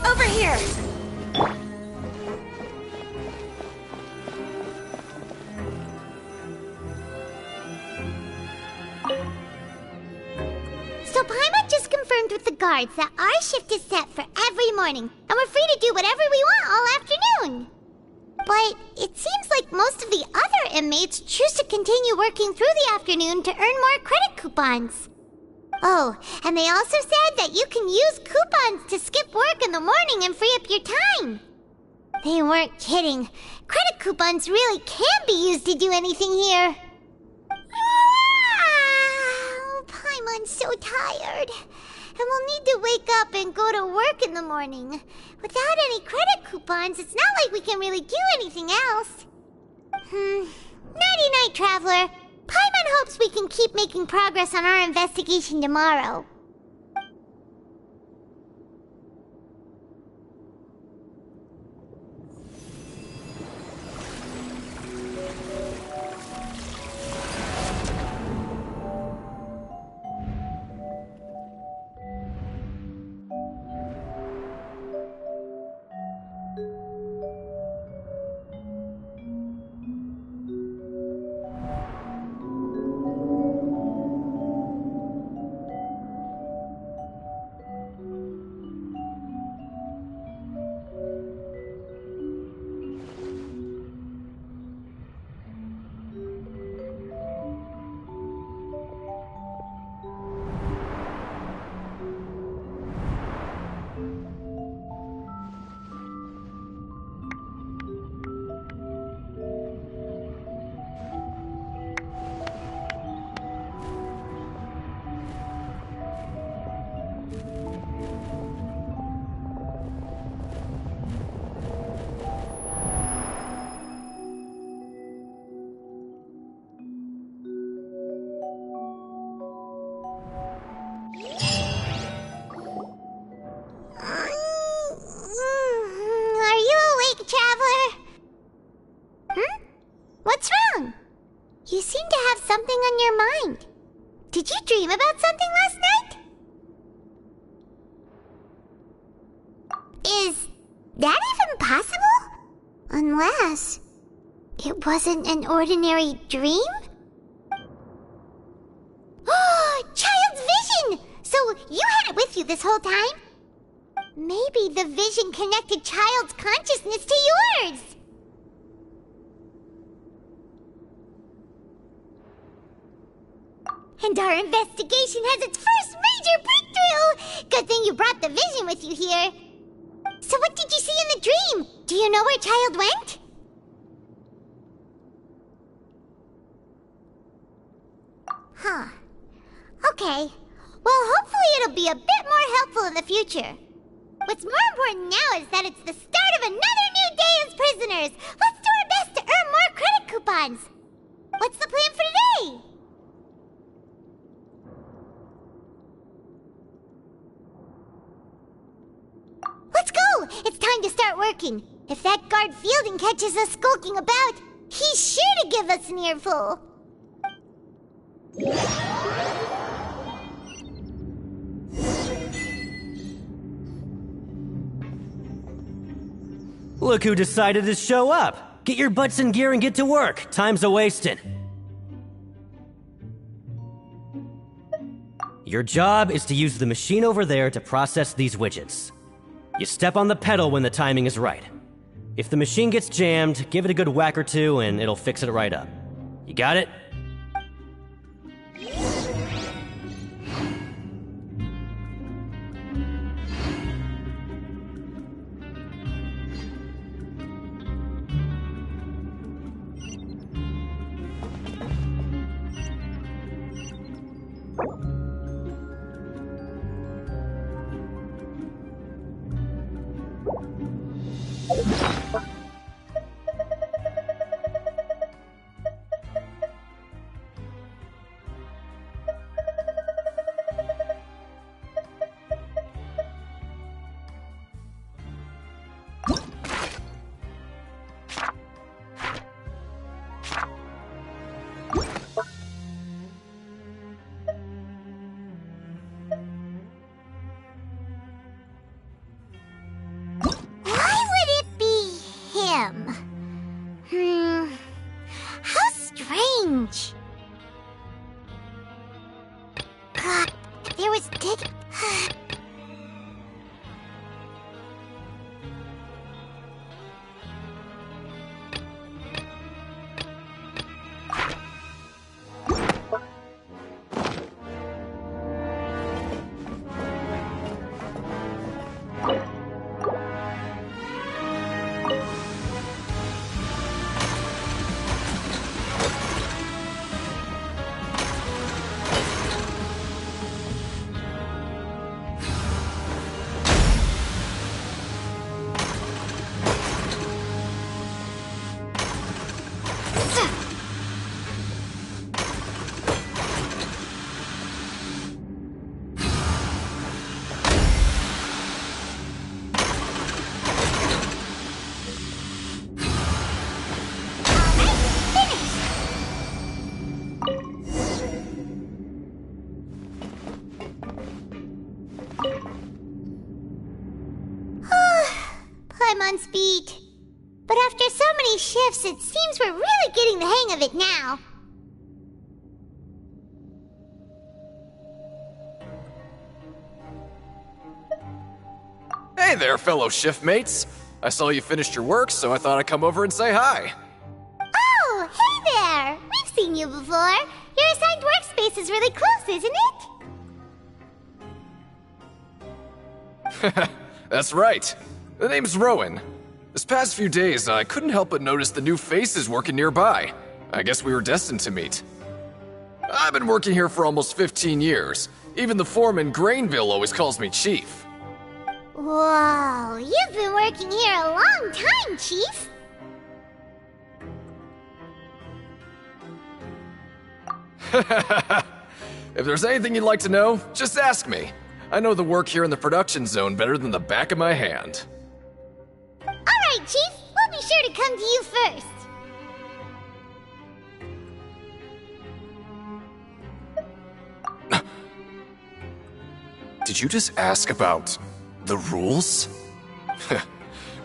Over here! So Paimon just confirmed with the guards that our shift is set for every morning, and we're free to do whatever we want all afternoon. But it seems like most of the other inmates choose to continue working through the afternoon to earn more credit coupons. Oh, and they also said that you can use coupons to skip work in the morning and free up your time. They weren't kidding. Credit coupons really can be used to do anything here. Ah! so tired. And we'll need to wake up and go to work in the morning. Without any credit coupons, it's not like we can really do anything else. Nighty-night, Traveler. Paimon hopes we can keep making progress on our investigation tomorrow. What's wrong? You seem to have something on your mind. Did you dream about something last night? Is that even possible? Unless it wasn't an ordinary dream? Oh, Child's vision! So you had it with you this whole time? Maybe the vision connected Child's consciousness to yours! And our investigation has its first major breakthrough! Good thing you brought the vision with you here. So what did you see in the dream? Do you know where Child went? Huh. Okay. Well, hopefully it'll be a bit more helpful in the future. What's more important now is that it's the start of another new day as prisoners! Let's do our best to earn more credit coupons! What's the plan for today? Let's go! It's time to start working. If that guard Fielding catches us skulking about, he's sure to give us an earful. Look who decided to show up! Get your butts in gear and get to work! Time's a-wasting. Your job is to use the machine over there to process these widgets. You step on the pedal when the timing is right. If the machine gets jammed, give it a good whack or two and it'll fix it right up. You got it? How strange. There was Paimon's feet. But after so many shifts, it seems we're really getting the hang of it now. Hey there, fellow shiftmates. I saw you finished your work, so I thought I'd come over and say hi. Oh, hey there! We've seen you before. Your assigned workspace is really close, isn't it? That's right. The name's Rowan. This past few days, I couldn't help but notice the new faces working nearby. I guess we were destined to meet. I've been working here for almost 15 years. Even the foreman, Grainville, always calls me Chief. Whoa, you've been working here a long time, Chief. If there's anything you'd like to know, just ask me. I know the work here in the production zone better than the back of my hand. Alright, Chief. We'll be sure to come to you first. Did you just ask about the rules?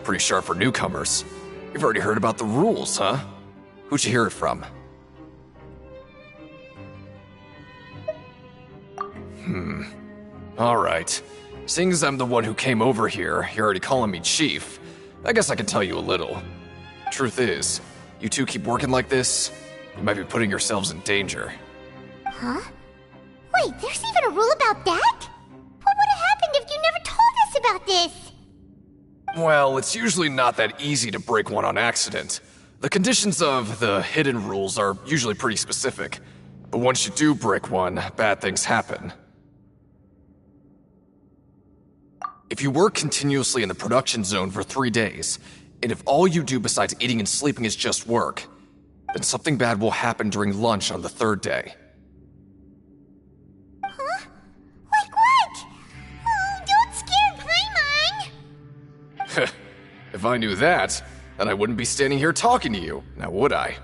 Pretty sharp for newcomers. You've already heard about the rules, huh? Who'd you hear it from? Alright. Seeing as I'm the one who came over here, you're already calling me Chief, I guess I can tell you a little. Truth is, you two keep working like this, you might be putting yourselves in danger. Huh? Wait, there's even a rule about that? What would have happened if you never told us about this? Well, it's usually not that easy to break one on accident. The conditions of the hidden rules are usually pretty specific. But once you do break one, bad things happen. If you work continuously in the production zone for 3 days, and if all you do besides eating and sleeping is just work, then something bad will happen during lunch on the 3rd day. Huh? Like what? Oh, don't scare Paimon! If I knew that, then I wouldn't be standing here talking to you, now would I?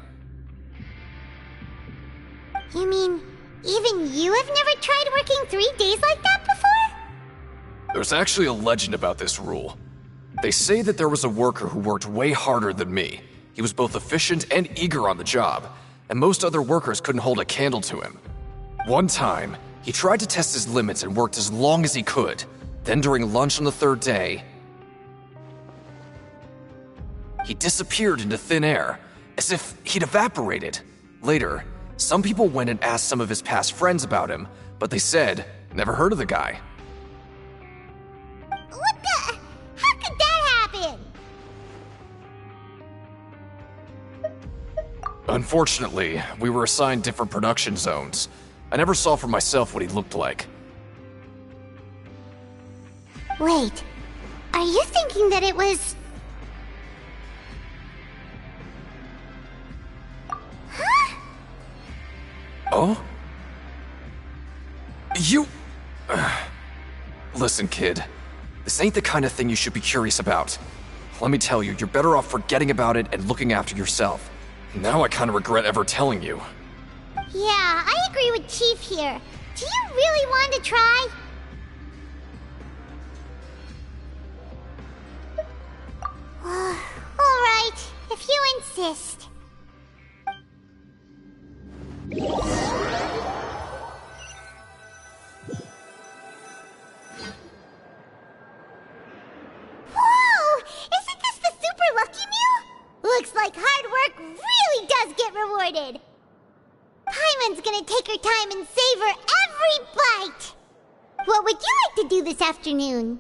You mean, even you have never tried working 3 days like that before? There's actually a legend about this rule. They say that there was a worker who worked way harder than me. He was both efficient and eager on the job, and most other workers couldn't hold a candle to him. One time, he tried to test his limits and worked as long as he could. Then during lunch on the 3rd day, he disappeared into thin air, as if he'd evaporated. Later, some people went and asked some of his past friends about him, but they said, never heard of the guy. What the? How could that happen? Unfortunately, we were assigned different production zones. I never saw for myself what he looked like. Wait, are you thinking that it was... Huh? Oh? You... Listen, kid. This ain't the kind of thing you should be curious about. Let me tell you, you're better off forgetting about it and looking after yourself. Now I kind of regret ever telling you. Yeah, I agree with Chief here. Do you really want to try? Alright, if you insist. Whoa! Isn't this the Super Lucky Meal? Looks like hard work really does get rewarded. Paimon's gonna take her time and savor every bite. What would you like to do this afternoon?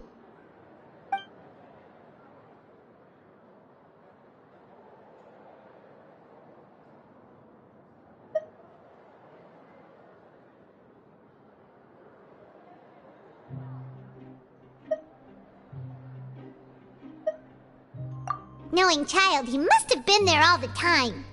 Knowing child, he must have been there all the time.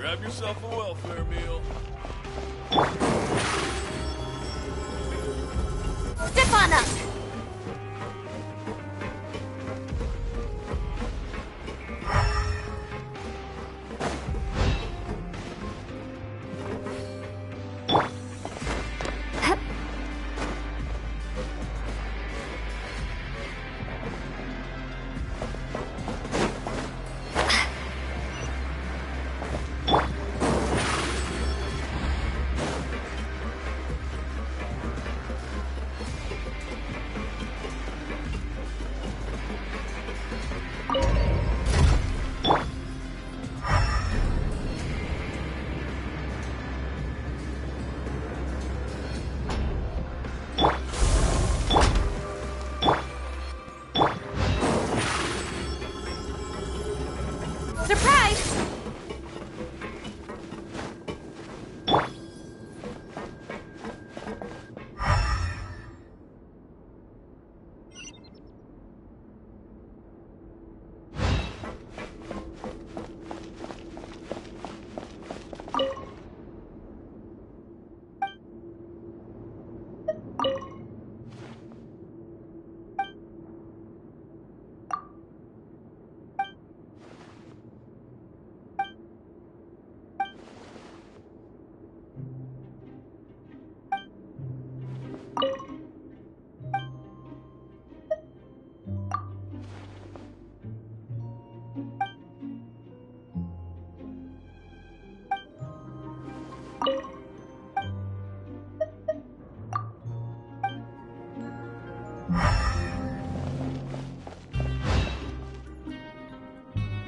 Grab yourself a welfare meal. Step on up!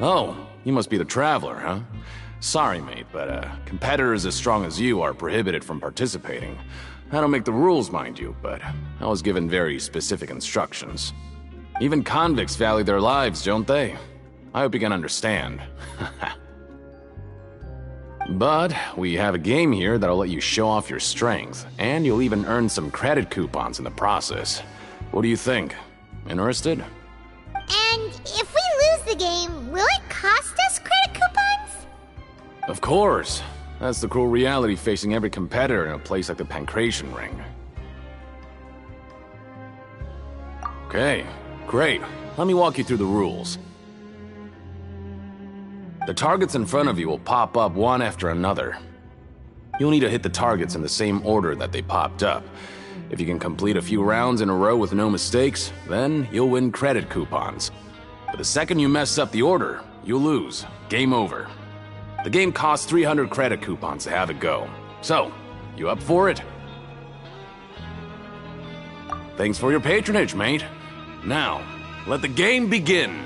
Oh, you must be the Traveler, huh? Sorry, mate, but competitors as strong as you are prohibited from participating. I don't make the rules, mind you, but I was given very specific instructions. Even convicts value their lives, don't they? I hope you can understand. But we have a game here that'll let you show off your strength, and you'll even earn some credit coupons in the process. What do you think? Interested? And if we lose the game, will it cost us credit coupons? Of course. That's the cruel reality facing every competitor in a place like the Pancration Ring. Okay, great. Let me walk you through the rules. The targets in front of you will pop up one after another. You'll need to hit the targets in the same order that they popped up. If you can complete a few rounds in a row with no mistakes, then you'll win credit coupons. But the second you mess up the order, you'll lose. Game over. The game costs 300 credit coupons to have it go. So, you up for it? Thanks for your patronage, mate. Now, let the game begin.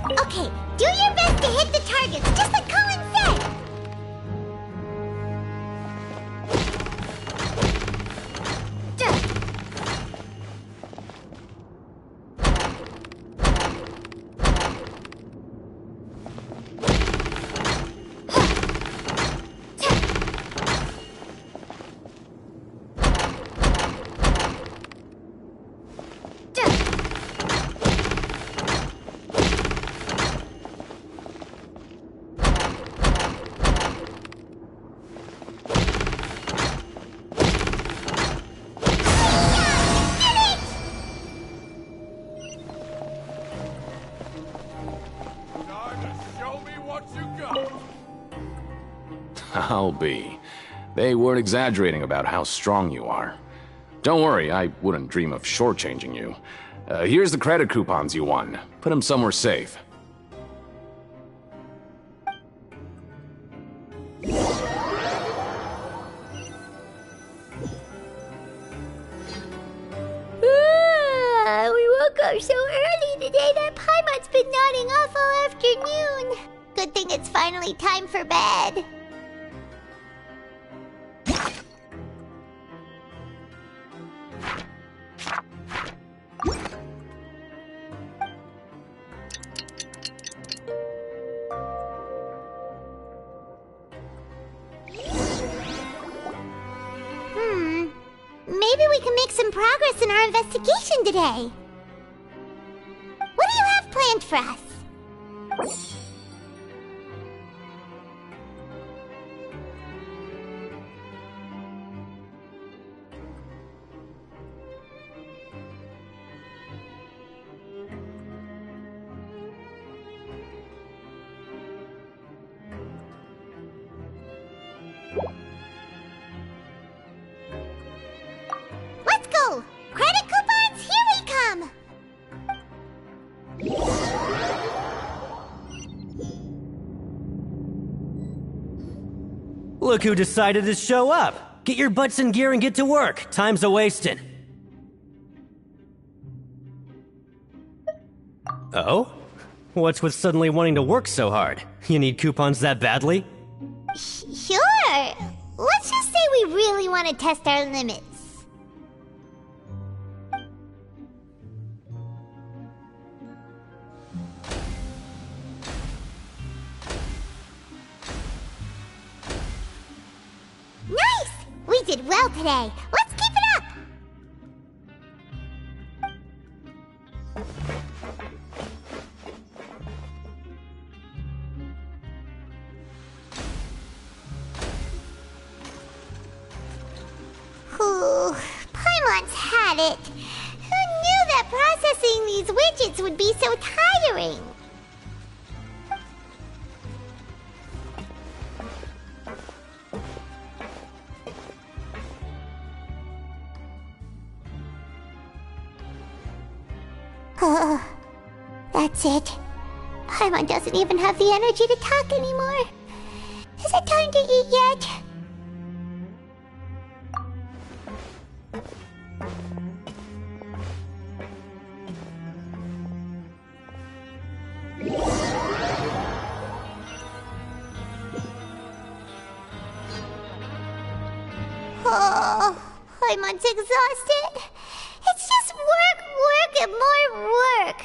Okay, do your best to hit the targets, just like Colin said! I'll be. They weren't exaggerating about how strong you are. Don't worry, I wouldn't dream of shortchanging you. Here's the credit coupons you won. Put them somewhere safe. We woke up so early today that Paimon's been nodding off all afternoon. Good thing it's finally time for bed. Maybe we can make some progress in our investigation today. What do you have planned for us? Let's go! Credit coupons, here we come! Look who decided to show up! Get your butts in gear and get to work. Time's a-wasting. Oh? What's with suddenly wanting to work so hard? You need coupons that badly? Sure. Let's just say we really want to test our limits. Nice! We did well today. Let's keep it up! Whew, Paimon's had it. Who knew that processing these widgets would be so tiring? That's it. Paimon doesn't even have the energy to talk anymore. Is it time to eat yet? Oh, Paimon's exhausted. It's just work, and more work.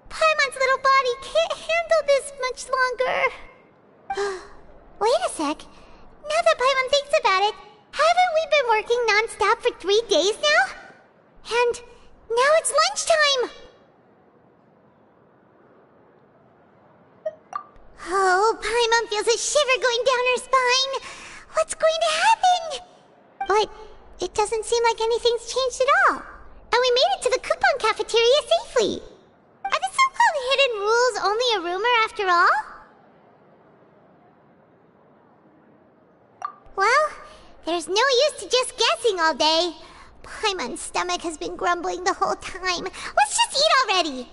Paimon's little body can't handle this much longer. Wait a sec. Now that Paimon thinks about it, haven't we been working non-stop for 3 days now? And now it's lunchtime! Oh, Paimon feels a shiver going down her spine. What's going to happen? But it doesn't seem like anything's changed at all. And we made it to the coupon cafeteria safely. Are the so-called hidden rules only a rumor after all? Well, there's no use to just guessing all day. Paimon's stomach has been grumbling the whole time. Let's just eat already!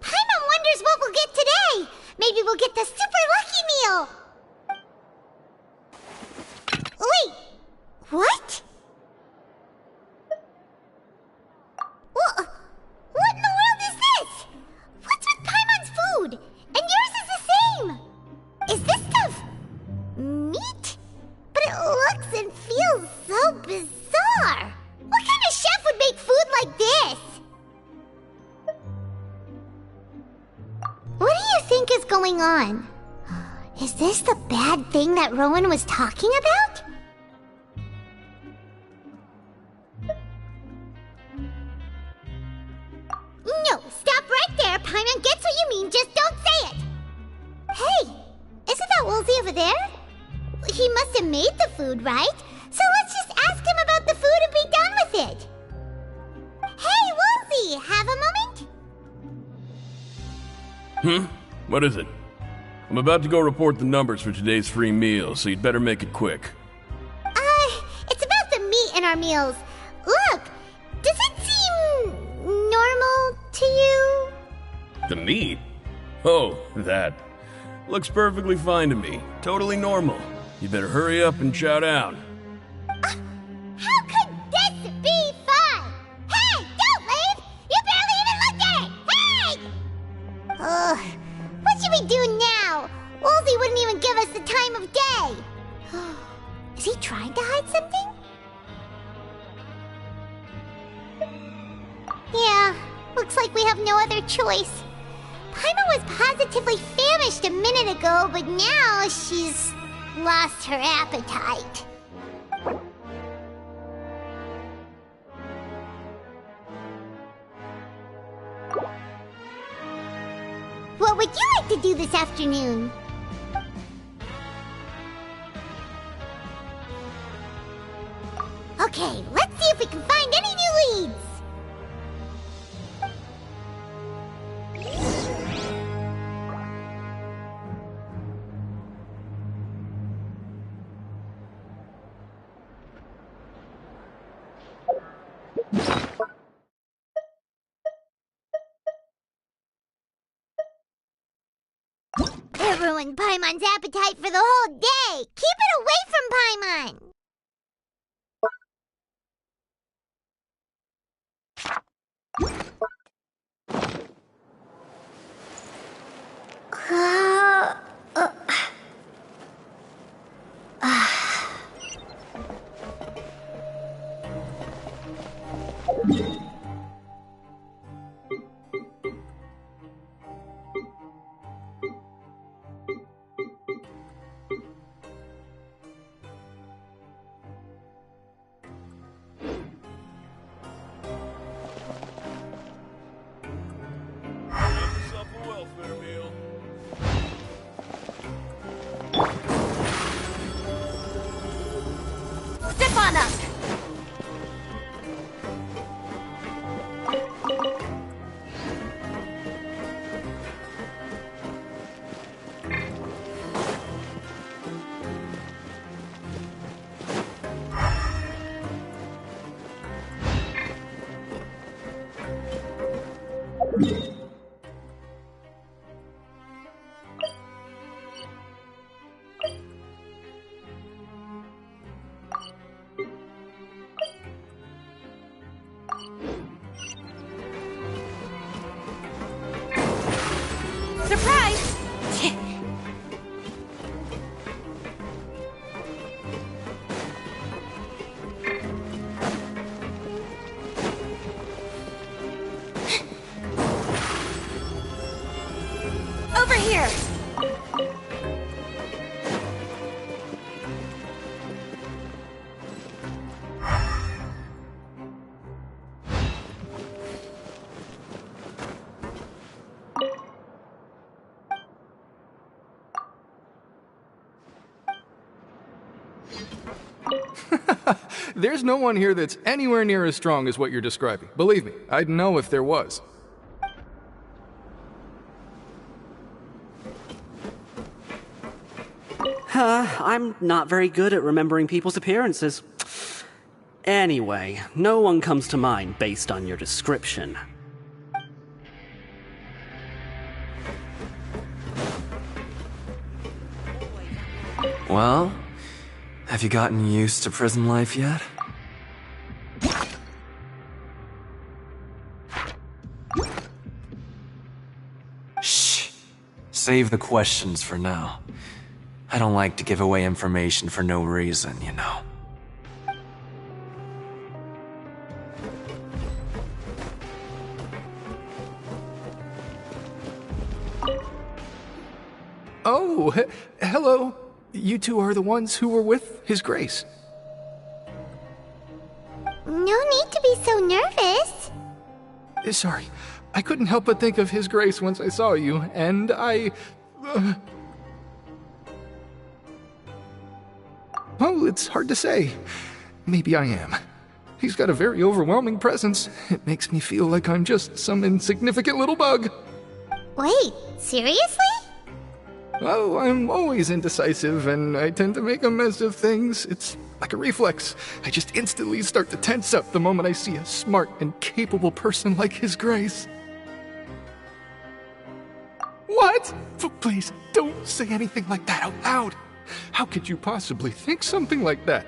Paimon wonders what we'll get today! Maybe we'll get the super lucky meal! Wait! What? What in the world is this? What's with Paimon's food? And yours is the same! Is this stuff meat? But it looks and feels so bizarre! What kind of chef would make food like this? What do you think is going on? Is this the bad thing that Rowan was talking about? No, stop right there. Paimon gets what you mean, just don't say it. Hey, isn't that Woolsey over there? He must have made the food, right? So let's just ask him about the food and be done with it. Hey, Woolsey, have a moment? What is it? I'm about to go report the numbers for today's free meal, so you'd better make it quick. It's about the meat in our meals. Look, does it seem normal to you? The meat? Oh, that. Looks perfectly fine to me. Totally normal. You better hurry up and chow down. How could this be fun? Hey, don't leave! You barely even looked at it! Hey! Ugh, what should we do now? Woolsey wouldn't even give us the time of day. Is he trying to hide something? Yeah, looks like we have no other choice. Paimon was positively famished a minute ago, but now she's lost her appetite. What would you like to do this afternoon? Okay, let's see if we can find any new leads. It ruined Paimon's appetite for the whole day. Keep it away from Paimon. Over here! There's no one here that's anywhere near as strong as what you're describing. Believe me, I'd know if there was. I'm not very good at remembering people's appearances. Anyway, no one comes to mind based on your description. Well, have you gotten used to prison life yet? Shh. Save the questions for now. I don't like to give away information for no reason, you know. Oh, hello. You two are the ones who were with His Grace. No need to be so nervous. Sorry, I couldn't help but think of His Grace once I saw you, and I... Well, it's hard to say. Maybe I am. He's got a very overwhelming presence. It makes me feel like I'm just some insignificant little bug. Wait, seriously? Oh, I'm always indecisive, and I tend to make a mess of things. It's like a reflex. I just instantly start to tense up the moment I see a smart and capable person like His Grace. What? Please, don't say anything like that out loud. How could you possibly think something like that?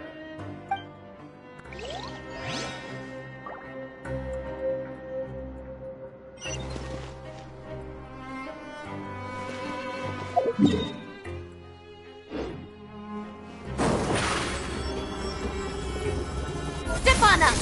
Step on up!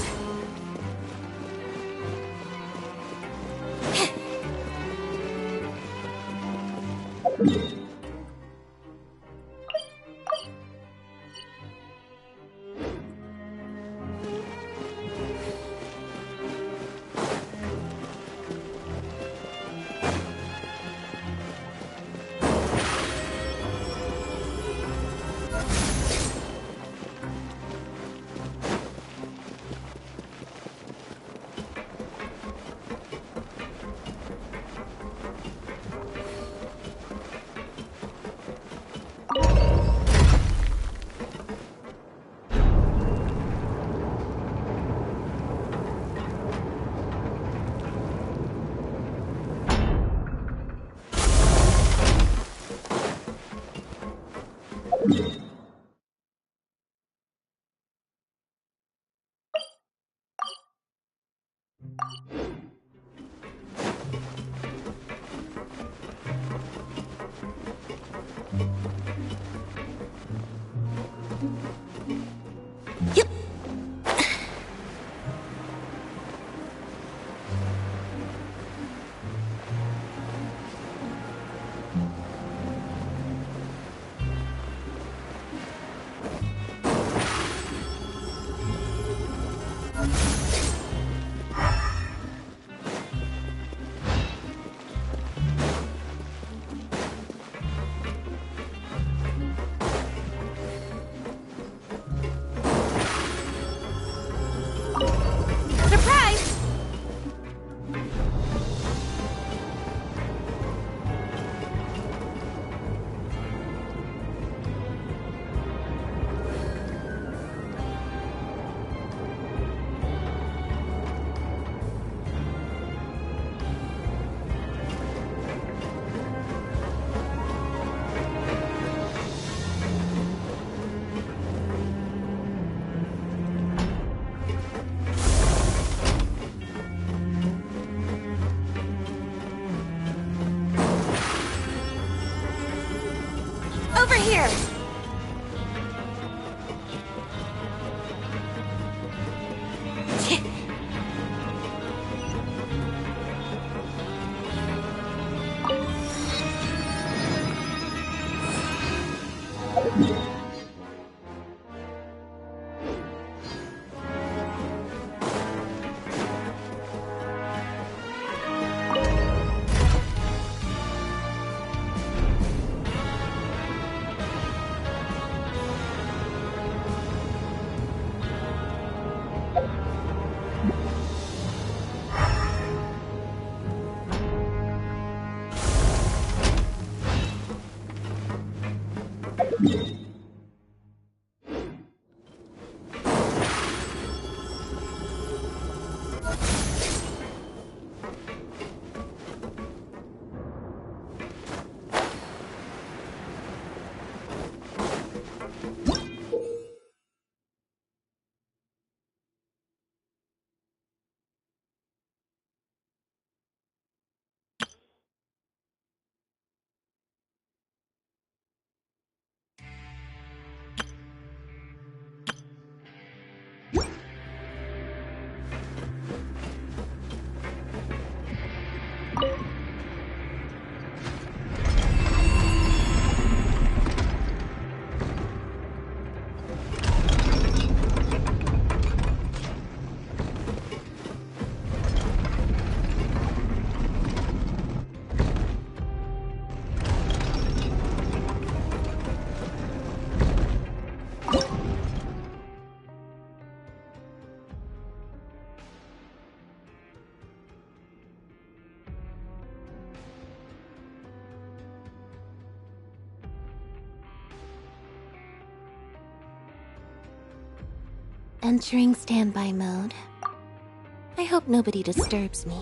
Over here! Entering standby mode. I hope nobody disturbs me.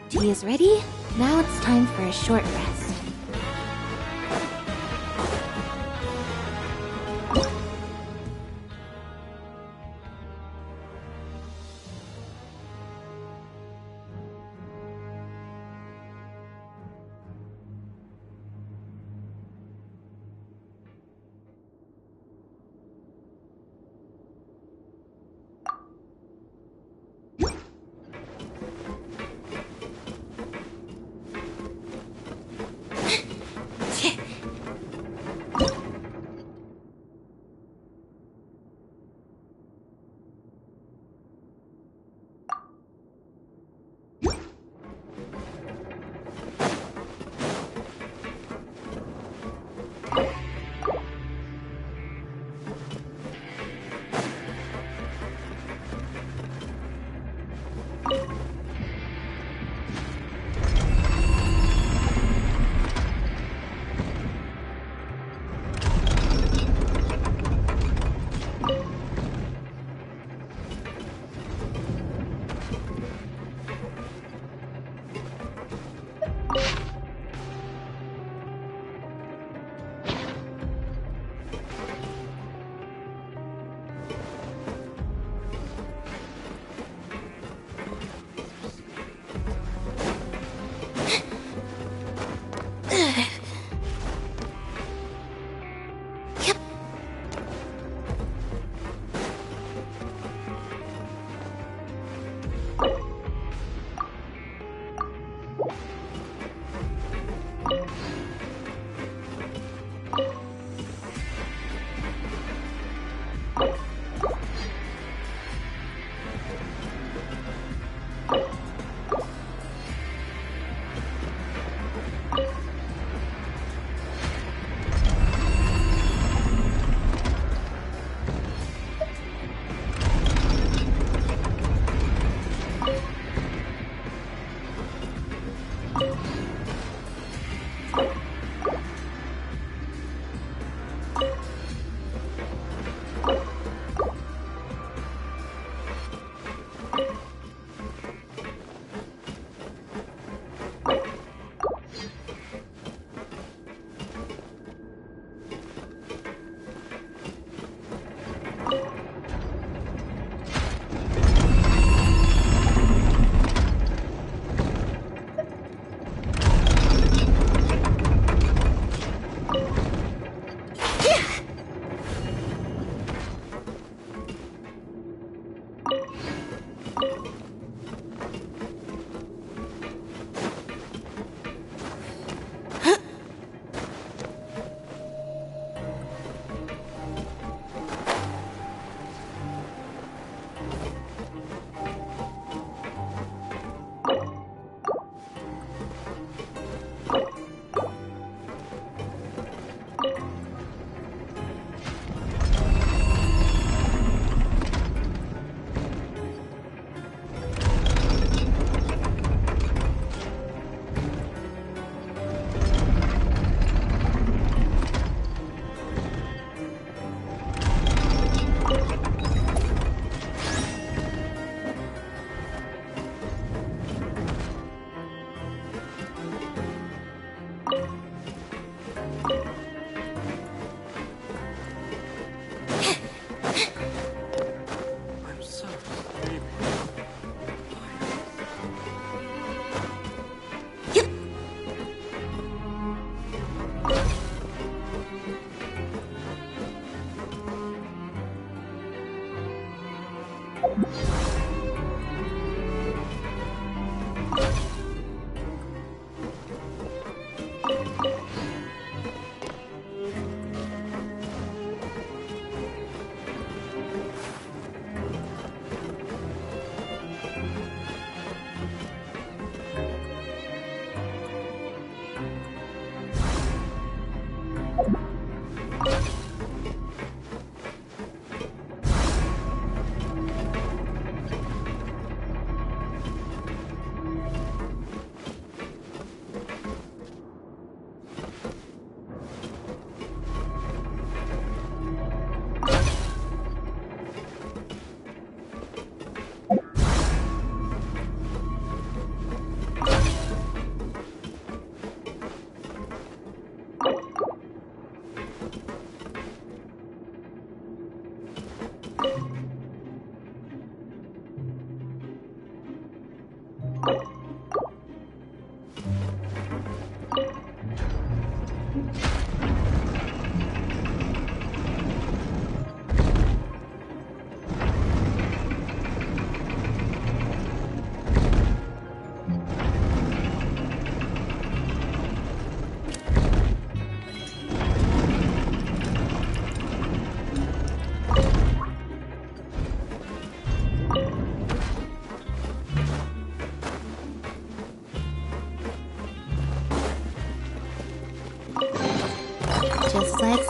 Tea is ready. Now it's time for a short rest.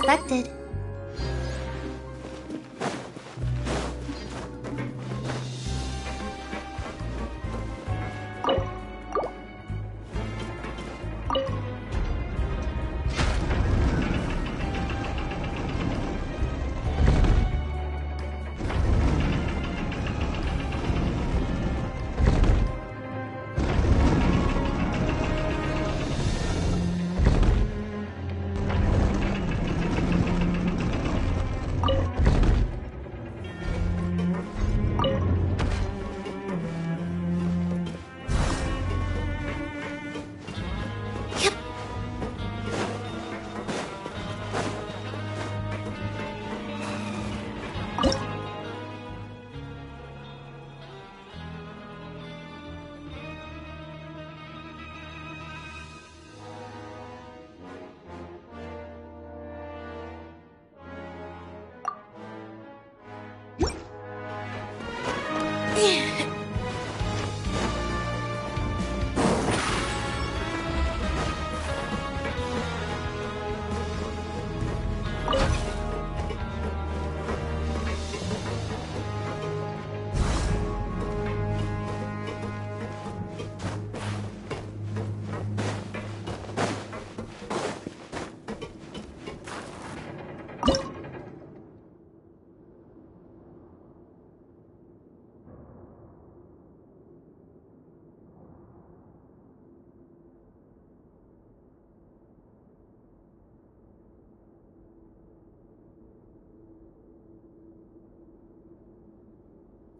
expected.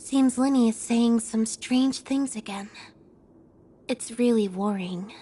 Seems Lenny is saying some strange things again. It's really worrying.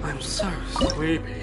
I'm so sleepy.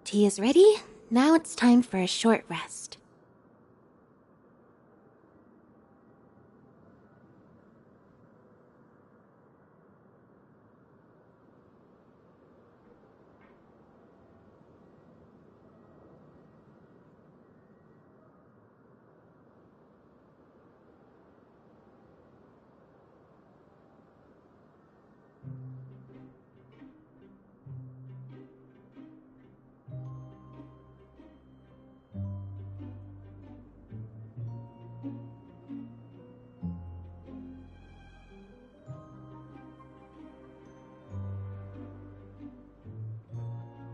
Tea is ready. Now it's time for a short rest.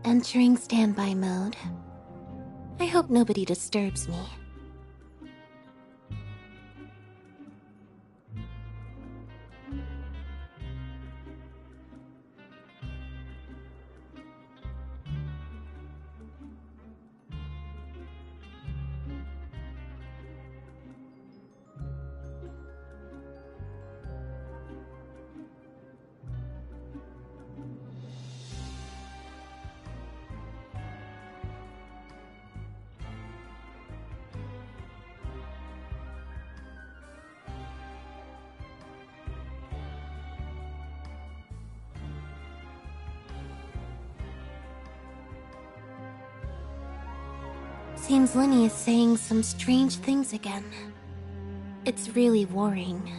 Entering standby mode. I hope nobody disturbs me. Seems Lenny is saying some strange things again. It's really worrying.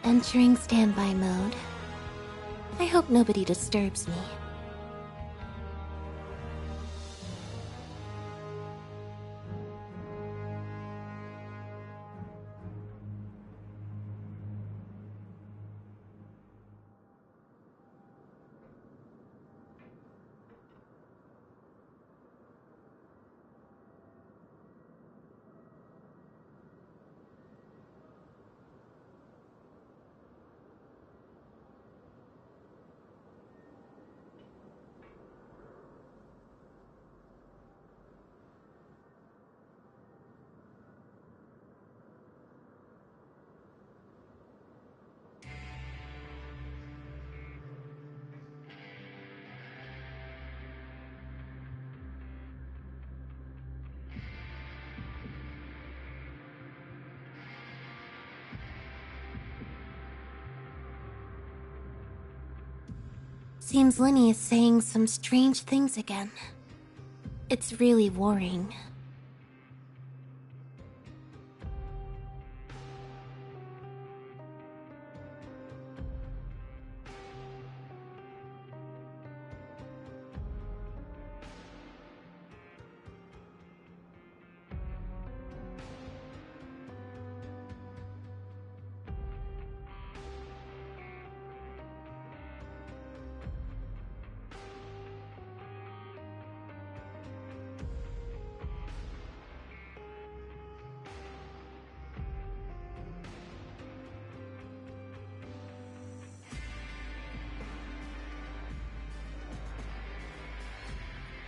Entering standby mode. I hope nobody disturbs me. Seems Lenny is saying some strange things again. It's really worrying.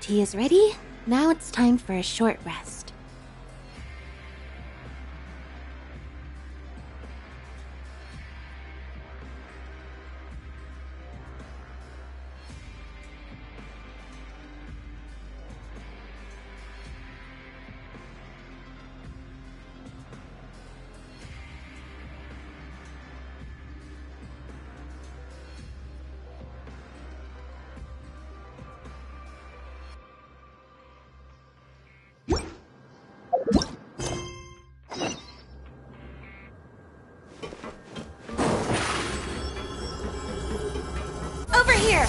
Tea is ready. Now it's time for a short rest. Over here!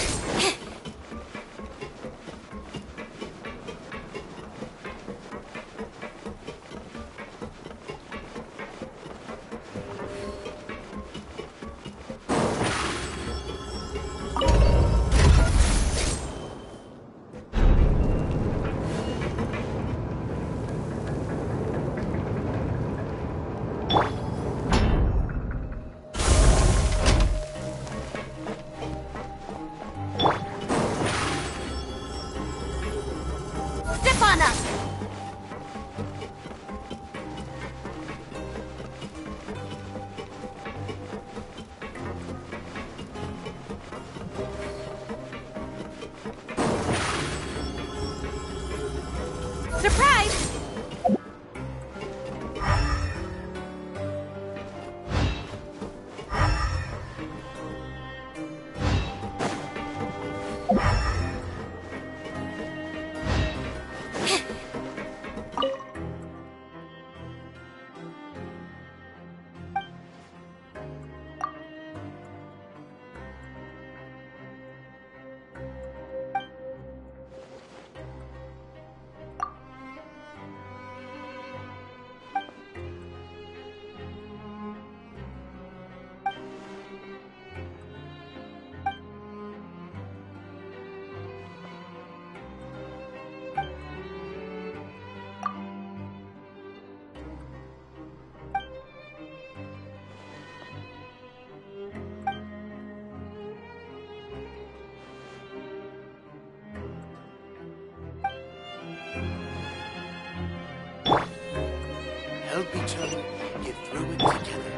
Help each other get through it together.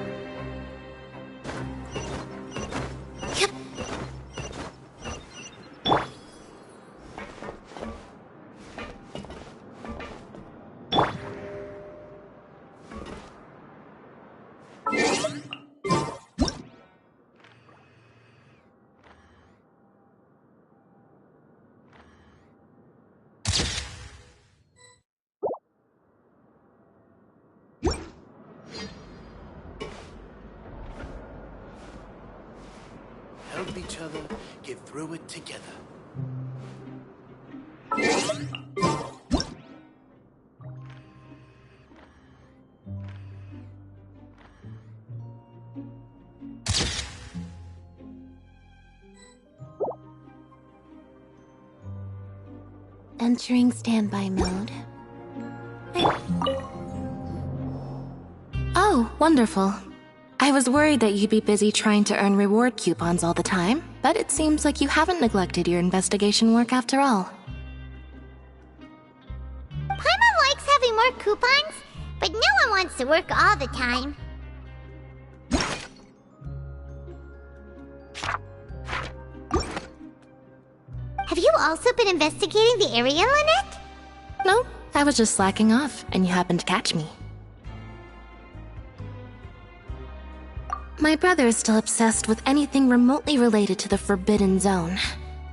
Help each other get through it together. Entering standby mode. Oh, wonderful. I was worried that you'd be busy trying to earn reward coupons all the time, but it seems like you haven't neglected your investigation work after all. Paimon likes having more coupons, but no one wants to work all the time. Have you also been investigating the area, Lynette? No, I was just slacking off, and you happened to catch me. My brother is still obsessed with anything remotely related to the Forbidden Zone.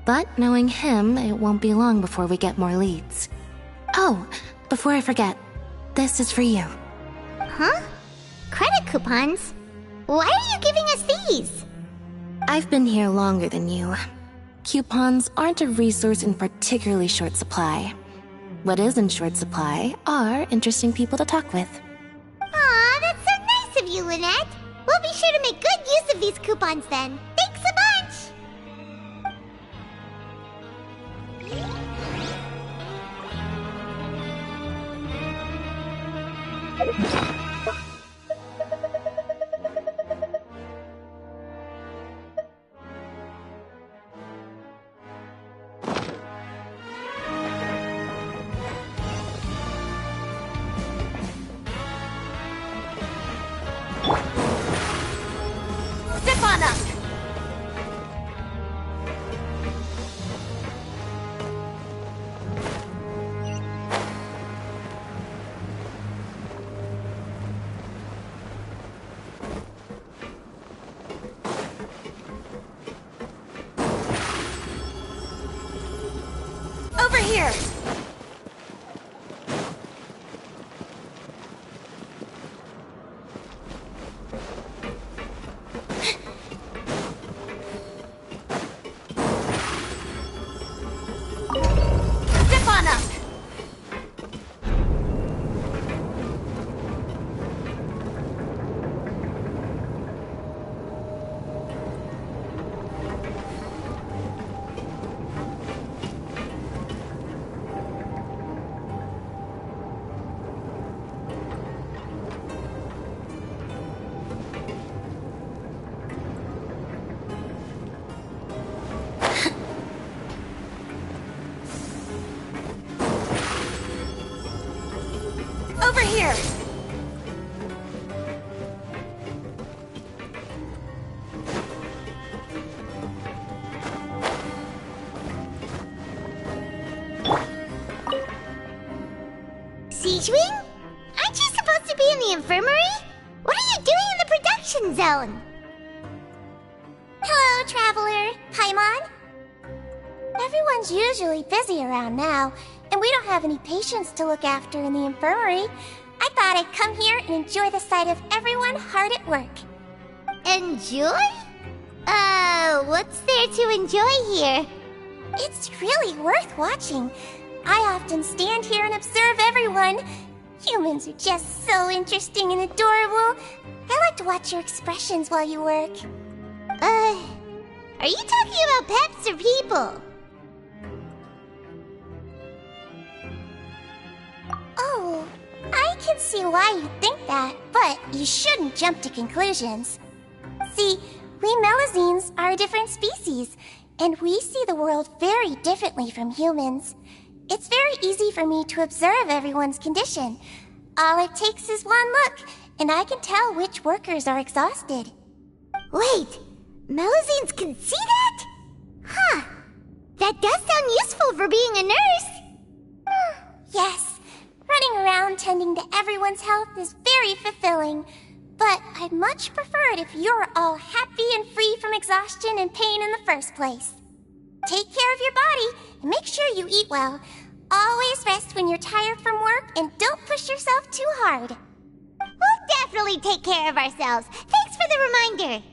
But knowing him, it won't be long before we get more leads. Oh, before I forget, this is for you. Huh? Credit coupons? Why are you giving us these? I've been here longer than you. Coupons aren't a resource in particularly short supply. What is in short supply are interesting people to talk with. Aw, that's so nice of you, Lynette. We'll be sure to make good use of these coupons then. Thanks a bunch! Step on up! Over here! Step on up! Over here! Siegewing? Aren't you supposed to be in the infirmary? What are you doing in the production zone? Hello, Traveler. Paimon? Everyone's usually busy around now, and we don't have any patients to look after in the infirmary. I thought I'd come here and enjoy the sight of everyone hard at work. Enjoy? What's there to enjoy here? It's really worth watching. I often stand here and observe everyone. Humans are just so interesting and adorable. I like to watch your expressions while you work. Are you talking about pets or people? Oh, I can see why you think that, but you shouldn't jump to conclusions. See, we Melazines are a different species, and we see the world very differently from humans. It's very easy for me to observe everyone's condition. All it takes is one look, and I can tell which workers are exhausted. Wait, Melusines can see that? Huh. That does sound useful for being a nurse. Yes, running around tending to everyone's health is very fulfilling. But I'd much prefer it if you're all happy and free from exhaustion and pain in the first place. Take care of your body and make sure you eat well. Always rest when you're tired from work and don't push yourself too hard. We'll definitely take care of ourselves. Thanks for the reminder.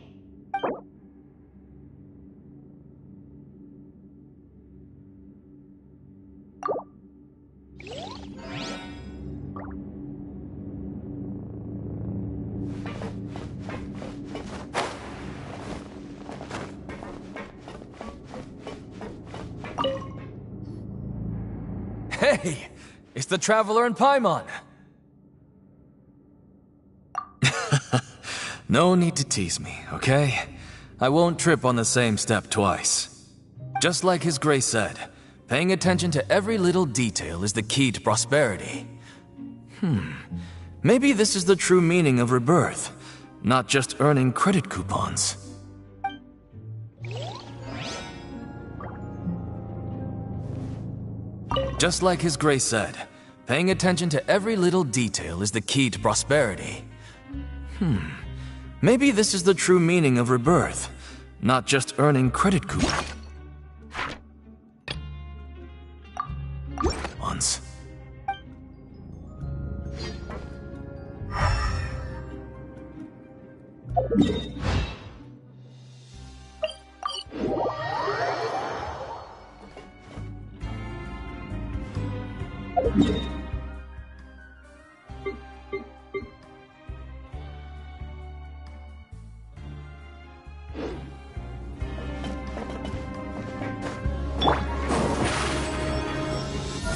Hey, it's the Traveler and Paimon. No need to tease me, okay? I won't trip on the same step twice. Just like His Grace said, paying attention to every little detail is the key to prosperity. Maybe this is the true meaning of rebirth, not just earning credit coupons. Just like His Grace said, paying attention to every little detail is the key to prosperity. Maybe this is the true meaning of rebirth, not just earning credit coupons.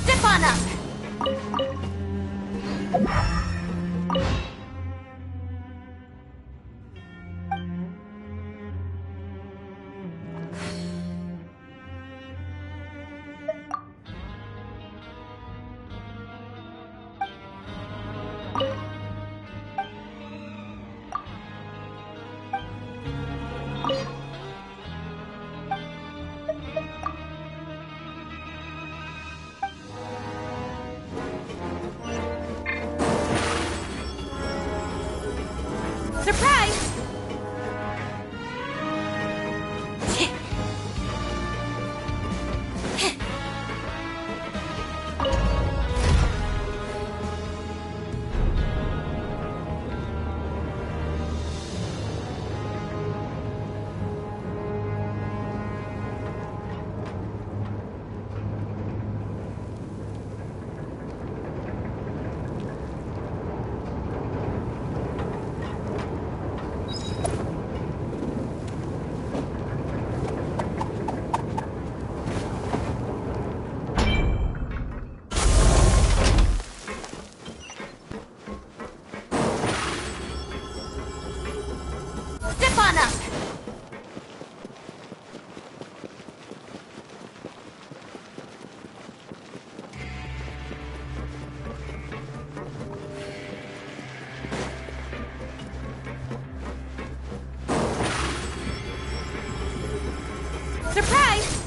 Step on up! Surprise! Step on up! Surprise!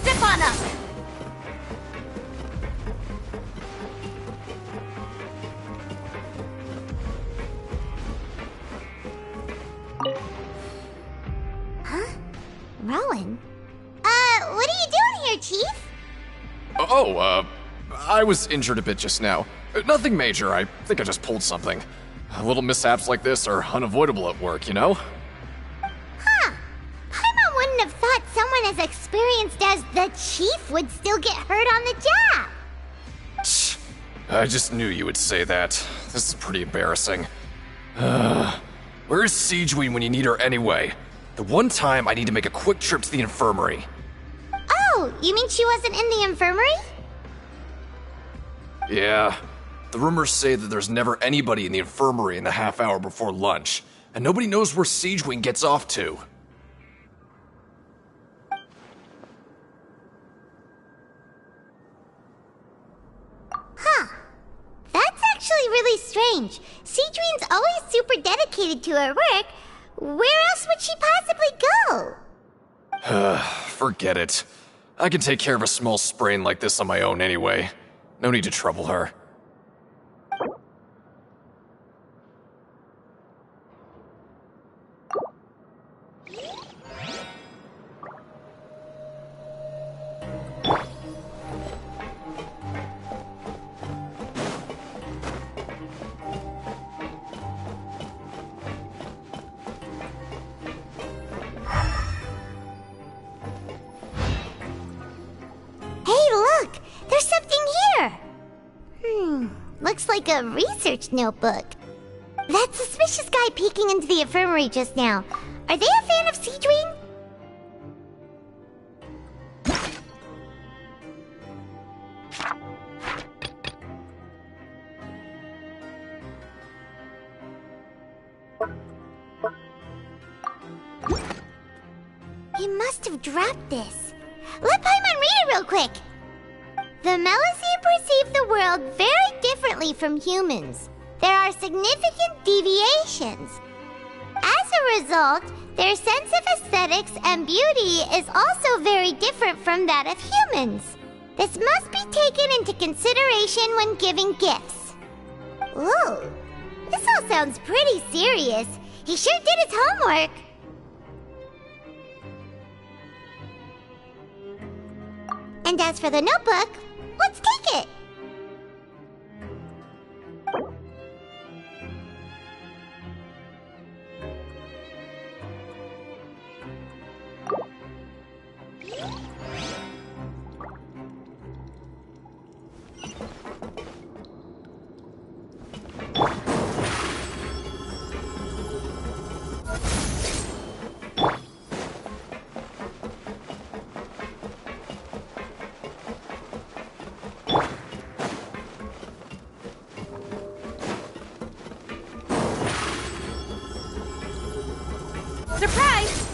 Step on up! Huh? Rowan? What are you doing here, Chief? I was injured a bit just now. Nothing major, I think I just pulled something. Little mishaps like this are unavoidable at work, you know? Huh. Paimon wouldn't have thought someone as experienced as the Chief would still get hurt on the job. I just knew you would say that. This is pretty embarrassing. Where's Siegeween when you need her anyway? The one time I need to make a quick trip to the infirmary. Oh, you mean she wasn't in the infirmary? Yeah. The rumors say that there's never anybody in the infirmary in the half hour before lunch, and nobody knows where Siegeween gets off to. Huh. That's actually really strange. Siegeween's always super dedicated to her work. Where else would she possibly go? Forget it. I can take care of a small sprain like this on my own anyway. No need to trouble her. Looks like a research notebook. That suspicious guy peeking into the infirmary just now. Are they a fan of Siegeween? He must have dropped this. Let Paimon read it real quick. The Melusine perceive the world very differently from humans. There are significant deviations. As a result, their sense of aesthetics and beauty is also very different from that of humans. This must be taken into consideration when giving gifts. Ooh, this all sounds pretty serious. He sure did his homework. And as for the notebook, let's take it. Surprise!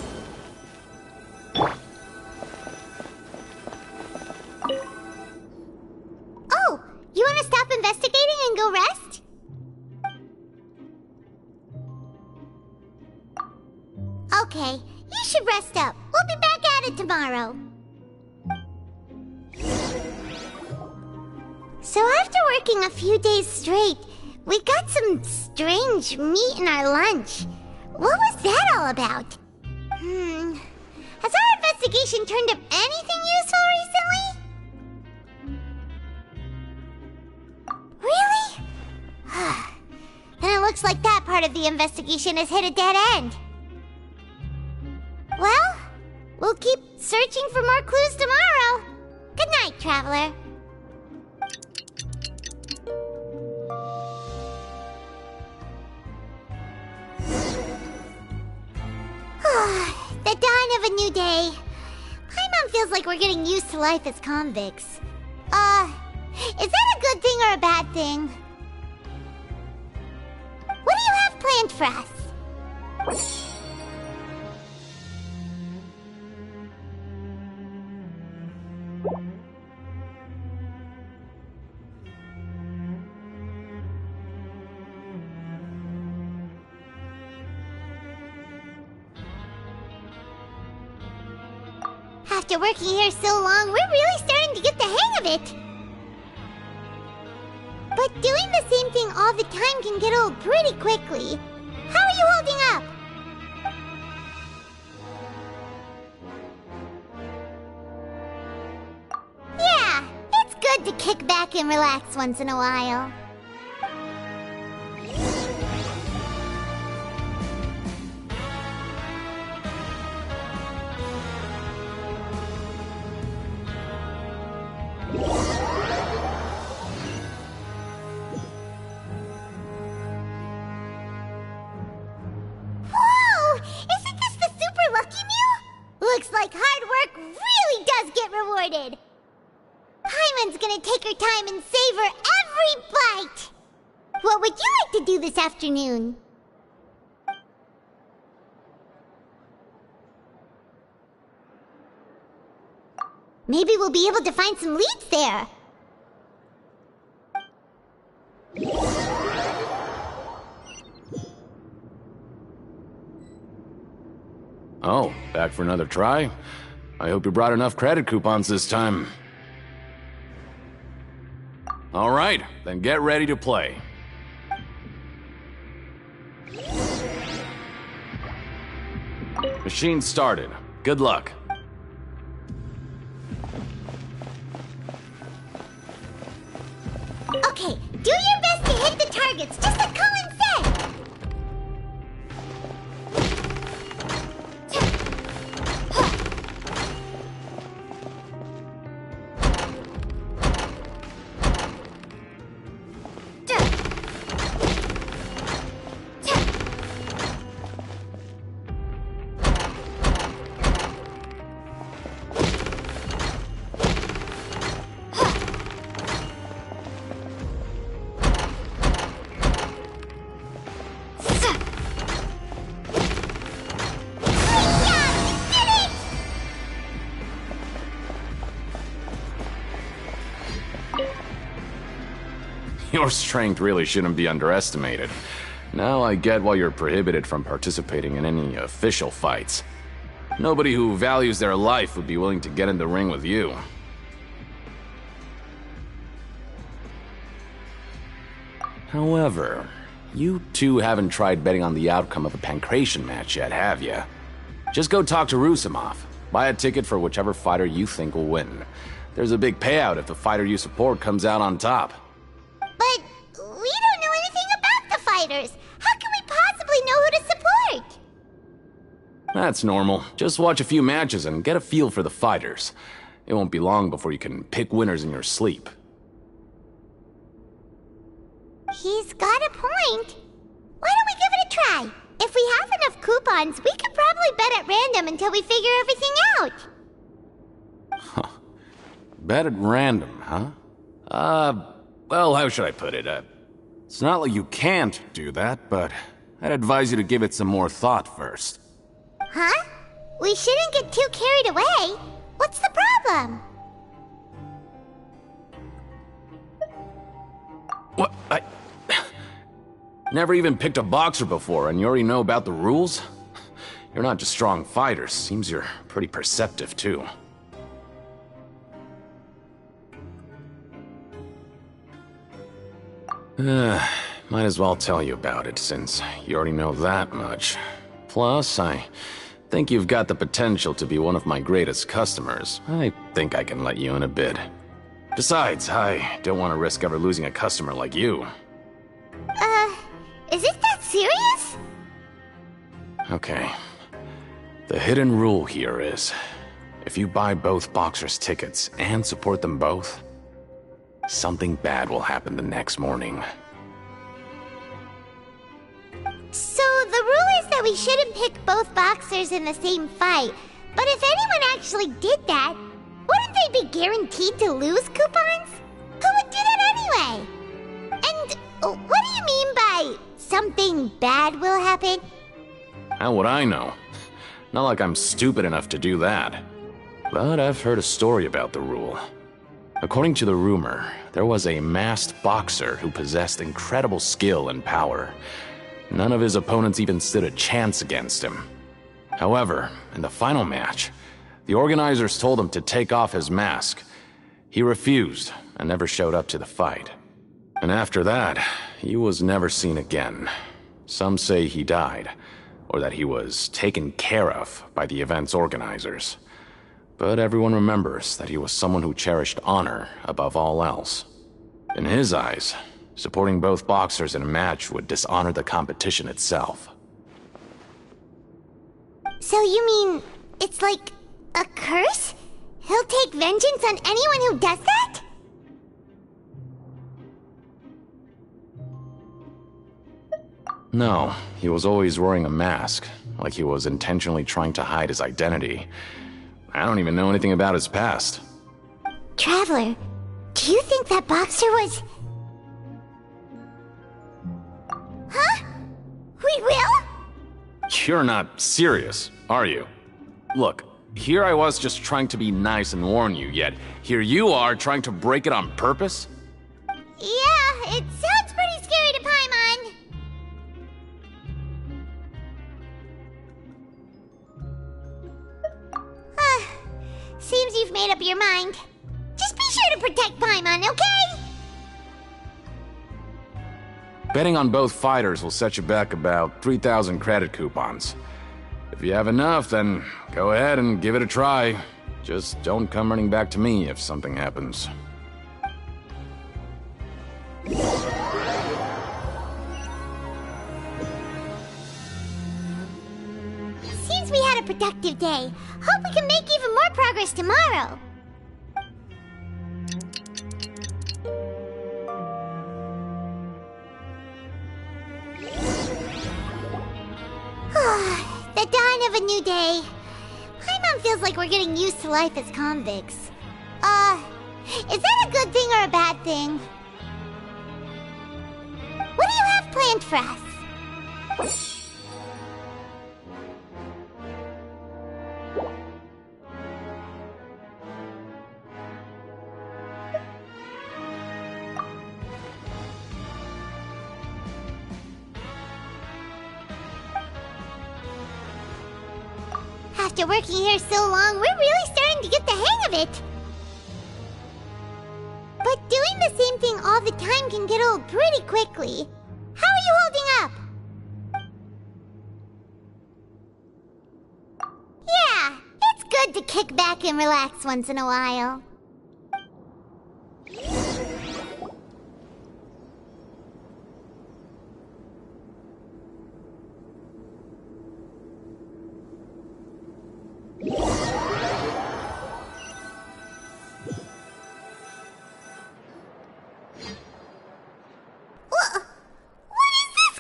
Oh, you want to stop investigating and go rest? Okay, you should rest up. We'll be back at it tomorrow. So after working a few days straight, we got some strange meat in our lunch. What was that all about? Has our investigation turned up anything useful recently? Really? Then it looks like that part of the investigation has hit a dead end. Well, we'll keep searching for more clues tomorrow. Good night, Traveler. The dawn of a new day. Paimon feels like we're getting used to life as convicts. Is that a good thing or a bad thing? What do you have planned for us? After working here so long, we're really starting to get the hang of it. But doing the same thing all the time can get old pretty quickly. How are you holding up? Yeah, it's good to kick back and relax once in a while. work really does get rewarded. Paimon's gonna take her time and savor every bite. What would you like to do this afternoon? Maybe we'll be able to find some leads there. Oh, back for another try? I hope you brought enough credit coupons this time. All right, then get ready to play. Machine started. Good luck. Okay, do your best to hit the targets, just like Colin said! Your strength really shouldn't be underestimated. Now I get why you're prohibited from participating in any official fights. Nobody who values their life would be willing to get in the ring with you. However, you two haven't tried betting on the outcome of a Pancration match yet, have you? Just go talk to Rusimov. Buy a ticket for whichever fighter you think will win. There's a big payout if the fighter you support comes out on top. But we don't know anything about the fighters. How can we possibly know who to support? That's normal. Just watch a few matches and get a feel for the fighters. It won't be long before you can pick winners in your sleep. He's got a point. Why don't we give it a try? If we have enough coupons, we could probably bet at random until we figure everything out. Bet at random, huh? Well, how should I put it? It's not like you can't do that, but I'd advise you to give it some more thought first. Huh? We shouldn't get too carried away. What's the problem? What? I never even picked a boxer before, and you already know about the rules? You're not just strong fighters. Seems you're pretty perceptive, too. Might as well tell you about it, since you already know that much. Plus, I think you've got the potential to be one of my greatest customers. I think I can let you in a bid. Besides, I don't want to risk ever losing a customer like you. Is it that serious? Okay. The hidden rule here is, if you buy both boxers' tickets and support them both, something bad will happen the next morning. So the rule is that we shouldn't pick both boxers in the same fight. But if anyone actually did that, wouldn't they be guaranteed to lose coupons? Who would do that anyway? And what do you mean by something bad will happen? How would I know? Not like I'm stupid enough to do that. But I've heard a story about the rule. According to the rumor, there was a masked boxer who possessed incredible skill and power. None of his opponents even stood a chance against him. However, in the final match, the organizers told him to take off his mask. He refused and never showed up to the fight. And after that, he was never seen again. Some say he died, or that he was taken care of by the event's organizers. But everyone remembers that he was someone who cherished honor above all else. In his eyes, supporting both boxers in a match would dishonor the competition itself. So you mean it's like a curse? He'll take vengeance on anyone who does that? No, he was always wearing a mask, like he was intentionally trying to hide his identity. I don't even know anything about his past. Traveler, do you think that boxer was... Huh? We will? You're not serious, are you? Look, here I was just trying to be nice and warn you, yet here you are trying to break it on purpose? Yeah, it sounds pretty scary to Paimon. Seems you've made up your mind. Just be sure to protect Paimon, okay? Betting on both fighters will set you back about 3,000 credit coupons. If you have enough, then go ahead and give it a try. Just don't come running back to me if something happens. Seems we had a productive day. Hope we can make even more progress tomorrow. The dawn of a new day. Paimon feels like we're getting used to life as convicts. Is that a good thing or a bad thing? What do you have planned for us? After working here so long, we're really starting to get the hang of it. But doing the same thing all the time can get old pretty quickly. How are you holding up? Yeah, it's good to kick back and relax once in a while.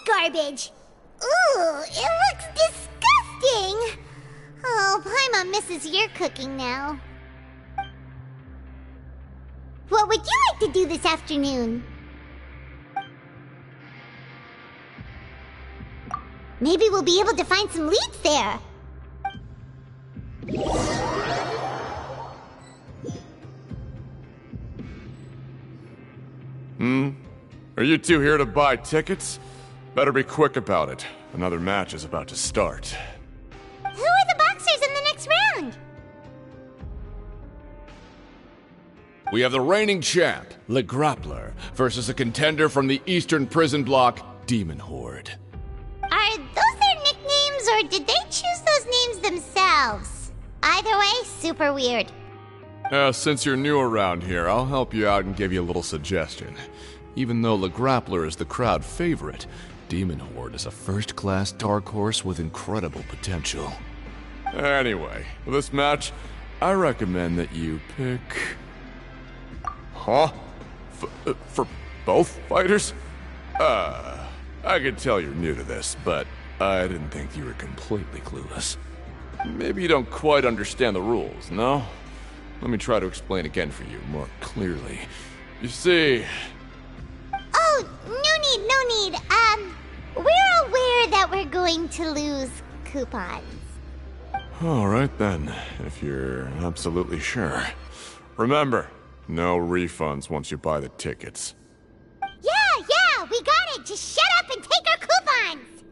Garbage. Ooh, it looks disgusting. Oh, Paimon misses your cooking now. What would you like to do this afternoon? Maybe we'll be able to find some leads there. Are you two here to buy tickets? Better be quick about it. Another match is about to start. Who are the boxers in the next round? We have the reigning champ, Le Grappler, versus a contender from the Eastern Prison Block, Demon Horde. Are those their nicknames, or did they choose those names themselves? Either way, super weird. Since you're new around here, I'll help you out and give you a little suggestion. Even though Le Grappler is the crowd favorite, Demon Horde is a first-class dark horse with incredible potential. Anyway, for this match, I recommend that you pick... Huh? For both fighters? I can tell you're new to this, but I didn't think you were completely clueless. Maybe you don't quite understand the rules, no? Let me try to explain again for you more clearly. You see... Oh, no need. We're aware that we're going to lose coupons. Alright then, if you're absolutely sure. Remember, no refunds once you buy the tickets. Yeah, we got it! Just shut up and take our coupons!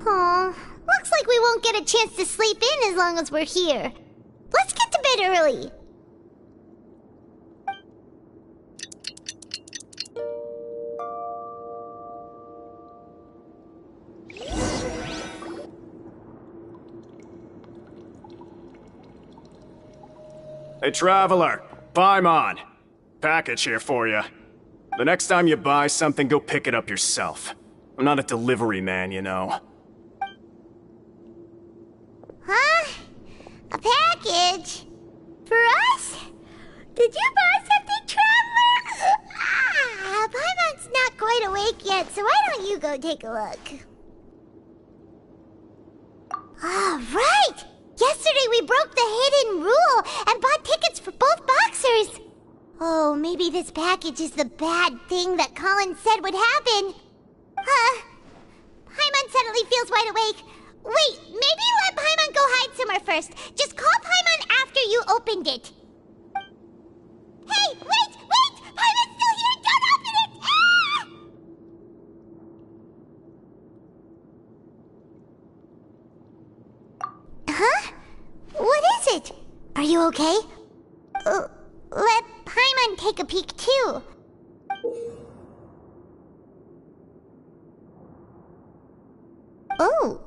Aw, looks like we won't get a chance to sleep in as long as we're here. Let's get to bed early. Hey, Traveler, Paimon. Package here for you. The next time you buy something, go pick it up yourself. I'm not a delivery man, you know. Huh? A package? For us? Did you buy something, Traveler? Paimon take a look. Ah, right! Yesterday we broke the hidden rule and bought tickets for both boxers. Oh, maybe this package is the bad thing that Colin said would happen. Paimon suddenly feels wide awake. Wait, maybe let Paimon go hide somewhere first. Just call Paimon after you opened it. Hey, wait! Paimon's still here! Don't open it! Ah! Huh? What is it? Are you okay? Let Paimon take a peek too. Oh,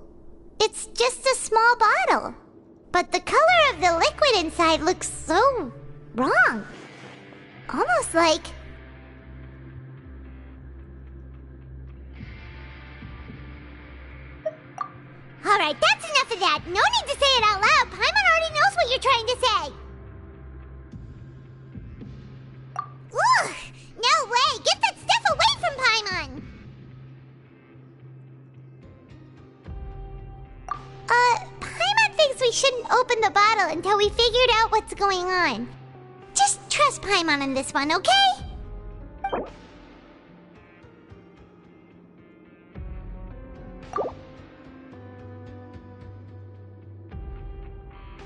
it's just a small bottle. But the color of the liquid inside looks so wrong. Almost like... Alright, that's enough of that. No need to say it out loud. Paimon already knows what you're trying to say. Ugh! No way! Get that stuff away from Paimon! Paimon thinks we shouldn't open the bottle until we figured out what's going on. Just trust Paimon on this one, okay?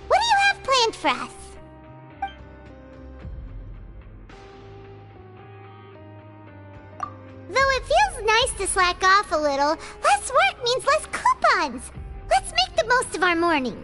What do you have planned for us? Though it feels nice to slack off a little, less work means less coupons. Let's make the most of our morning.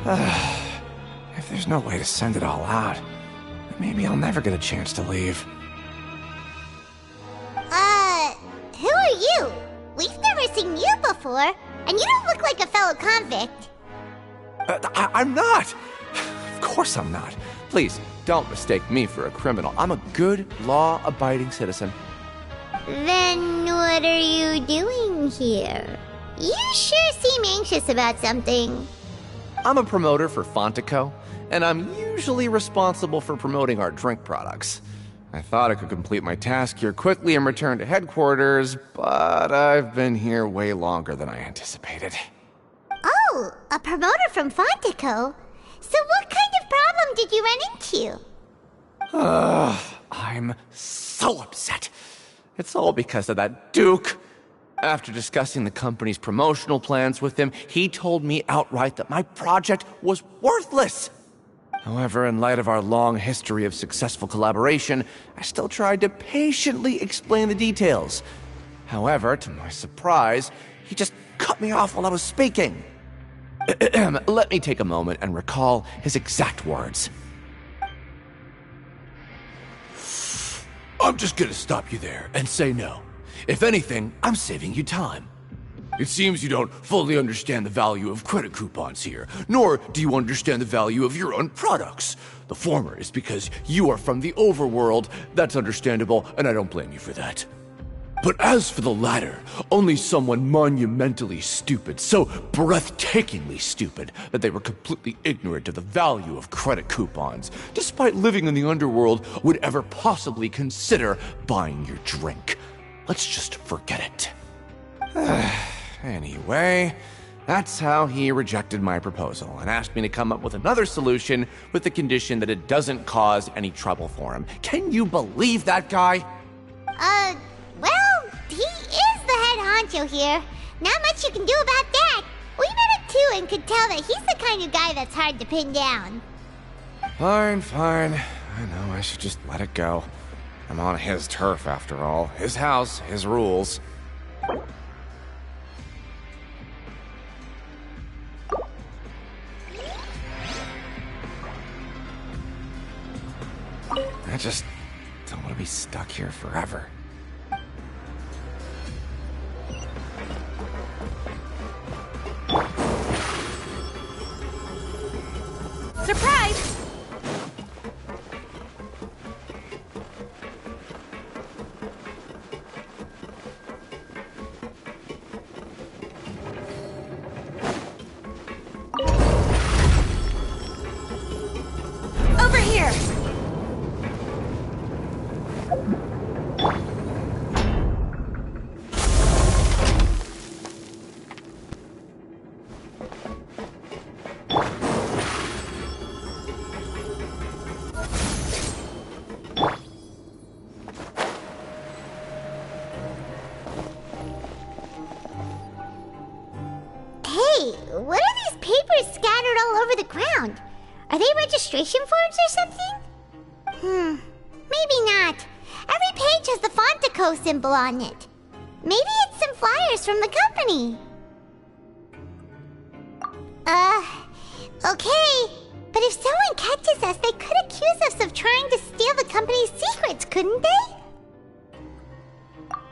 If there's no way to send it all out, maybe I'll never get a chance to leave. Who are you? We've never seen you before, and you don't look like a fellow convict. I'm not! Of course I'm not. Please, don't mistake me for a criminal. I'm a good, law-abiding citizen. Then what are you doing here? You sure seem anxious about something. I'm a promoter for Fontico, and I'm usually responsible for promoting our drink products. I thought I could complete my task here quickly and return to headquarters, but I've been here way longer than I anticipated. Oh, a promoter from Fontico? So what kind of problem did you run into? I'm so upset. It's all because of that Duke. After discussing the company's promotional plans with him, he told me outright that my project was worthless. However, in light of our long history of successful collaboration, I still tried to patiently explain the details. However, to my surprise, he just cut me off while I was speaking. Let me take a moment and recall his exact words. I'm just gonna stop you there and say no. If anything, I'm saving you time. It seems you don't fully understand the value of credit coupons here, nor do you understand the value of your own products. The former is because you are from the overworld. That's understandable, and I don't blame you for that. But as for the latter, only someone monumentally stupid, so breathtakingly stupid that they were completely ignorant of the value of credit coupons, despite living in the underworld, would ever possibly consider buying your drink. Let's just forget it. Anyway, that's how he rejected my proposal and asked me to come up with another solution with the condition that it doesn't cause any trouble for him. Can you believe that guy? Well, he is the head honcho here. Not much you can do about that. We met him too and could tell that he's the kind of guy that's hard to pin down. Fine. I know I should just let it go. I'm on his turf after all. His house, his rules. I just don't want to be stuck here forever. Surprise! Over here! Hey, what are these papers scattered all over the ground? Are they registration forms or something? Maybe not. Every page has the Fontico symbol on it. Maybe it's some flyers from the company. Okay. But if someone catches us, they could accuse us of trying to steal the company's secrets, couldn't they?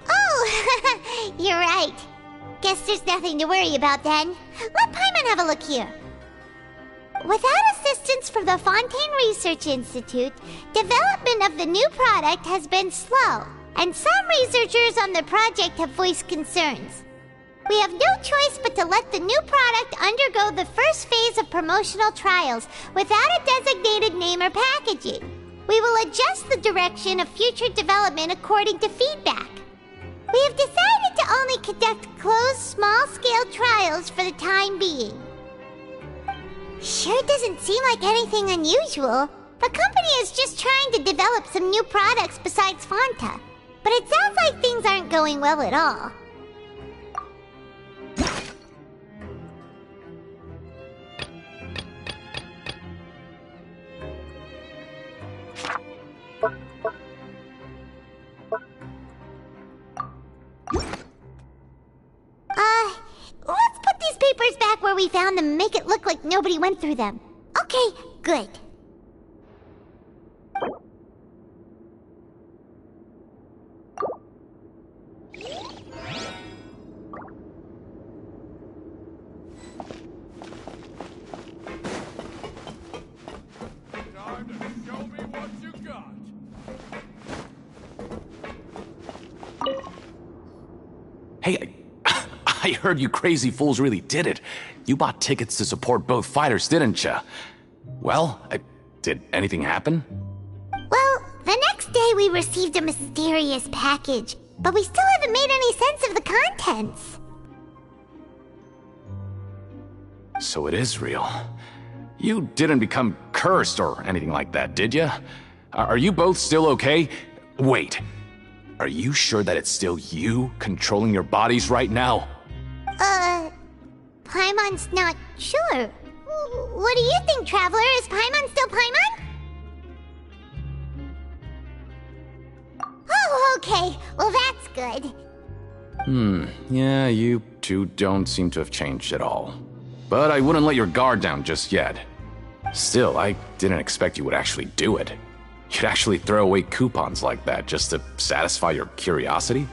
Oh, you're right. Guess there's nothing to worry about then. Let Paimon have a look here. Without assistance from the Fontaine Research Institute, development of the new product has been slow, and some researchers on the project have voiced concerns. We have no choice but to let the new product undergo the first phase of promotional trials without a designated name or packaging. We will adjust the direction of future development according to feedback. We have decided to only conduct closed, small-scale trials for the time being. Sure doesn't seem like anything unusual. The company is just trying to develop some new products besides Fanta. But it sounds like things aren't going well at all. Let's put these papers papers back where we found them and make it look like nobody went through them. Okay, good. Hey, I heard you crazy fools really did it. You bought tickets to support both fighters, didn't ya? Well, did anything happen? Well, the next day we received a mysterious package, but we still haven't made any sense of the contents. So it is real. You didn't become cursed or anything like that, did ya? Are you both still okay? Wait. Are you sure that it's still you controlling your bodies right now? Paimon's not sure. What do you think, Traveler? Is Paimon still Paimon? Oh, okay. Well, that's good. Yeah, you two don't seem to have changed at all. But I wouldn't let your guard down just yet. Still, I didn't expect you would actually do it. You'd actually throw away coupons like that just to satisfy your curiosity?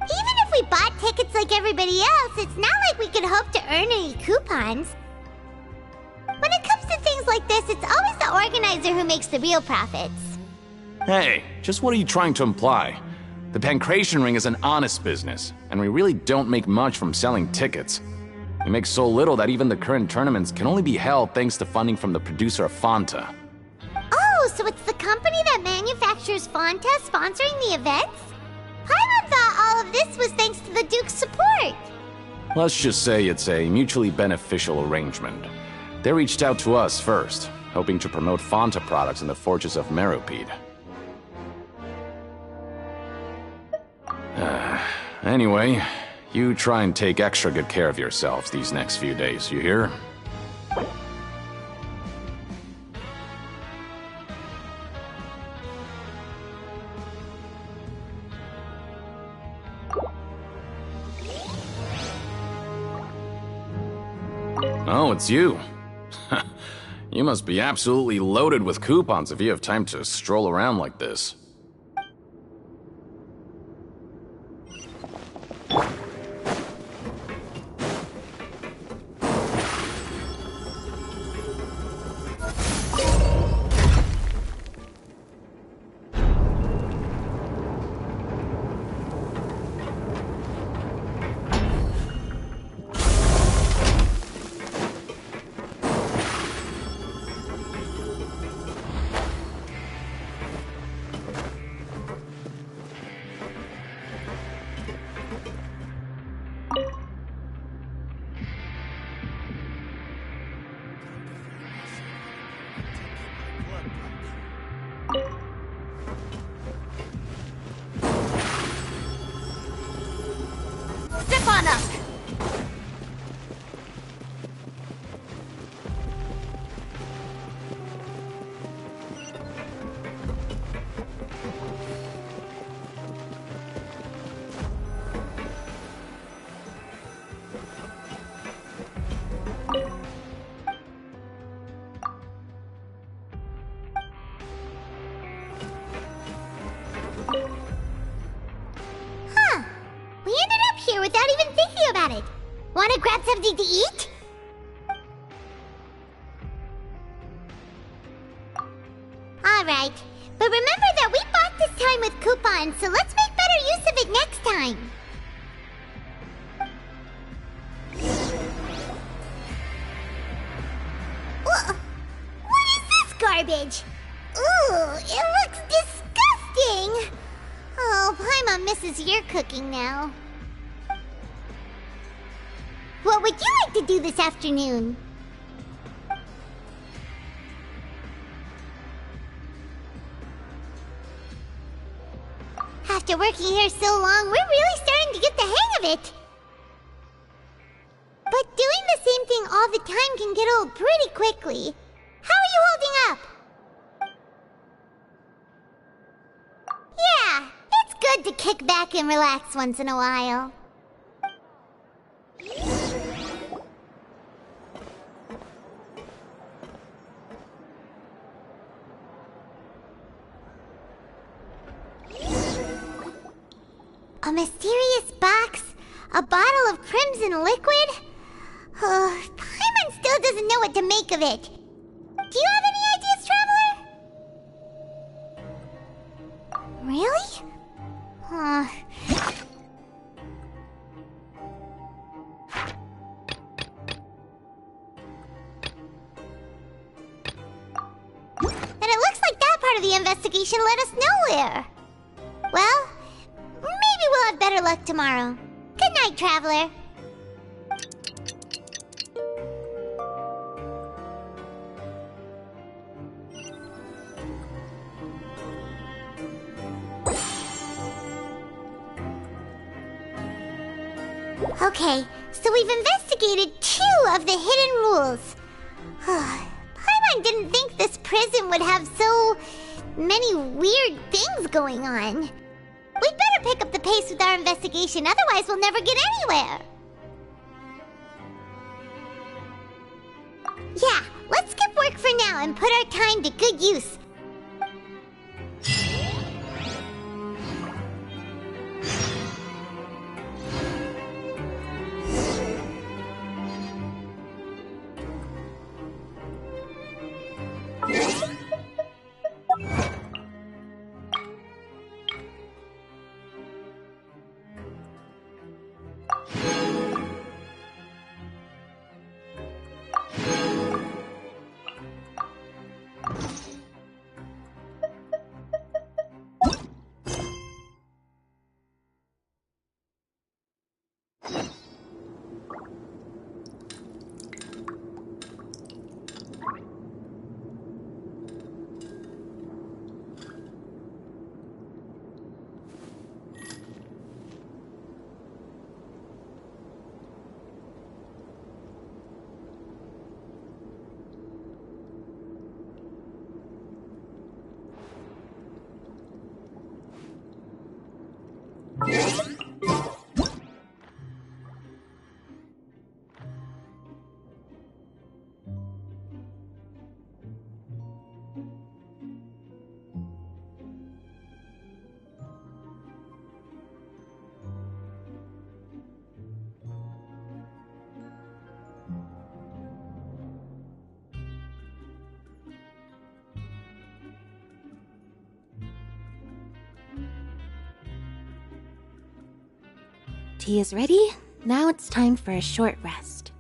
Even if we bought tickets like everybody else, it's not like we could hope to earn any coupons. When it comes to things like this, it's always the organizer who makes the real profits. Hey, just what are you trying to imply? The Pancration Ring is an honest business, and we really don't make much from selling tickets. We make so little that even the current tournaments can only be held thanks to funding from the producer of Fanta. Oh, so it's the company that manufactures Fanta sponsoring the events? Paimon thought all of this was thanks to the Duke's support. Let's just say it's a mutually beneficial arrangement. They reached out to us first, hoping to promote Fanta products in the Fortress of Meropide. Anyway, you try and take extra good care of yourselves these next few days, you hear? Oh, it's you. You must be absolutely loaded with coupons if you have time to stroll around like this. Step on up! Huh. We ended up here without even thinking about it. Want to grab something to eat? Alright. But remember that we bought this time with coupons, so let's make better use of it next time. What is this garbage? Ooh, it looks disgusting! Oh, Paimon misses your cooking now. What would you like to do this afternoon? After working here so long, we're really starting to get the hang of it. But doing the same thing all the time can get old pretty quickly. How are you holding up? Yeah, it's good to kick back and relax once in a while. mysterious box? A bottle of crimson liquid? Paimon still doesn't know what to make of it. Do you have any ideas, Traveler? Really? And it looks like that part of the investigation led us nowhere. Well, maybe we'll have better luck tomorrow. Good night, Traveler. Okay, so we've investigated 2 of the hidden rules. Paimon didn't think this prison would have so many weird things going on. We'd better pick up the pace with our investigation, otherwise we'll never get anywhere. Yeah, let's skip work for now and put our time to good use. Tea is ready. Now it's time for a short rest.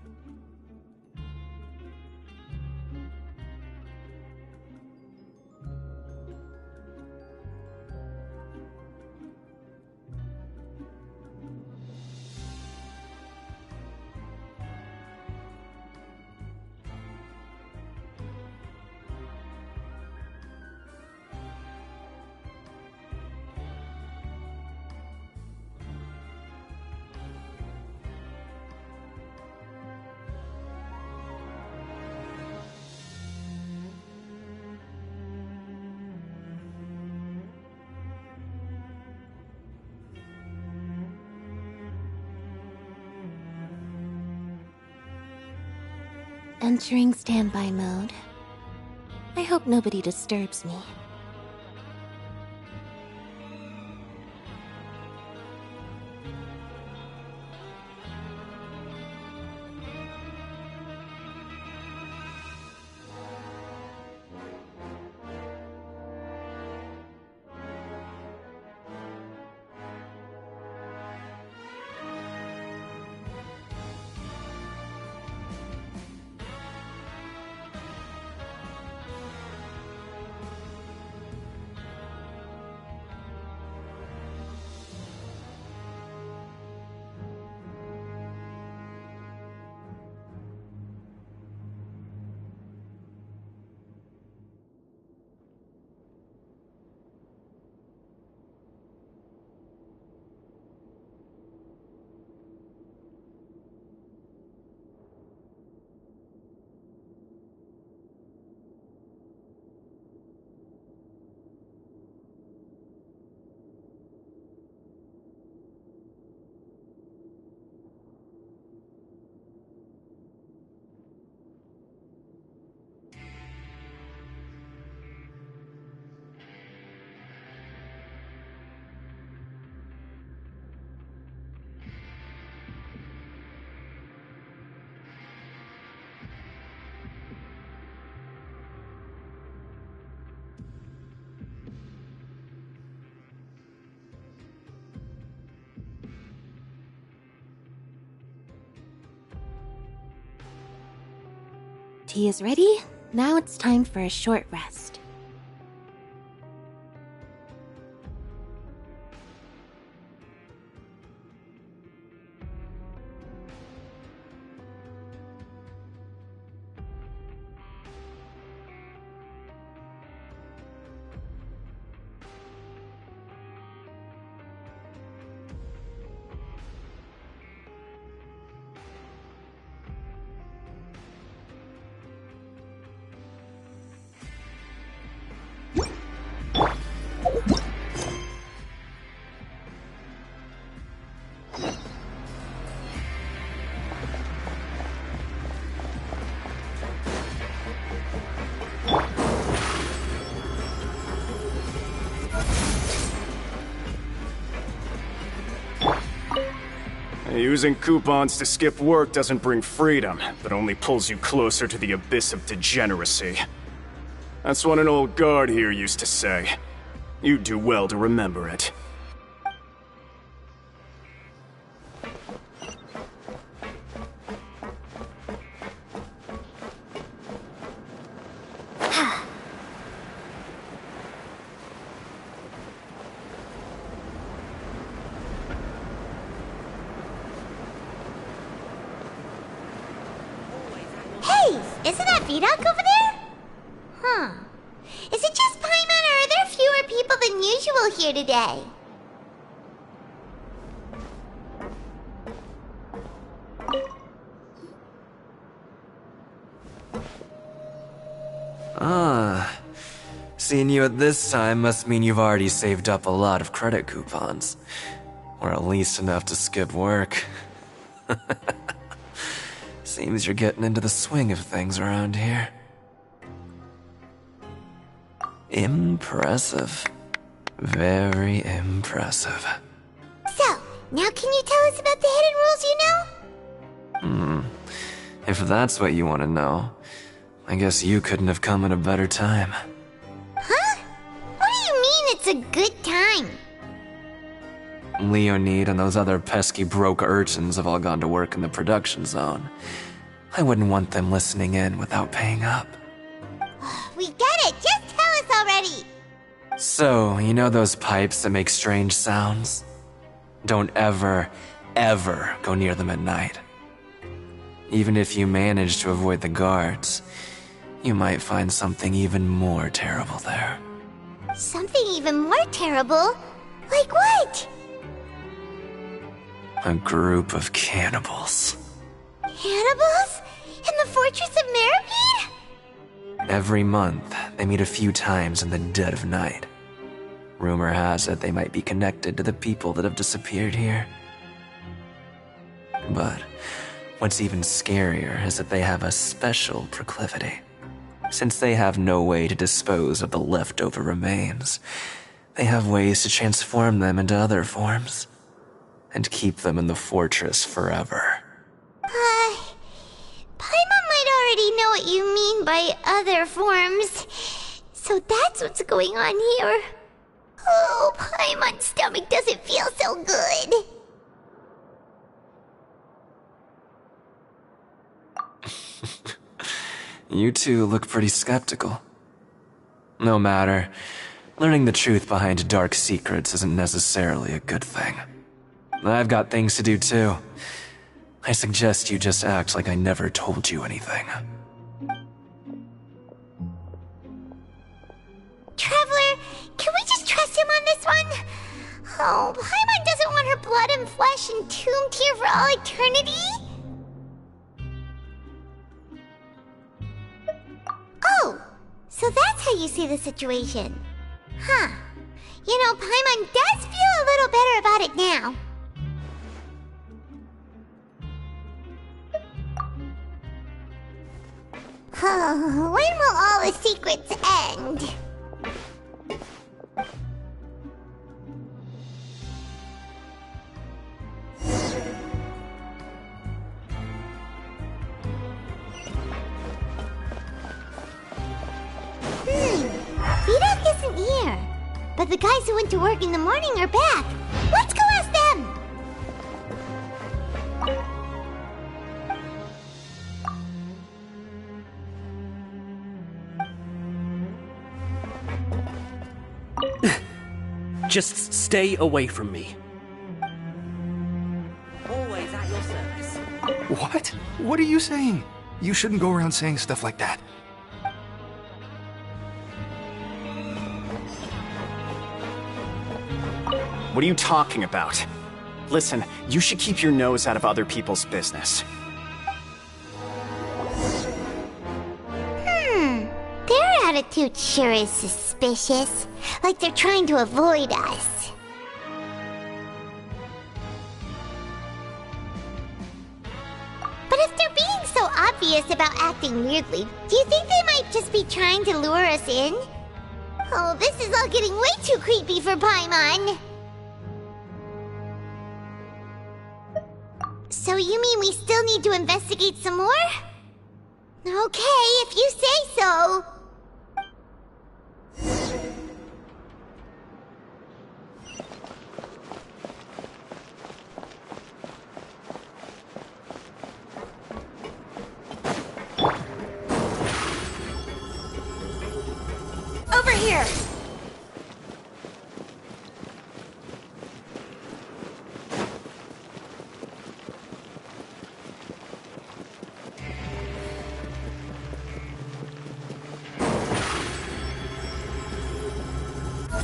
Entering standby mode. I hope nobody disturbs me. tea is ready, now it's time for a short rest. Using coupons to skip work doesn't bring freedom, but only pulls you closer to the abyss of degeneracy. That's what an old guard here used to say. You'd do well to remember it. Isn't that Vidoc over there? Huh. Is it just Paimon, or are there fewer people than usual here today? Seeing you at this time must mean you've already saved up a lot of credit coupons. Or at least enough to skip work. Seems you're getting into the swing of things around here. Impressive. Very impressive. So, now can you tell us about the hidden rules you know? If that's what you want to know, I guess you couldn't have come at a better time. Huh? What do you mean it's a good time? Leonid and those other pesky broke urchins have all gone to work in the production zone. I wouldn't want them listening in without paying up. We get it! Just tell us already! So, you know those pipes that make strange sounds? Don't ever, ever go near them at night. Even if you manage to avoid the guards, you might find something even more terrible there. Something even more terrible? Like what? A group of cannibals. Cannibals? In the Fortress of Meripede? Every month, they meet a few times in the dead of night. Rumor has it they might be connected to the people that have disappeared here. But what's even scarier is that they have a special proclivity. Since they have no way to dispose of the leftover remains, they have ways to transform them into other forms and keep them in the fortress forever. Paimon might already know what you mean by other forms. So that's what's going on here. Oh, Paimon's stomach doesn't feel so good. You two look pretty skeptical. No matter, learning the truth behind dark secrets isn't necessarily a good thing. I've got things to do too. I suggest you just act like I never told you anything. Traveler, can we just trust him on this one? Oh, Paimon doesn't want her blood and flesh entombed here for all eternity? Oh, so that's how you see the situation. Huh. You know, Paimon does feel a little better about it now. When will all the secrets end? Vidoc isn't here. But the guys who went to work in the morning are back. Let's go ask them! Just stay away from me. Always at your service. What? What are you saying? You shouldn't go around saying stuff like that. What are you talking about? Listen, you should keep your nose out of other people's business. Their attitude sure is suspicious. Like they're trying to avoid us. But if they're being so obvious about acting weirdly, do you think they might just be trying to lure us in? Oh, this is all getting way too creepy for Paimon. So you mean we still need to investigate some more? Okay, if you say so. Over here!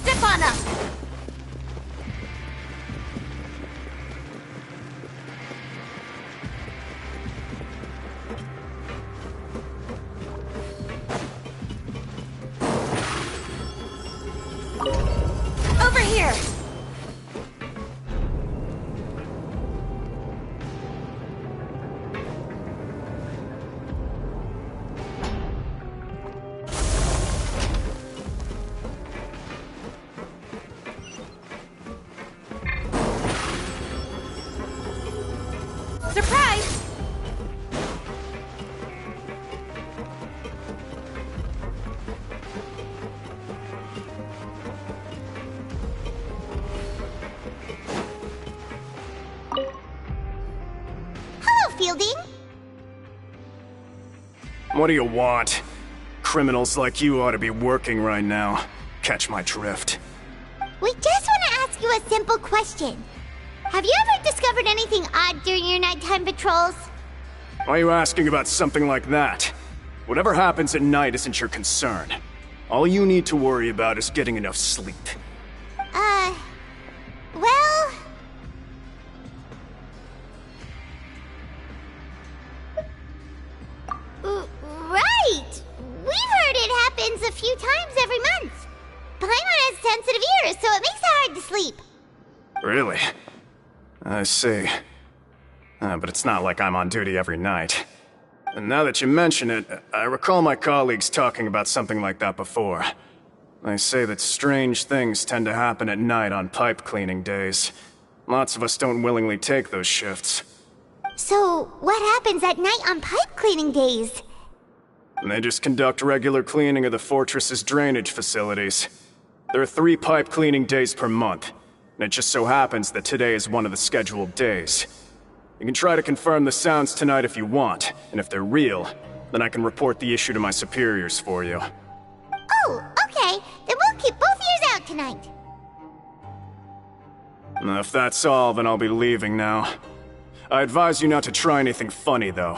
Step on up! Over here! Surprise! Hello, Fielding. What do you want? Criminals like you ought to be working right now. Catch my drift. We just want to ask you a simple question. Have you ever discovered anything odd during your nighttime patrols? Why are you asking about something like that? Whatever happens at night isn't your concern. All you need to worry about is getting enough sleep. Well... Right! We've heard it happens a few times every month. Paimon has sensitive ears, so it makes it hard to sleep. Really? I see. But it's not like I'm on duty every night. And now that you mention it, I recall my colleagues talking about something like that before. They say that strange things tend to happen at night on pipe cleaning days. Lots of us don't willingly take those shifts. So, what happens at night on pipe cleaning days? They just conduct regular cleaning of the fortress's drainage facilities. There are 3 pipe cleaning days per month, and it just so happens that today is one of the scheduled days. You can try to confirm the sounds tonight if you want, and if they're real, then I can report the issue to my superiors for you. Oh, okay. Then we'll keep both ears out tonight. If that's all, then I'll be leaving now. I advise you not to try anything funny, though.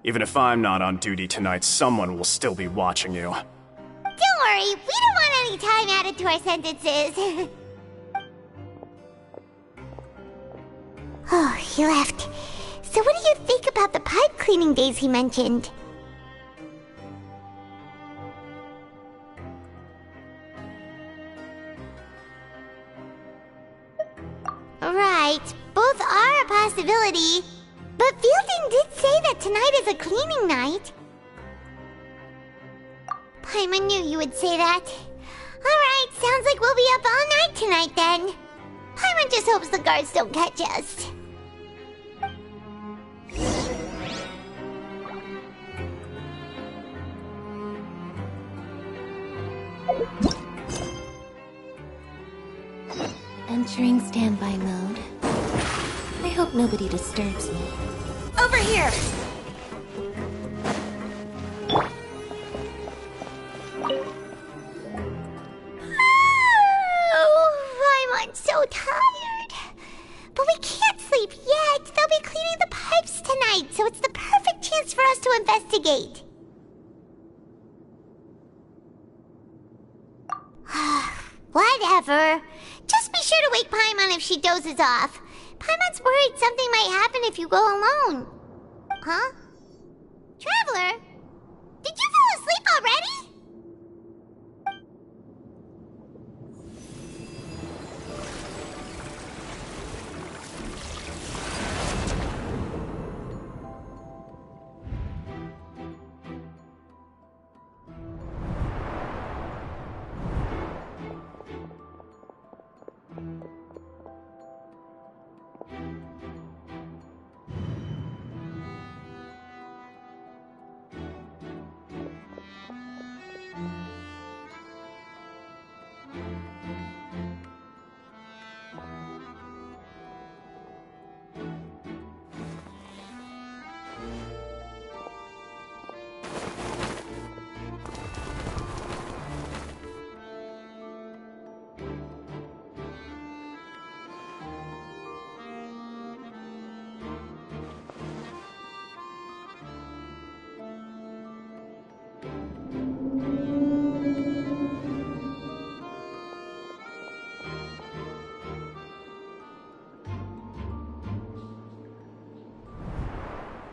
Even if I'm not on duty tonight, someone will still be watching you. Don't worry, we don't want any time added to our sentences. Oh, he left. So what do you think about the pipe cleaning days he mentioned? Right, both are a possibility. But Fielding did say that tonight is a cleaning night. Paimon knew you would say that. Alright, sounds like we'll be up all night tonight then. Paimon just hopes the guards don't catch us. Entering standby mode. I hope nobody disturbs me. Over here! Oh, tonight, so it's the perfect chance for us to investigate. Whatever. Just be sure to wake Paimon if she dozes off. Paimon's worried something might happen if you go alone. Huh? Traveler? Did you fall asleep already?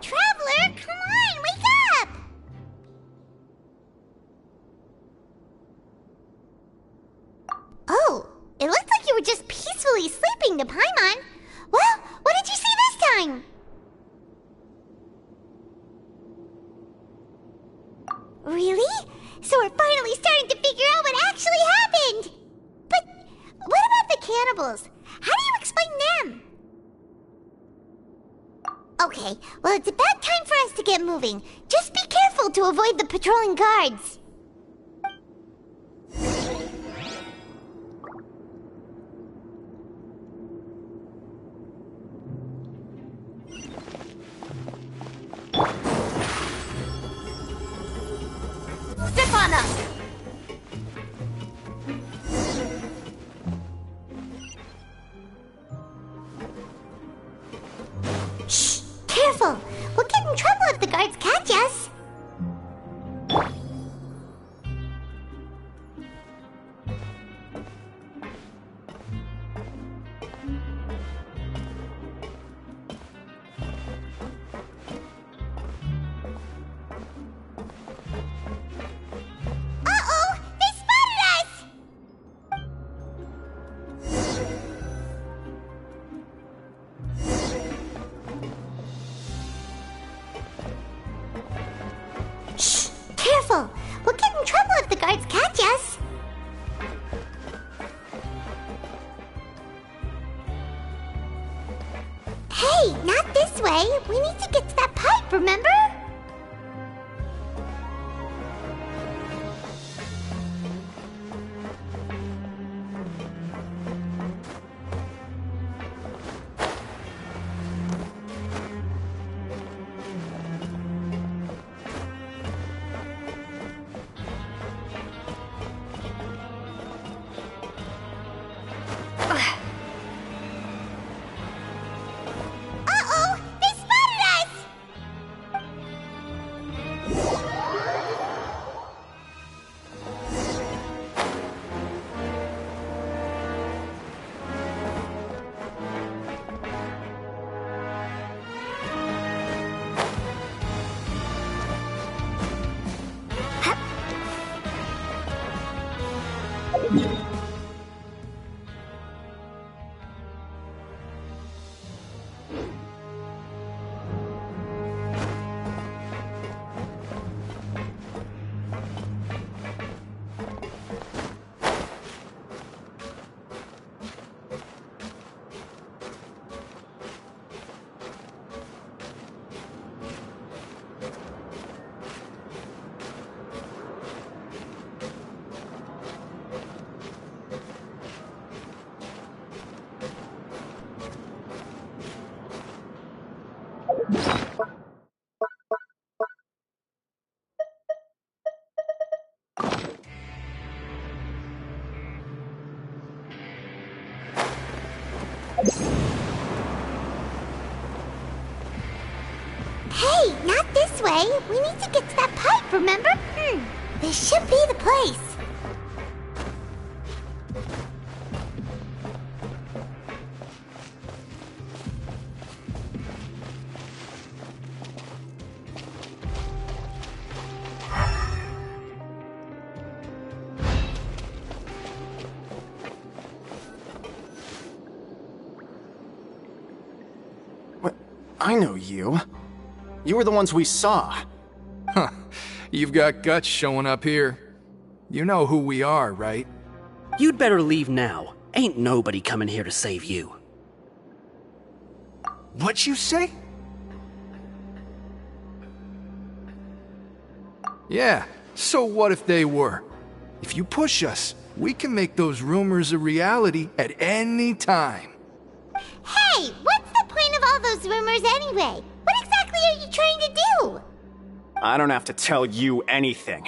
Traveler, come on, wake up! Oh, it looks like you were just peacefully sleeping to Paimon. Well, what did you see this time? Really? So we're finally starting to figure out what actually happened! But what about the cannibals? How do you explain them? Okay, well, it's about time for us to get moving. Just be careful to avoid the patrolling guards. Step on up! Shh! Careful! We'll get in trouble if the guards catch us. Uh-oh! They spotted us! Shh! Careful! We'll get in trouble if the guards catch us. Hey, not this way. We need to get to that pipe, remember? Uh-oh! They spotted us! Hey, not this way. We need to get to that pipe, remember? This should be the place. What? I know you. You were the ones we saw. Huh. You've got guts showing up here. You know who we are, right? You'd better leave now. Ain't nobody coming here to save you. What'd you say? Yeah, so what if they were? If you push us, we can make those rumors a reality at any time. Hey, what's the point of all those rumors anyway? What exactly are you trying to do? I don't have to tell you anything.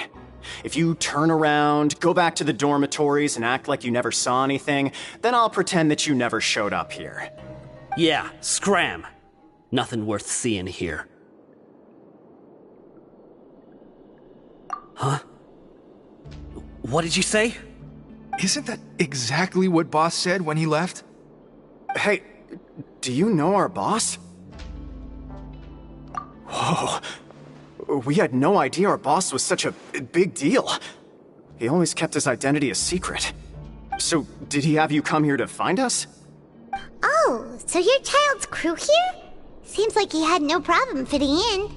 If you turn around, go back to the dormitories and act like you never saw anything, then I'll pretend that you never showed up here. Yeah, scram. Nothing worth seeing here. Huh? What did you say? Isn't that exactly what Boss said when he left? Hey, do you know our boss? Whoa. We had no idea our boss was such a big deal. He always kept his identity a secret. So, did he have you come here to find us? Oh, so your child's crew here? Seems like he had no problem fitting in.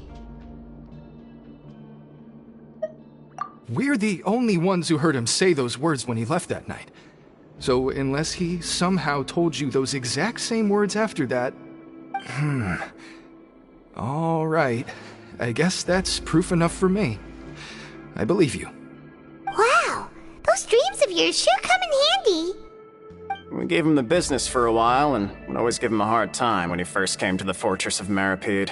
We're the only ones who heard him say those words when he left that night. So, unless he somehow told you those exact same words after that... All right. I guess that's proof enough for me. I believe you. Wow, those dreams of yours sure come in handy. We gave him the business for a while and would always give him a hard time when he first came to the fortress of Maripede.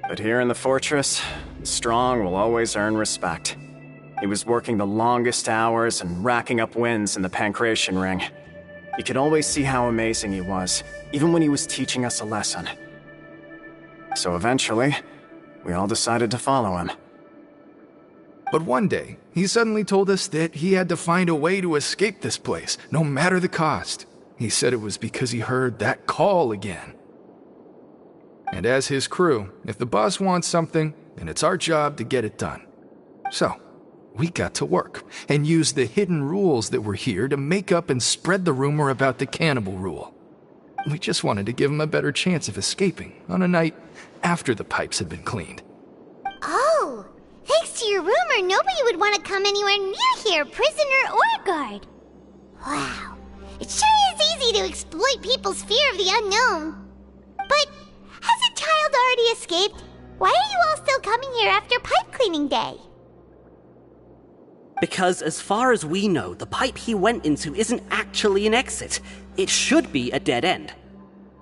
But here in the fortress, the strong will always earn respect. He was working the longest hours and racking up wins in the Pancration Ring. You could always see how amazing he was, even when he was teaching us a lesson. So eventually, we all decided to follow him. But one day, he suddenly told us that he had to find a way to escape this place, no matter the cost. He said it was because he heard that call again. And as his crew, if the boss wants something, then it's our job to get it done. So, we got to work, and used the hidden rules that were here to make up and spread the rumor about the cannibal rule. We just wanted to give him a better chance of escaping on a night after the pipes had been cleaned. Oh, thanks to your rumor, nobody would want to come anywhere near here, prisoner or guard. Wow, it sure is easy to exploit people's fear of the unknown. But has a child already escaped? Why are you all still coming here after pipe cleaning day? Because as far as we know, the pipe he went into isn't actually an exit. It should be a dead end.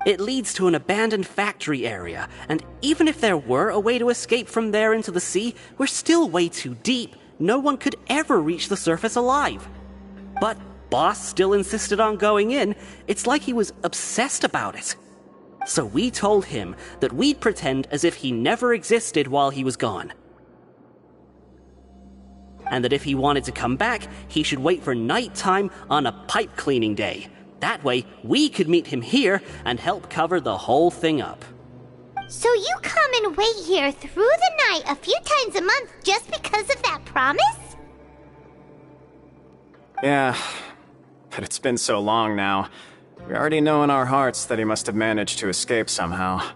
It leads to an abandoned factory area, and even if there were a way to escape from there into the sea, we're still way too deep. No one could ever reach the surface alive. But Boss still insisted on going in. It's like he was obsessed about it. So we told him that we'd pretend as if he never existed while he was gone. And that if he wanted to come back, he should wait for nighttime on a pipe cleaning day. That way, we could meet him here and help cover the whole thing up. So you come and wait here through the night a few times a month just because of that promise? Yeah, but it's been so long now. We already know in our hearts that he must have managed to escape somehow. Is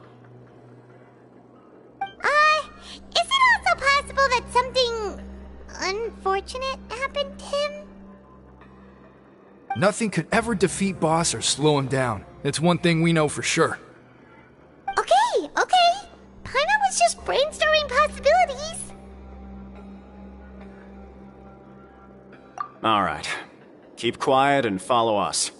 it also possible that something unfortunate happened to him? Nothing could ever defeat Boss or slow him down. It's one thing we know for sure. Okay. Paimon was just brainstorming possibilities. All right. Keep quiet and follow us.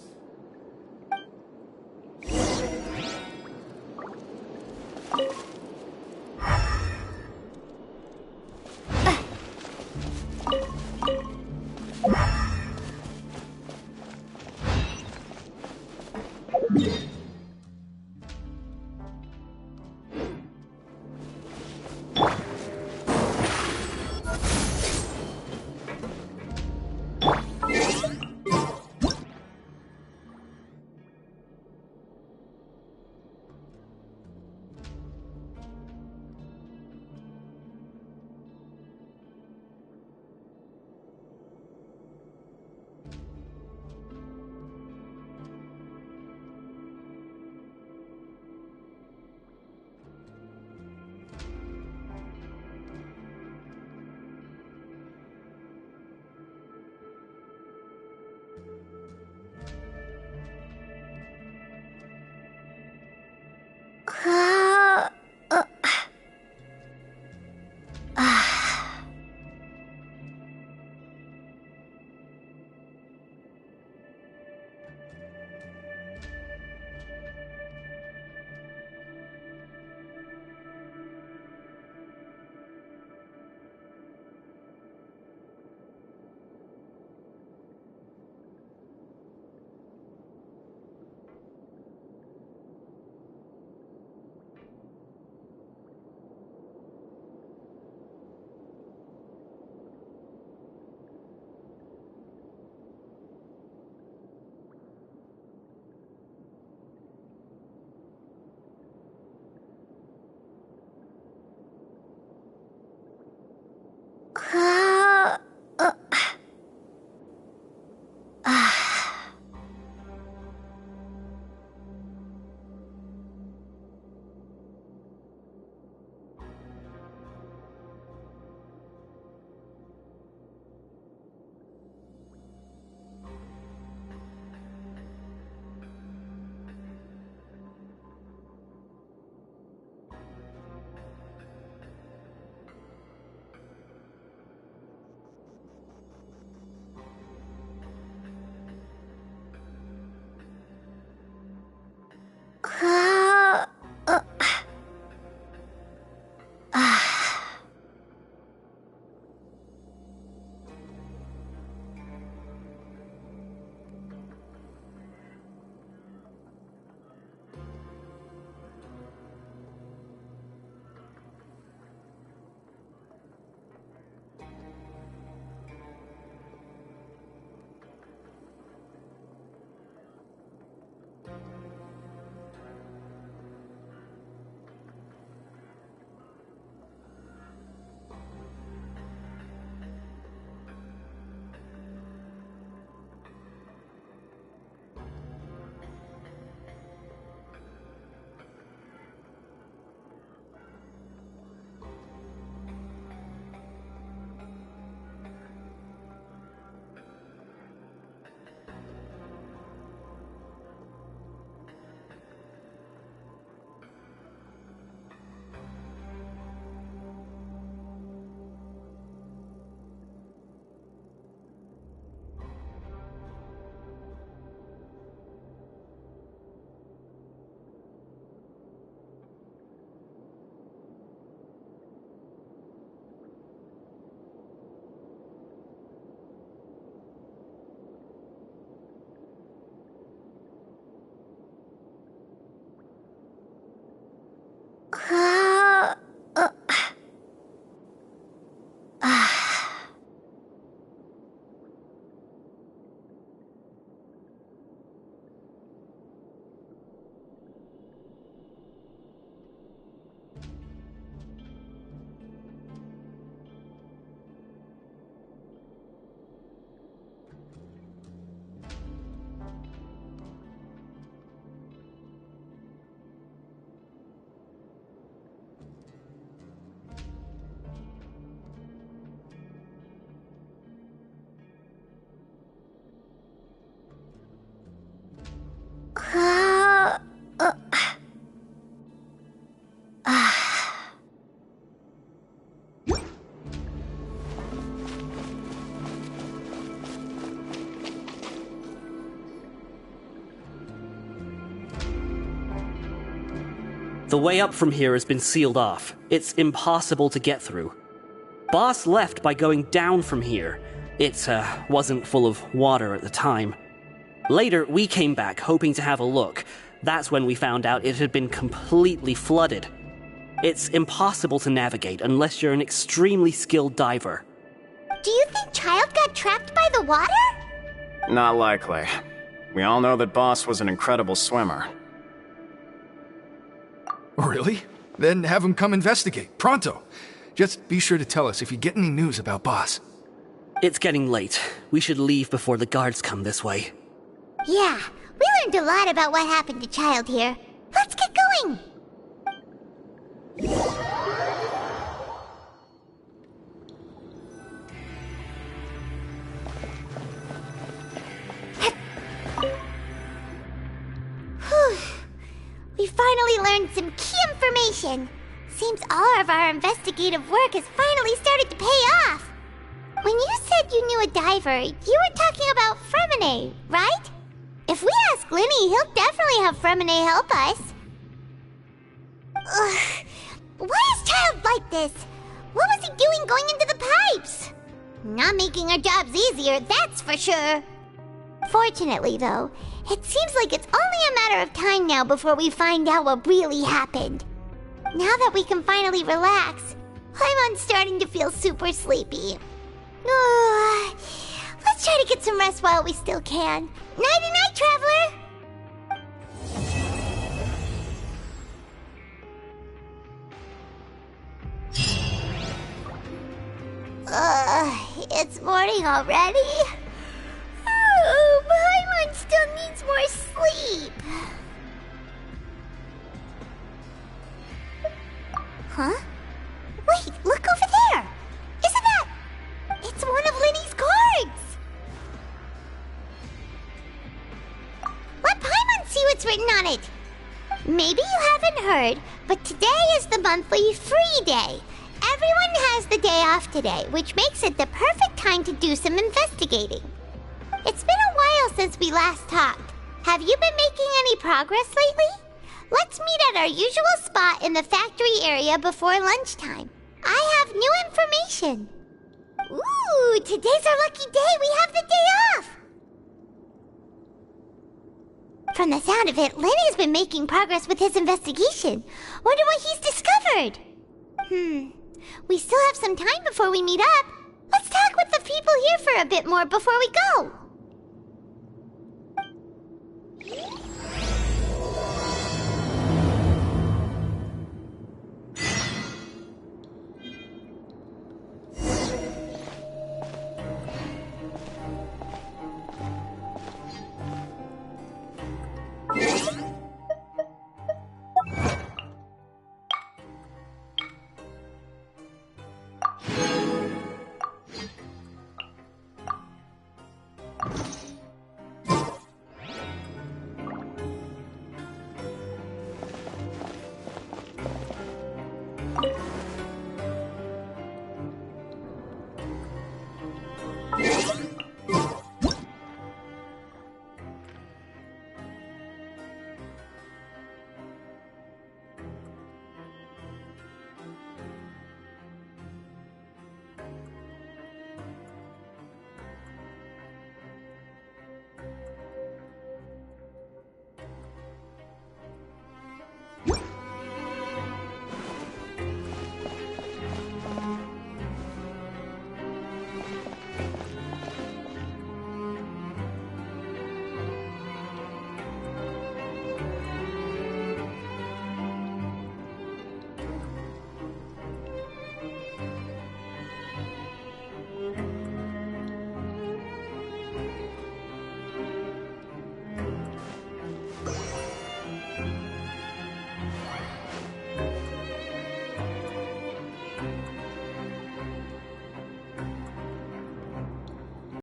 The way up from here has been sealed off. It's impossible to get through. Boss left by going down from here. It wasn't full of water at the time. Later, we came back hoping to have a look. That's when we found out it had been completely flooded. It's impossible to navigate unless you're an extremely skilled diver. Do you think Child got trapped by the water? Not likely. We all know that Boss was an incredible swimmer. Really? Then have him come investigate, pronto. Just be sure to tell us if you get any news about Boss. It's getting late. We should leave before the guards come this way. Yeah, we learned a lot about what happened to Child here. Let's get going! We finally learned some key information. Seems all of our investigative work has finally started to pay off. When you said you knew a diver, you were talking about Fremine, right? If we ask Linny, he'll definitely have Fremine help us. Ugh. Why is Child like this? What was he doing going into the pipes? Not making our jobs easier, that's for sure. Fortunately, though, it seems like it's only a matter of time now before we find out what really happened. Now that we can finally relax, I'm starting to feel super sleepy. Let's try to get some rest while we still can. Nighty-night, traveler! It's morning already? Oh, Paimon still needs more sleep. Huh? Wait, look over there! Isn't that... It's one of Linny's cards! Let Paimon see what's written on it. Maybe you haven't heard, but today is the monthly free day. Everyone has the day off today, which makes it the perfect time to do some investigating. It's been a while since we last talked. Have you been making any progress lately? Let's meet at our usual spot in the factory area before lunchtime. I have new information. Ooh, today's our lucky day. We have the day off. From the sound of it, Lenny's been making progress with his investigation. Wonder what he's discovered. We still have some time before we meet up. Let's talk with the people here for a bit more before we go.